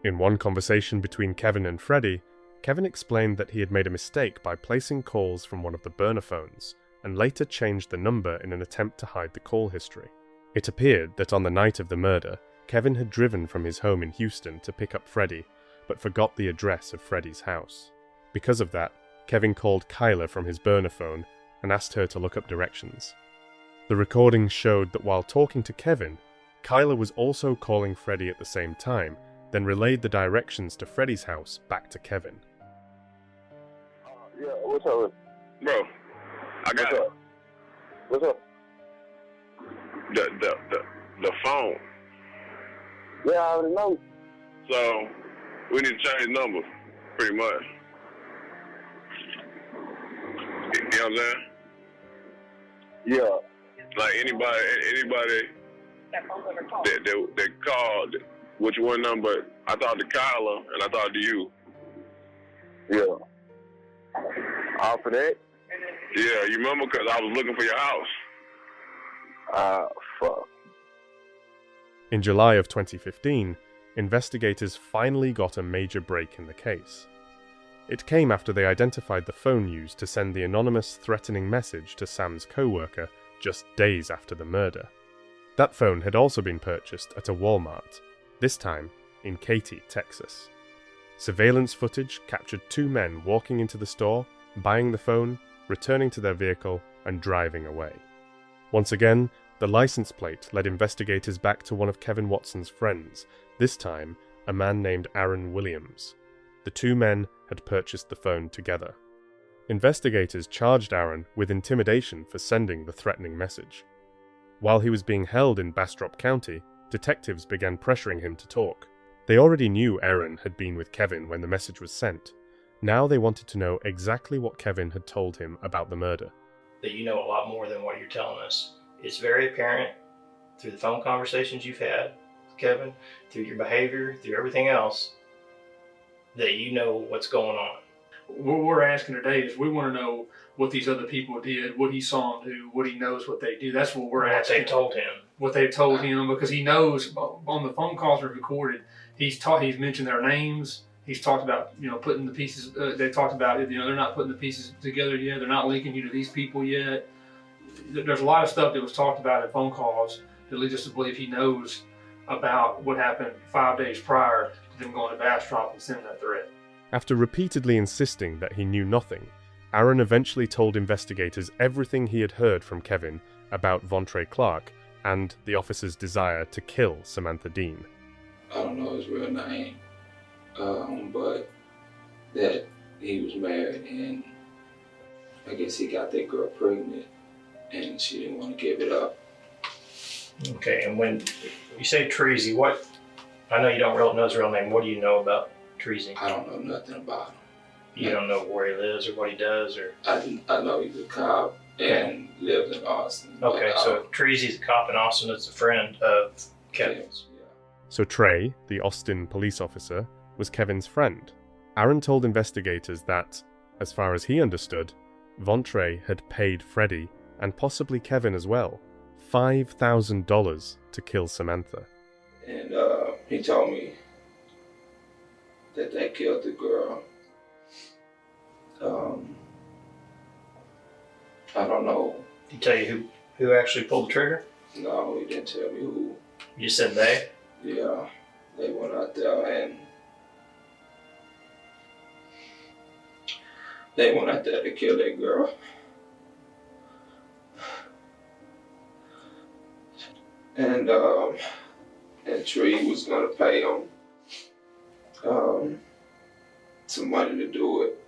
In one conversation between Kevin and Freddie, Kevin explained that he had made a mistake by placing calls from one of the burner phones, and later changed the number in an attempt to hide the call history. It appeared that on the night of the murder, Kevin had driven from his home in Houston to pick up Freddie, but forgot the address of Freddie's house. Because of that, Kevin called Kyla from his burner phone and asked her to look up directions. The recording showed that while talking to Kevin, Kyla was also calling Freddie at the same time, then relayed the directions to Freddie's house back to Kevin. Yeah, what's up? Bro, I got it. What's up? The phone. Yeah, I already know. So, we need to change numbers, pretty much. You know what I'm saying? Yeah. Like anybody that called, which one number, I talked to Kyla and I talked to you. Yeah. All for that? Yeah, you remember? Because I was looking for your house. Fuck. In July of 2015, investigators finally got a major break in the case. It came after they identified the phone used to send the anonymous threatening message to Sam's co-worker just days after the murder. That phone had also been purchased at a Walmart, this time in Katy, Texas. Surveillance footage captured 2 men walking into the store, buying the phone, returning to their vehicle, and driving away. Once again, the license plate led investigators back to one of Kevin Watson's friends, this time a man named Aaron Williams. The 2 men had purchased the phone together. Investigators charged Aaron with intimidation for sending the threatening message. While he was being held in Bastrop County, detectives began pressuring him to talk. They already knew Aaron had been with Kevin when the message was sent. Now they wanted to know exactly what Kevin had told him about the murder. that you know a lot more than what you're telling us. It's very apparent through the phone conversations you've had with Kevin, through your behavior, through everything else, that you know what's going on. What we're asking today is we want to know what these other people did, what he saw them do, what he knows what they do. That's what we're asking. What they told him. What they've told him, because he knows on the phone calls we've recorded, he's mentioned their names. He's talked about, putting the pieces, they talked about it, they're not putting the pieces together yet. They're not linking you to these people yet. There's a lot of stuff that was talked about in phone calls that leads us to believe he knows about what happened 5 days prior to them going to Bastrop and sending that threat. After repeatedly insisting that he knew nothing, Aaron eventually told investigators everything he had heard from Kevin about Vontre Clark and the officer's desire to kill Samantha Dean. I don't know his real name, but that he was married, and I guess he got that girl pregnant and she didn't want to give it up. Okay, and when you say Treasy, I know you don't know his real name. What do you know about Treasy? I don't know nothing about him. You don't know where he lives or what he does? Or I know he's a cop and lives in Austin. Okay, so Treasy's a cop in Austin that's a friend of Kevin's. So Trey, the Austin police officer, was Kevin's friend. Aaron told investigators that, as far as he understood, Vontre had paid Freddie, and possibly Kevin as well, $5,000 to kill Samantha. And he told me that they killed the girl. I don't know. Did he tell you who actually pulled the trigger? No, he didn't tell me who. You just said they? Yeah, they went out there and they went out there to kill that girl. And Tree was gonna pay him some money to do it.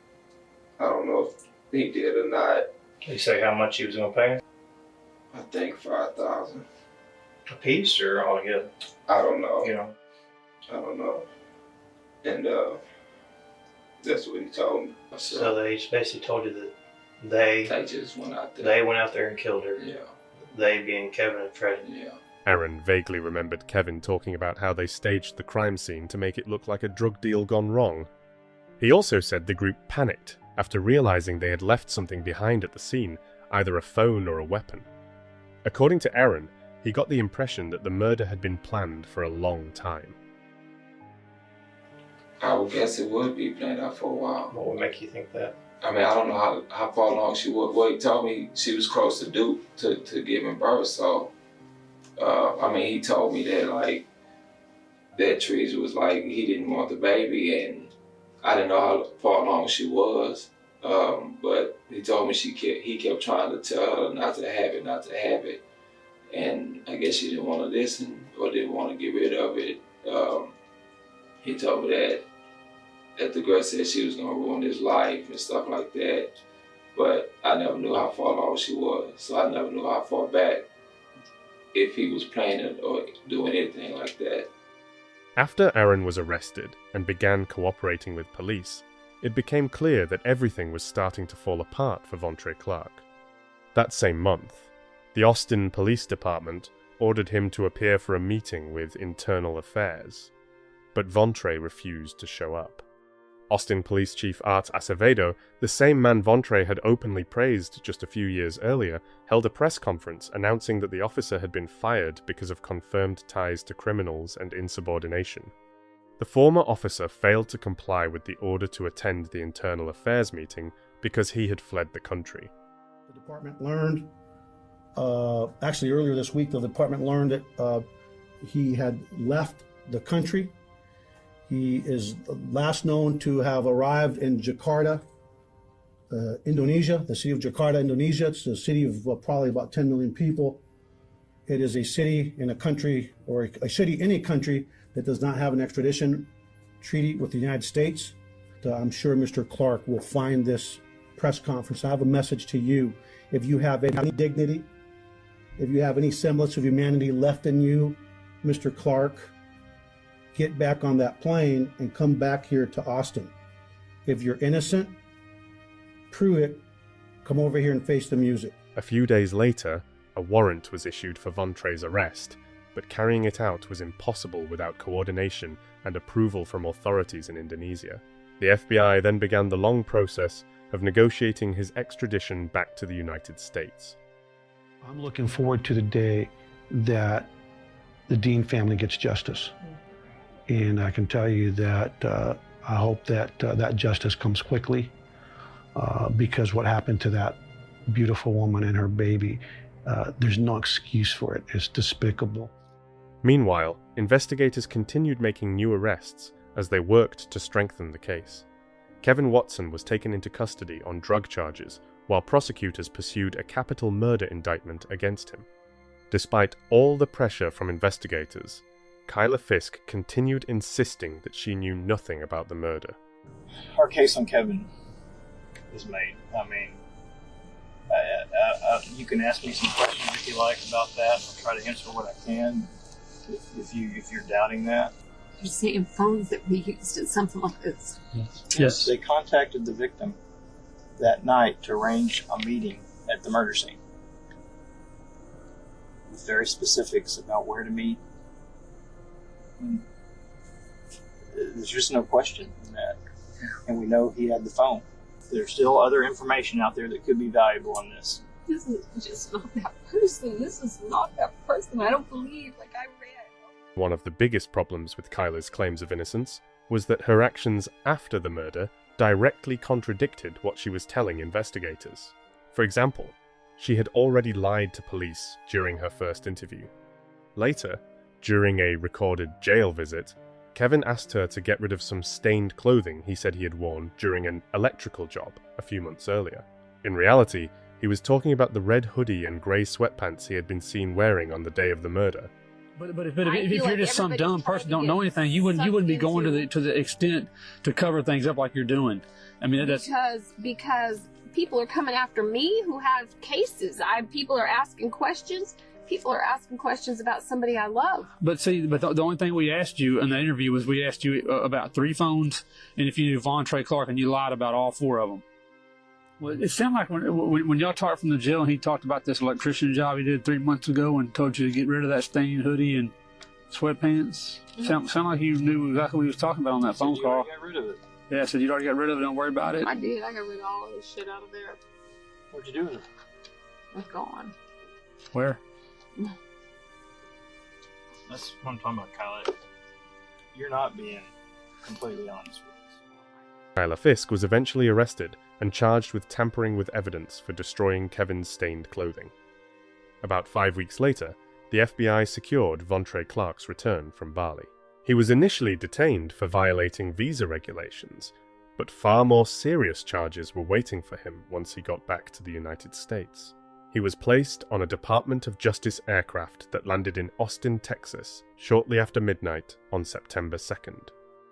I don't know if he did or not. Did he say how much he was gonna pay him? I think $5,000. A piece or altogether? I don't know. I don't know. And that's what he told me. So they basically told you that they just went out there. They went out there and killed her. Yeah. They being Kevin and Freddie. Yeah. Aaron vaguely remembered Kevin talking about how they staged the crime scene to make it look like a drug deal gone wrong. He also said the group panicked after realizing they had left something behind at the scene, either a phone or a weapon. According to Aaron, he got the impression that the murder had been planned for a long time. I would guess it would be planned out for a while. What would make you think that? I mean, I don't know how far along she was. Well, he told me she was close to giving birth, so he told me that that Trees was he didn't want the baby, and I didn't know how far along she was. But he told me he kept trying to tell her not to have it, and I guess she didn't want to listen or didn't want to get rid of it. He told me that the girl said she was gonna ruin his life and stuff like that, but I never knew how far along she was, so I never knew how far back, if he was planning or doing anything like that. After Aaron was arrested and began cooperating with police, it became clear that everything was starting to fall apart for Vontre Clark. That same month, the Austin Police Department ordered him to appear for a meeting with Internal Affairs, but Vontre refused to show up. Austin Police Chief Art Acevedo, the same man Vontre had openly praised just a few years earlier, held a press conference announcing that the officer had been fired because of confirmed ties to criminals and insubordination. The former officer failed to comply with the order to attend the Internal Affairs meeting because he had fled the country. The department learned, actually earlier this week, the department learned that he had left the country. He is last known to have arrived in Jakarta, Indonesia, the city of Jakarta, Indonesia. It's a city of probably about 10 million people. It is a city in a country, or a city in a country that does not have an extradition treaty with the United States. I'm sure Mr. Clark will find this press conference. I have a message to you. If you have any dignity, if you have any semblance of humanity left in you, Mr. Clark, get back on that plane and come back here to Austin. If you're innocent, prove it. Come over here and face the music. A few days later, a warrant was issued for Vontre's arrest, but carrying it out was impossible without coordination and approval from authorities in Indonesia. The FBI then began the long process of negotiating his extradition back to the United States. I'm looking forward to the day that the Dean family gets justice. And I can tell you that I hope that that justice comes quickly, because what happened to that beautiful woman and her baby, there's no excuse for it. It's despicable. Meanwhile, investigators continued making new arrests as they worked to strengthen the case. Kevin Watson was taken into custody on drug charges, while prosecutors pursued a capital murder indictment against him. Despite all the pressure from investigators, Kyla Fisk continued insisting that she knew nothing about the murder. Our case on Kevin is made. I mean, you can ask me some questions if you like about that. I'll try to answer what I can. If you're doubting that. You're saying phones that we used in something like this. Yes. They contacted the victim that night to arrange a meeting at the murder scene with very specifics about where to meet. There's just no question in that. And we know he had the phone. There's still other information out there that could be valuable on this. This is just not that person. This is not that person. I don't believe, like I read. One of the biggest problems with Kyla's claims of innocence was that her actions after the murder directly contradicted what she was telling investigators. For example, she had already lied to police during her first interview. Later, during a recorded jail visit, Kevin asked her to get rid of some stained clothing he said he had worn during an electrical job a few months earlier. In reality, he was talking about the red hoodie and grey sweatpants he had been seen wearing on the day of the murder. But if you're just some dumb person don't know anything, you wouldn't be going to the extent to cover things up like you're doing. I mean, that's because people are coming after me who have cases. People are asking questions. People are asking questions about somebody I love. But the only thing we asked you in the interview was we asked you about 3 phones, and if you knew Vontre Clark, and you lied about all 4 of them. Well, it sounded like when y'all talked from the jail and he talked about this electrician job he did 3 months ago and told you to get rid of that stained hoodie and sweatpants. Mm-hmm. Sound like you knew exactly what he was talking about on that phone call. Got rid of it. Yeah, I said you'd already got rid of it, don't worry about it. I did. I got rid of all of this shit out of there. What'd you do with it? It's gone. Where? That's what I'm talking about, Kyla. You're not being completely honest with us. Kyla Fisk was eventually arrested and charged with tampering with evidence for destroying Kevin's stained clothing. About 5 weeks later, the FBI secured Vontre Clark's return from Bali. He was initially detained for violating visa regulations, but far more serious charges were waiting for him once he got back to the United States. He was placed on a Department of Justice aircraft that landed in Austin, Texas, shortly after midnight on September 2nd.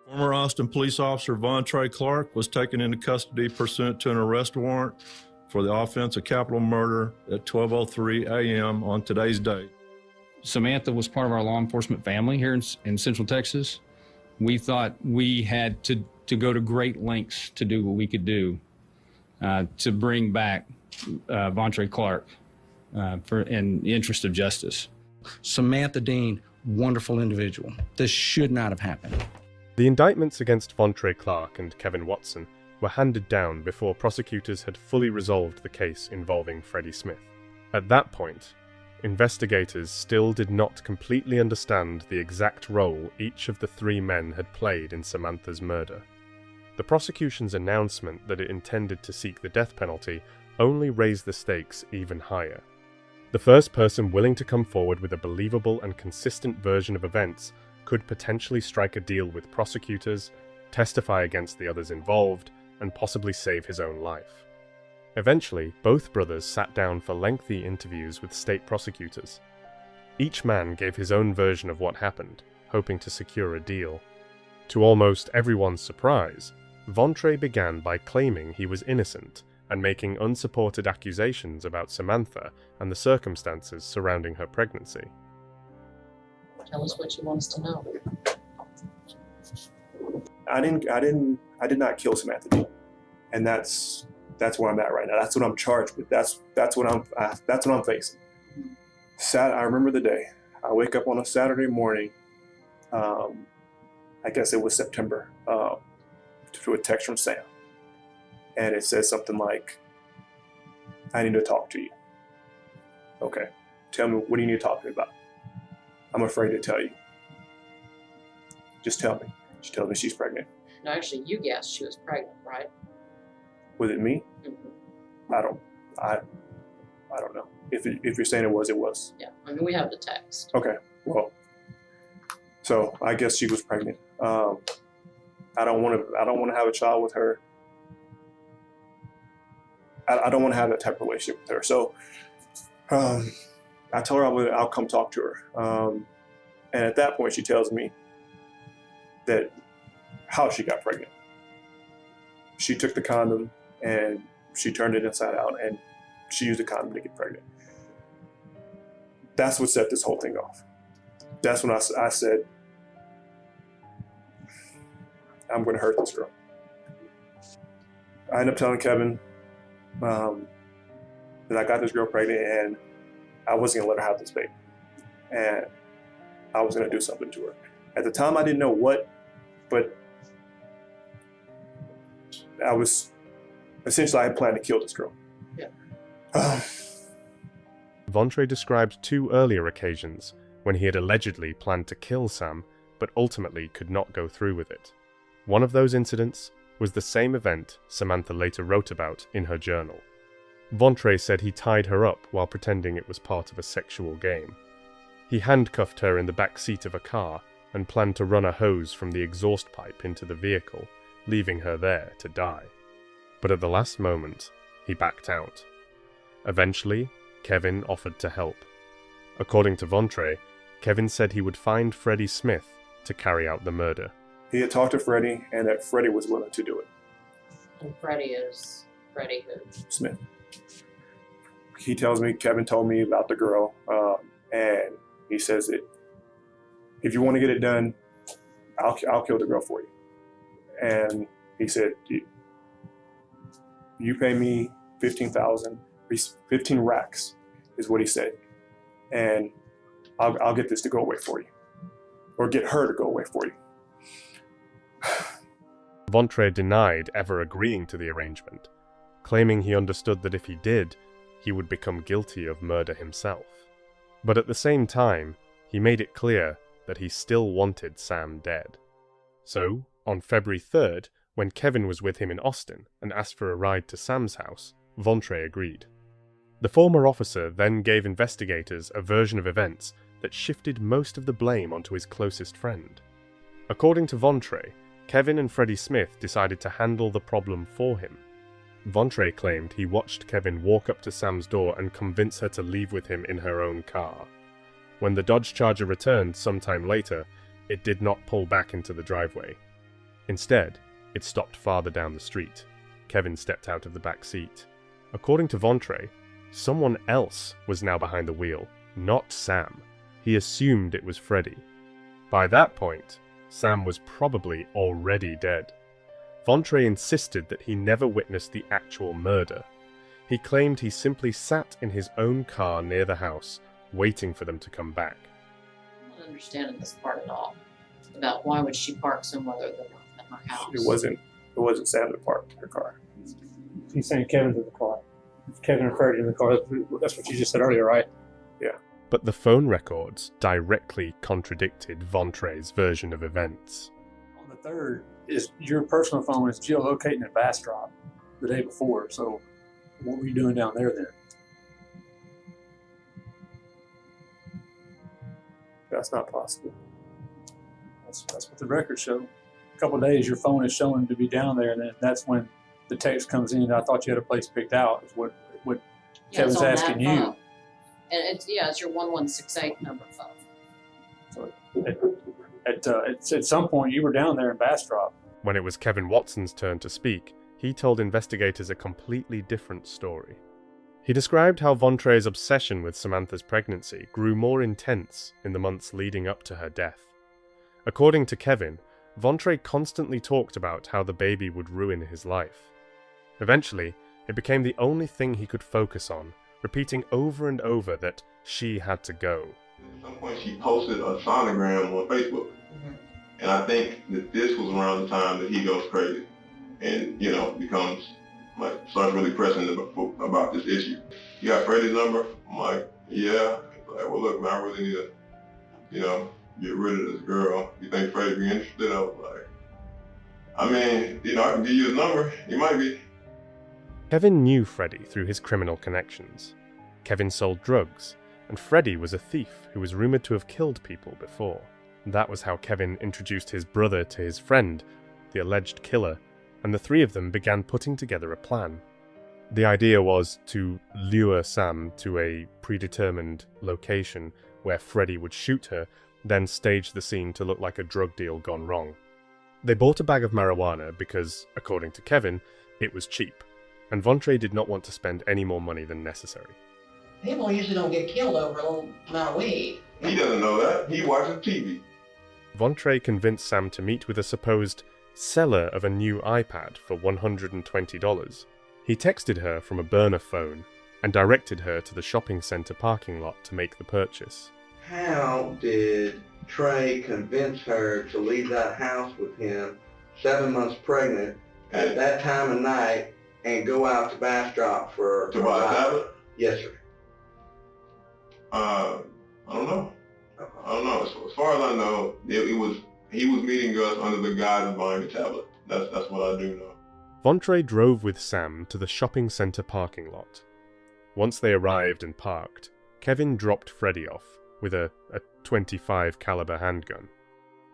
Former Austin police officer Vontre Clark was taken into custody pursuant to an arrest warrant for the offense of capital murder at 12:03 a.m. on today's date. Samantha was part of our law enforcement family here in Central Texas. We thought we had to go to great lengths to do what we could do to bring back Vontre Clark in the interest of justice. Samantha Dean, wonderful individual. This should not have happened. The indictments against Vontre Clark and Kevin Watson were handed down before prosecutors had fully resolved the case involving Freddie Smith. At that point, investigators still did not completely understand the exact role each of the 3 men had played in Samantha's murder. The prosecution's announcement that it intended to seek the death penalty only raised the stakes even higher. The first person willing to come forward with a believable and consistent version of events could potentially strike a deal with prosecutors, testify against the others involved, and possibly save his own life. Eventually, both brothers sat down for lengthy interviews with state prosecutors. Each man gave his own version of what happened, hoping to secure a deal. To almost everyone's surprise, Vontre began by claiming he was innocent and making unsupported accusations about Samantha and the circumstances surrounding her pregnancy. Tell us what you want us to know. I did not kill Samantha Dean, and that's That's where I'm at right now. That's what I'm charged with. That's what I'm facing. I remember the day. I wake up on a Saturday morning. I guess it was September. To a text from Sam, and it says something like, "I need to talk to you." Okay, tell me, what do you need to talk to me about? I'm afraid to tell you. Just tell me. She tells me she's pregnant. No, actually, you guessed she was pregnant, right? Was it me? Mm-hmm. I don't know. If you're saying it was, it was. Yeah, I mean, we have the text. Okay, well, so I guess she was pregnant. I don't want to have a child with her. I don't want to have that type of relationship with her. So I told her I'll come talk to her. And at that point, she tells me that how she got pregnant. She took the condom and she turned it inside out, and she used the condom to get pregnant. That's what set this whole thing off. That's when I said, I'm going to hurt this girl. I ended up telling Kevin that I got this girl pregnant and I wasn't going to let her have this baby. And I was going to do something to her. At the time, I didn't know what, but I had planned to kill this girl. Yeah. Vontre described 2 earlier occasions when he had allegedly planned to kill Sam, but ultimately could not go through with it. One of those incidents was the same event Samantha later wrote about in her journal. Vontre said he tied her up while pretending it was part of a sexual game. He handcuffed her in the back seat of a car and planned to run a hose from the exhaust pipe into the vehicle, leaving her there to die. But at the last moment, he backed out. Eventually, Kevin offered to help. According to Vontre, Kevin said he would find Freddie Smith to carry out the murder. He had talked to Freddie, and that Freddie was willing to do it. And Freddie is Freddie who? Smith. He tells me, Kevin told me about the girl, and he says that if you want to get it done, I'll kill the girl for you. And he said, you pay me 15 racks, is what he said, and I'll get this to go away for you, or get her to go away for you. Vontre denied ever agreeing to the arrangement, claiming he understood that if he did, he would become guilty of murder himself. But at the same time, he made it clear that he still wanted Sam dead. So, on February 3rd, when Kevin was with him in Austin and asked for a ride to Sam's house, Vontre agreed. The former officer then gave investigators a version of events that shifted most of the blame onto his closest friend. According to Vontre, Kevin and Freddie Smith decided to handle the problem for him. Vontre claimed he watched Kevin walk up to Sam's door and convince her to leave with him in her own car. When the Dodge Charger returned sometime later, it did not pull back into the driveway. Instead, it stopped farther down the street. Kevin stepped out of the back seat. According to Vontre, someone else was now behind the wheel, not Sam. He assumed it was Freddie. By that point, Sam was probably already dead. Vontre insisted that he never witnessed the actual murder. He claimed he simply sat in his own car near the house, waiting for them to come back. I'm not understanding this part at all. About why would she park somewhere other than her house? It wasn't Sam that parked her car. He's saying Kevin's in the car. Kevin and Freddie in the car. That's what you just said earlier, right? Yeah. But the phone records directly contradicted Vontre's version of events. On the 3rd, your personal phone is geolocating at Bastrop the day before. So what were you doing down there then? That's not possible. That's what the records show. A couple of days, your phone is showing to be down there, and then that's when the text comes in. I thought you had a place picked out. Is what Kevin's asking you. Phone. And it's your 1168 number phone. So at some point, you were down there in Bastrop. When it was Kevin Watson's turn to speak, he told investigators a completely different story. He described how Vontre's obsession with Samantha's pregnancy grew more intense in the months leading up to her death. According to Kevin, Vontre constantly talked about how the baby would ruin his life. Eventually, It became the only thing he could focus on, repeating over and over that she had to go. At some point she posted a sonogram on Facebook. And I think that this was around the time that he goes crazy and, becomes, starts really pressing about this issue. You got Freddie's number? I'm like, yeah. He's like, well, look, man, I really need to, get rid of this girl. You think Freddie be interested? I was like, I can give you his number. He might be. Kevin knew Freddie through his criminal connections. Kevin sold drugs, and Freddie was a thief who was rumored to have killed people before. That was how Kevin introduced his brother to his friend, the alleged killer, and the three of them began putting together a plan. The idea was to lure Sam to a predetermined location where Freddie would shoot her, then stage the scene to look like a drug deal gone wrong. They bought a bag of marijuana because, according to Kevin, it was cheap, and Vontre did not want to spend any more money than necessary. People usually don't get killed over a little amount of weed. He doesn't know that. He watches TV. Vontre convinced Sam to meet with a supposed seller of a new iPad for $120. He texted her from a burner phone and directed her to the shopping center parking lot to make the purchase. How did Trey convince her to leave that house with him, 7 months pregnant, at that time of night, and go out to Bastrop for... To buy a tablet? Yes, sir. I don't know. As far as I know, he was meeting us under the guise of buying a tablet. That's what I do know. Vontre drove with Sam to the shopping center parking lot. Once they arrived and parked, Kevin dropped Freddie off with a .25 caliber handgun.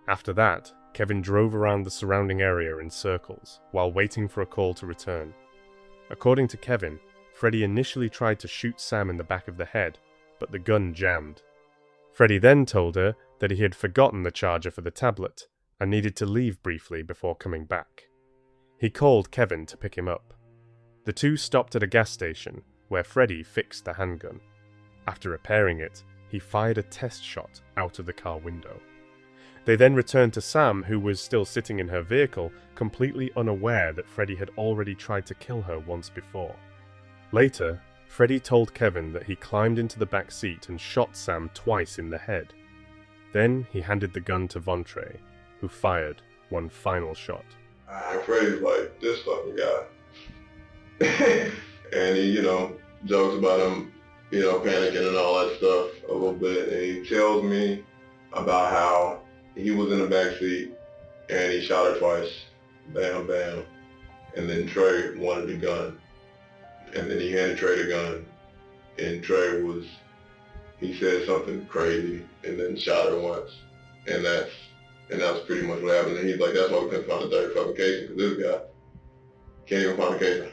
After that, Kevin drove around the surrounding area in circles while waiting for a call to return. According to Kevin, Freddie initially tried to shoot Sam in the back of the head, but the gun jammed. Freddie then told her that he had forgotten the charger for the tablet and needed to leave briefly before coming back. He called Kevin to pick him up. The two stopped at a gas station where Freddie fixed the handgun. After repairing it, he fired a test shot out of the car window. They then returned to Sam, who was still sitting in her vehicle, completely unaware that Freddie had already tried to kill her once before. Later, Freddie told Kevin that he climbed into the back seat and shot Sam twice in the head. Then he handed the gun to Vontre, who fired one final shot. And Freddie's like, this fucking guy. And he, jokes about him, panicking and all that stuff a little bit. And he tells me about how he was in the back seat and he shot her twice. Bam, bam. And then Trey wanted the gun. And then he handed Trey the gun. And Trey he said something crazy and then shot her once. And that was pretty much what happened. And he's like, that's why we couldn't find the third fucking casing, because this guy can't even find a casing.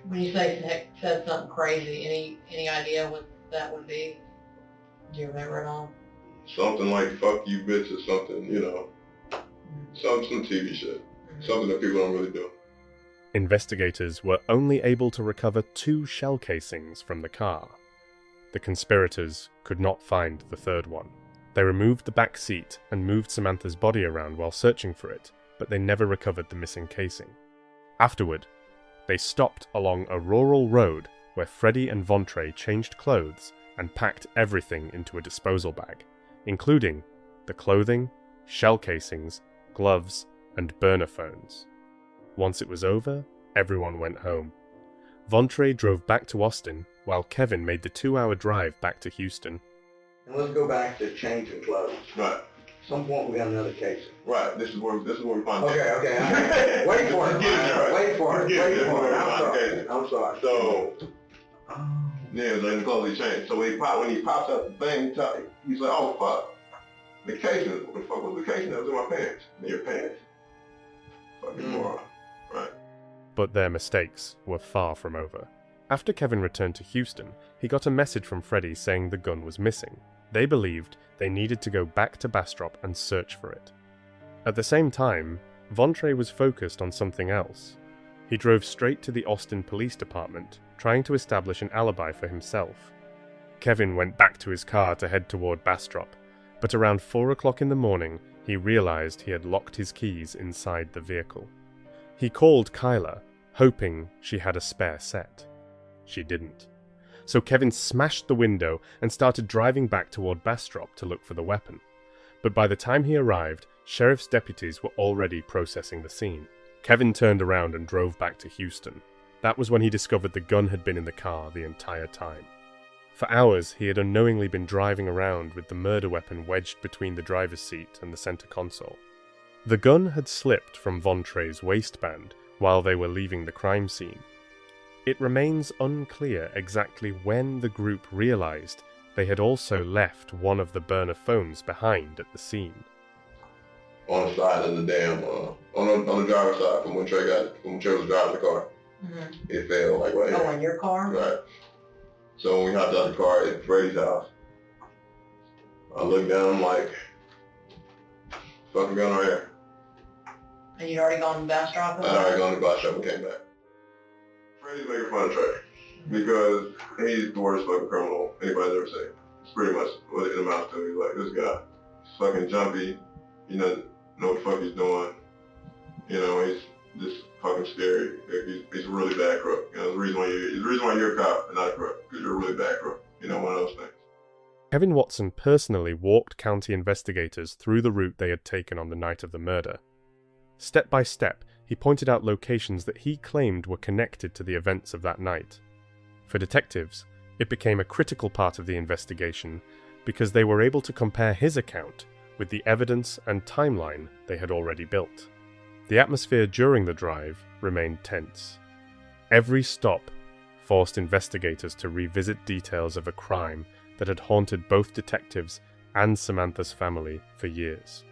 When you say said something crazy, any idea what that would be? Do you remember it all? Something like "fuck you, bitch" or something, some TV shit, something that people don't really do. Investigators were only able to recover 2 shell casings from the car. The conspirators could not find the third one. They removed the back seat and moved Samantha's body around while searching for it, but they never recovered the missing casing. Afterward, they stopped along a rural road where Freddie and Vontre changed clothes and packed everything into a disposal bag, including the clothing, shell casings, gloves, and burner phones. Once it was over, everyone went home. Vontre drove back to Austin, while Kevin made the 2-hour drive back to Houston. And let's go back to changing clothes. Right. Some point we got another case. Right. This is where we find. Okay. Wait for it. I'm sorry. So, yeah, the clothes he changed. So when he pops up the thing, he's like, oh fuck, the casing. What the fuck was the casing that was in my pants? In your pants. Fucking moron. Right. But their mistakes were far from over. After Kevin returned to Houston, he got a message from Freddie saying the gun was missing. They believed they needed to go back to Bastrop and search for it. At the same time, Vontre was focused on something else. He drove straight to the Austin Police Department, trying to establish an alibi for himself. Kevin went back to his car to head toward Bastrop, but around 4 o'clock in the morning, he realized he had locked his keys inside the vehicle. He called Kyla, hoping she had a spare set. She didn't. So Kevin smashed the window and started driving back toward Bastrop to look for the weapon. But by the time he arrived, sheriff's deputies were already processing the scene. Kevin turned around and drove back to Houston. That was when he discovered the gun had been in the car the entire time. For hours, he had unknowingly been driving around with the murder weapon wedged between the driver's seat and the center console. The gun had slipped from Vontre's waistband while they were leaving the crime scene. It remains unclear exactly when the group realized they had also left one of the burner phones behind at the scene. On the side of the damn, on the driver's side, from when Trey was driving the car. It fell like right here. Oh, in your car? Right. So when we hopped out the car at Freddie's house, I looked down, I'm like, fucking gun right here. And you'd already gone to Bastrop? I'd already gone to Bastrop and came back. Freddie's making fun of Trey because he's the worst fucking criminal anybody's ever seen. It's pretty much what it amounts to. He's like, this guy, he's fucking jumpy, he doesn't know what the fuck he's doing. You know, he's just fucking scary. He's a really bad crook. You know, the reason why you're a cop and not a crook, because you're a really bad crook. You know, one of those things. Kevin Watson personally walked county investigators through the route they had taken on the night of the murder. Step by step, he pointed out locations that he claimed were connected to the events of that night. For detectives, it became a critical part of the investigation because they were able to compare his account with the evidence and timeline they had already built. The atmosphere during the drive remained tense. Every stop forced investigators to revisit details of a crime that had haunted both detectives and Samantha's family for years.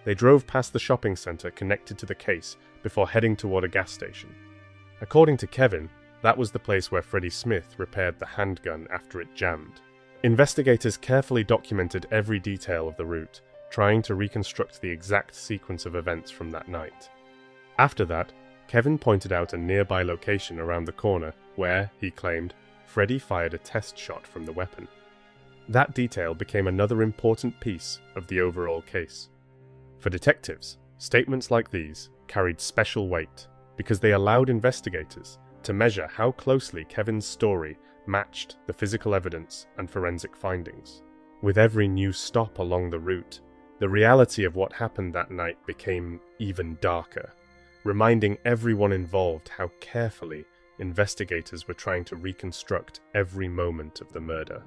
They drove past the shopping center connected to the case before heading toward a gas station. According to Kevin, that was the place where Freddie Smith repaired the handgun after it jammed. Investigators carefully documented every detail of the route, trying to reconstruct the exact sequence of events from that night. After that, Kevin pointed out a nearby location around the corner where, he claimed, Freddie fired a test shot from the weapon. That detail became another important piece of the overall case. For detectives, statements like these carried special weight because they allowed investigators to measure how closely Kevin's story matched the physical evidence and forensic findings. With every new stop along the route, the reality of what happened that night became even darker, reminding everyone involved how carefully investigators were trying to reconstruct every moment of the murder.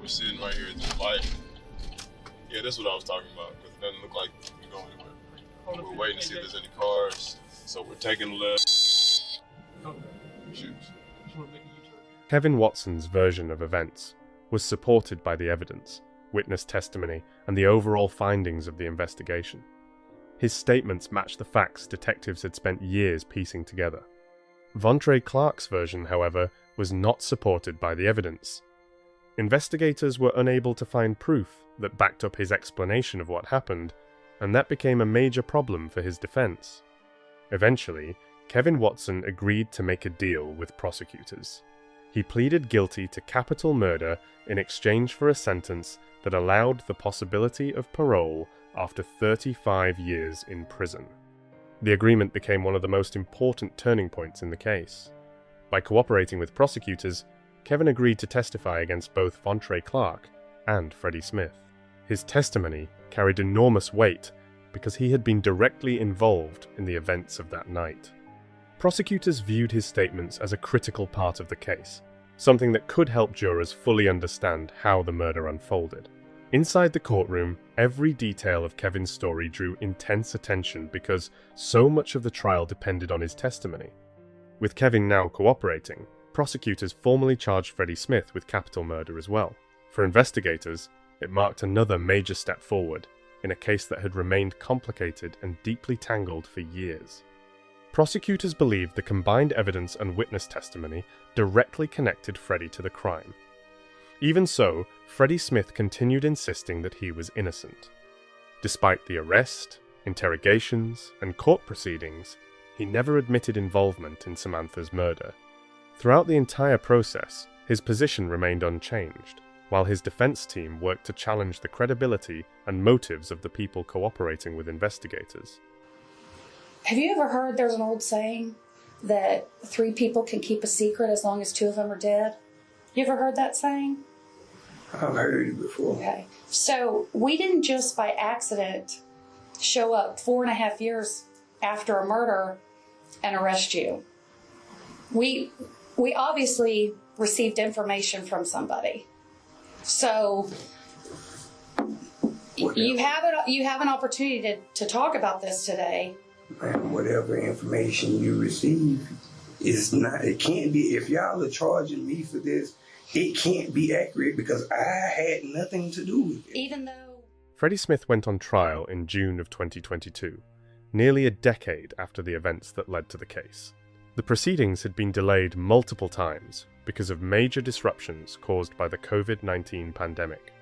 We're sitting right here at this light. Yeah, that's what I was talking about, because it doesn't look like we're going anywhere. We're waiting to see if there's any cars, so we're taking a left. Shoot. Kevin Watson's version of events was supported by the evidence, witness testimony, and the overall findings of the investigation. His statements matched the facts detectives had spent years piecing together. Vontre Clark's version, however, was not supported by the evidence. Investigators were unable to find proof that backed up his explanation of what happened, and that became a major problem for his defense. Eventually, Kevin Watson agreed to make a deal with prosecutors. He pleaded guilty to capital murder in exchange for a sentence that allowed the possibility of parole after 35 years in prison. The agreement became one of the most important turning points in the case. By cooperating with prosecutors, Kevin agreed to testify against both Vontre Clark and Freddie Smith. His testimony carried enormous weight because he had been directly involved in the events of that night. Prosecutors viewed his statements as a critical part of the case, something that could help jurors fully understand how the murder unfolded. Inside the courtroom, every detail of Kevin's story drew intense attention because so much of the trial depended on his testimony. With Kevin now cooperating, prosecutors formally charged Freddie Smith with capital murder as well. For investigators, it marked another major step forward in a case that had remained complicated and deeply tangled for years. Prosecutors believed the combined evidence and witness testimony directly connected Freddie to the crime. Even so, Freddie Smith continued insisting that he was innocent. Despite the arrest, interrogations, and court proceedings, he never admitted involvement in Samantha's murder. Throughout the entire process, his position remained unchanged, while his defense team worked to challenge the credibility and motives of the people cooperating with investigators. Have you ever heard there's an old saying that 3 people can keep a secret as long as 2 of them are dead? You ever heard that saying? I've heard it before. Okay. So we didn't just by accident show up 4.5 years after a murder and arrest you. We obviously received information from somebody. So you have an opportunity to talk about this today. And whatever information you receive is not, it can't be, if y'all are charging me for this, it can't be accurate because I had nothing to do with it. Even though Freddie Smith went on trial in June of 2022, nearly a decade after the events that led to the case. The proceedings had been delayed multiple times because of major disruptions caused by the COVID-19 pandemic.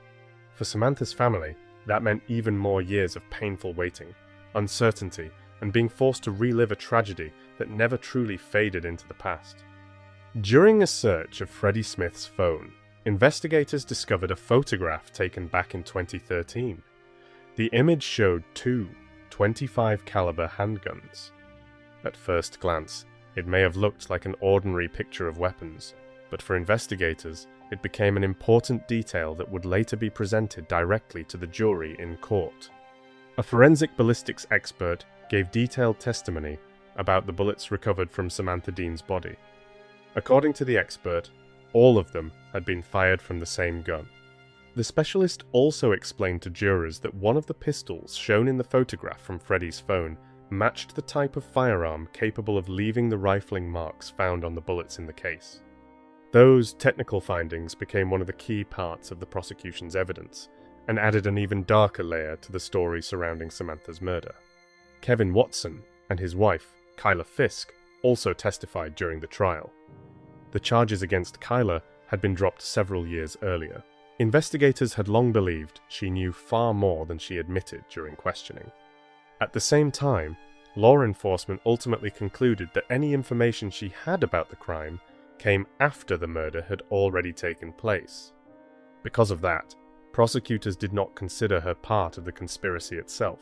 For Samantha's family, that meant even more years of painful waiting, uncertainty, and being forced to relive a tragedy that never truly faded into the past. During a search of Freddie Smith's phone, investigators discovered a photograph taken back in 2013. The image showed 2 .25 caliber handguns. At first glance, it may have looked like an ordinary picture of weapons, but for investigators, it became an important detail that would later be presented directly to the jury in court. A forensic ballistics expert gave detailed testimony about the bullets recovered from Samantha Dean's body. According to the expert, all of them had been fired from the same gun. The specialist also explained to jurors that one of the pistols shown in the photograph from Freddie's phone matched the type of firearm capable of leaving the rifling marks found on the bullets in the case. Those technical findings became one of the key parts of the prosecution's evidence and added an even darker layer to the story surrounding Samantha's murder. Kevin Watson and his wife, Kyla Fisk, also testified during the trial. The charges against Kyla had been dropped several years earlier. Investigators had long believed she knew far more than she admitted during questioning. At the same time, law enforcement ultimately concluded that any information she had about the crime came after the murder had already taken place. Because of that, prosecutors did not consider her part of the conspiracy itself.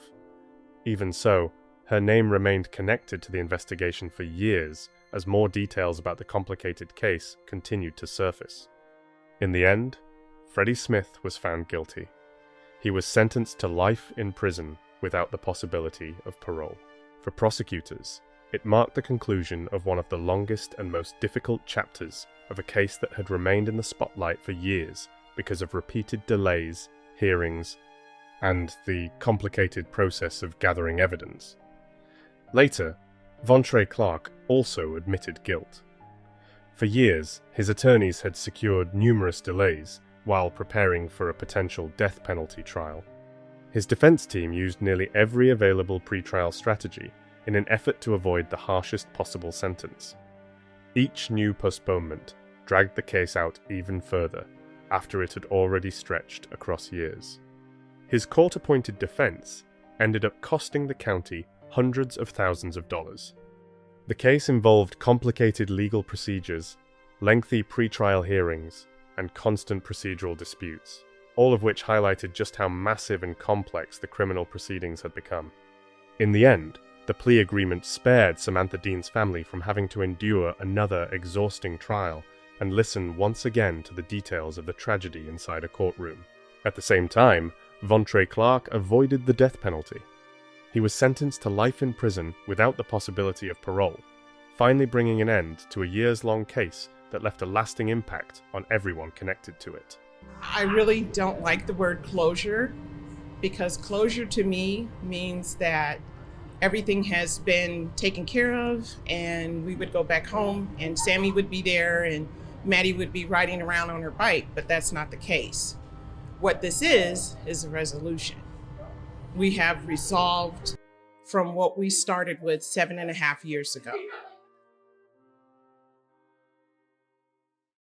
Even so, her name remained connected to the investigation for years as more details about the complicated case continued to surface. In the end, Freddie Smith was found guilty. He was sentenced to life in prison without the possibility of parole. For prosecutors, it marked the conclusion of one of the longest and most difficult chapters of a case that had remained in the spotlight for years because of repeated delays, hearings, and the complicated process of gathering evidence. Later, Vontre Clark also admitted guilt. For years, his attorneys had secured numerous delays while preparing for a potential death penalty trial. His defense team used nearly every available pretrial strategy in an effort to avoid the harshest possible sentence. Each new postponement dragged the case out even further after it had already stretched across years. His court-appointed defense ended up costing the county hundreds of thousands of dollars. The case involved complicated legal procedures, lengthy pretrial hearings, and constant procedural disputes, all of which highlighted just how massive and complex the criminal proceedings had become. In the end, the plea agreement spared Samantha Dean's family from having to endure another exhausting trial and listen once again to the details of the tragedy inside a courtroom. At the same time, Vontre Clark avoided the death penalty. He was sentenced to life in prison without the possibility of parole, finally bringing an end to a years-long case that left a lasting impact on everyone connected to it. I really don't like the word closure, because closure to me means that everything has been taken care of and we would go back home and Sammy would be there and Maddie would be riding around on her bike, but that's not the case. What this is a resolution. We have resolved from what we started with 7.5 years ago.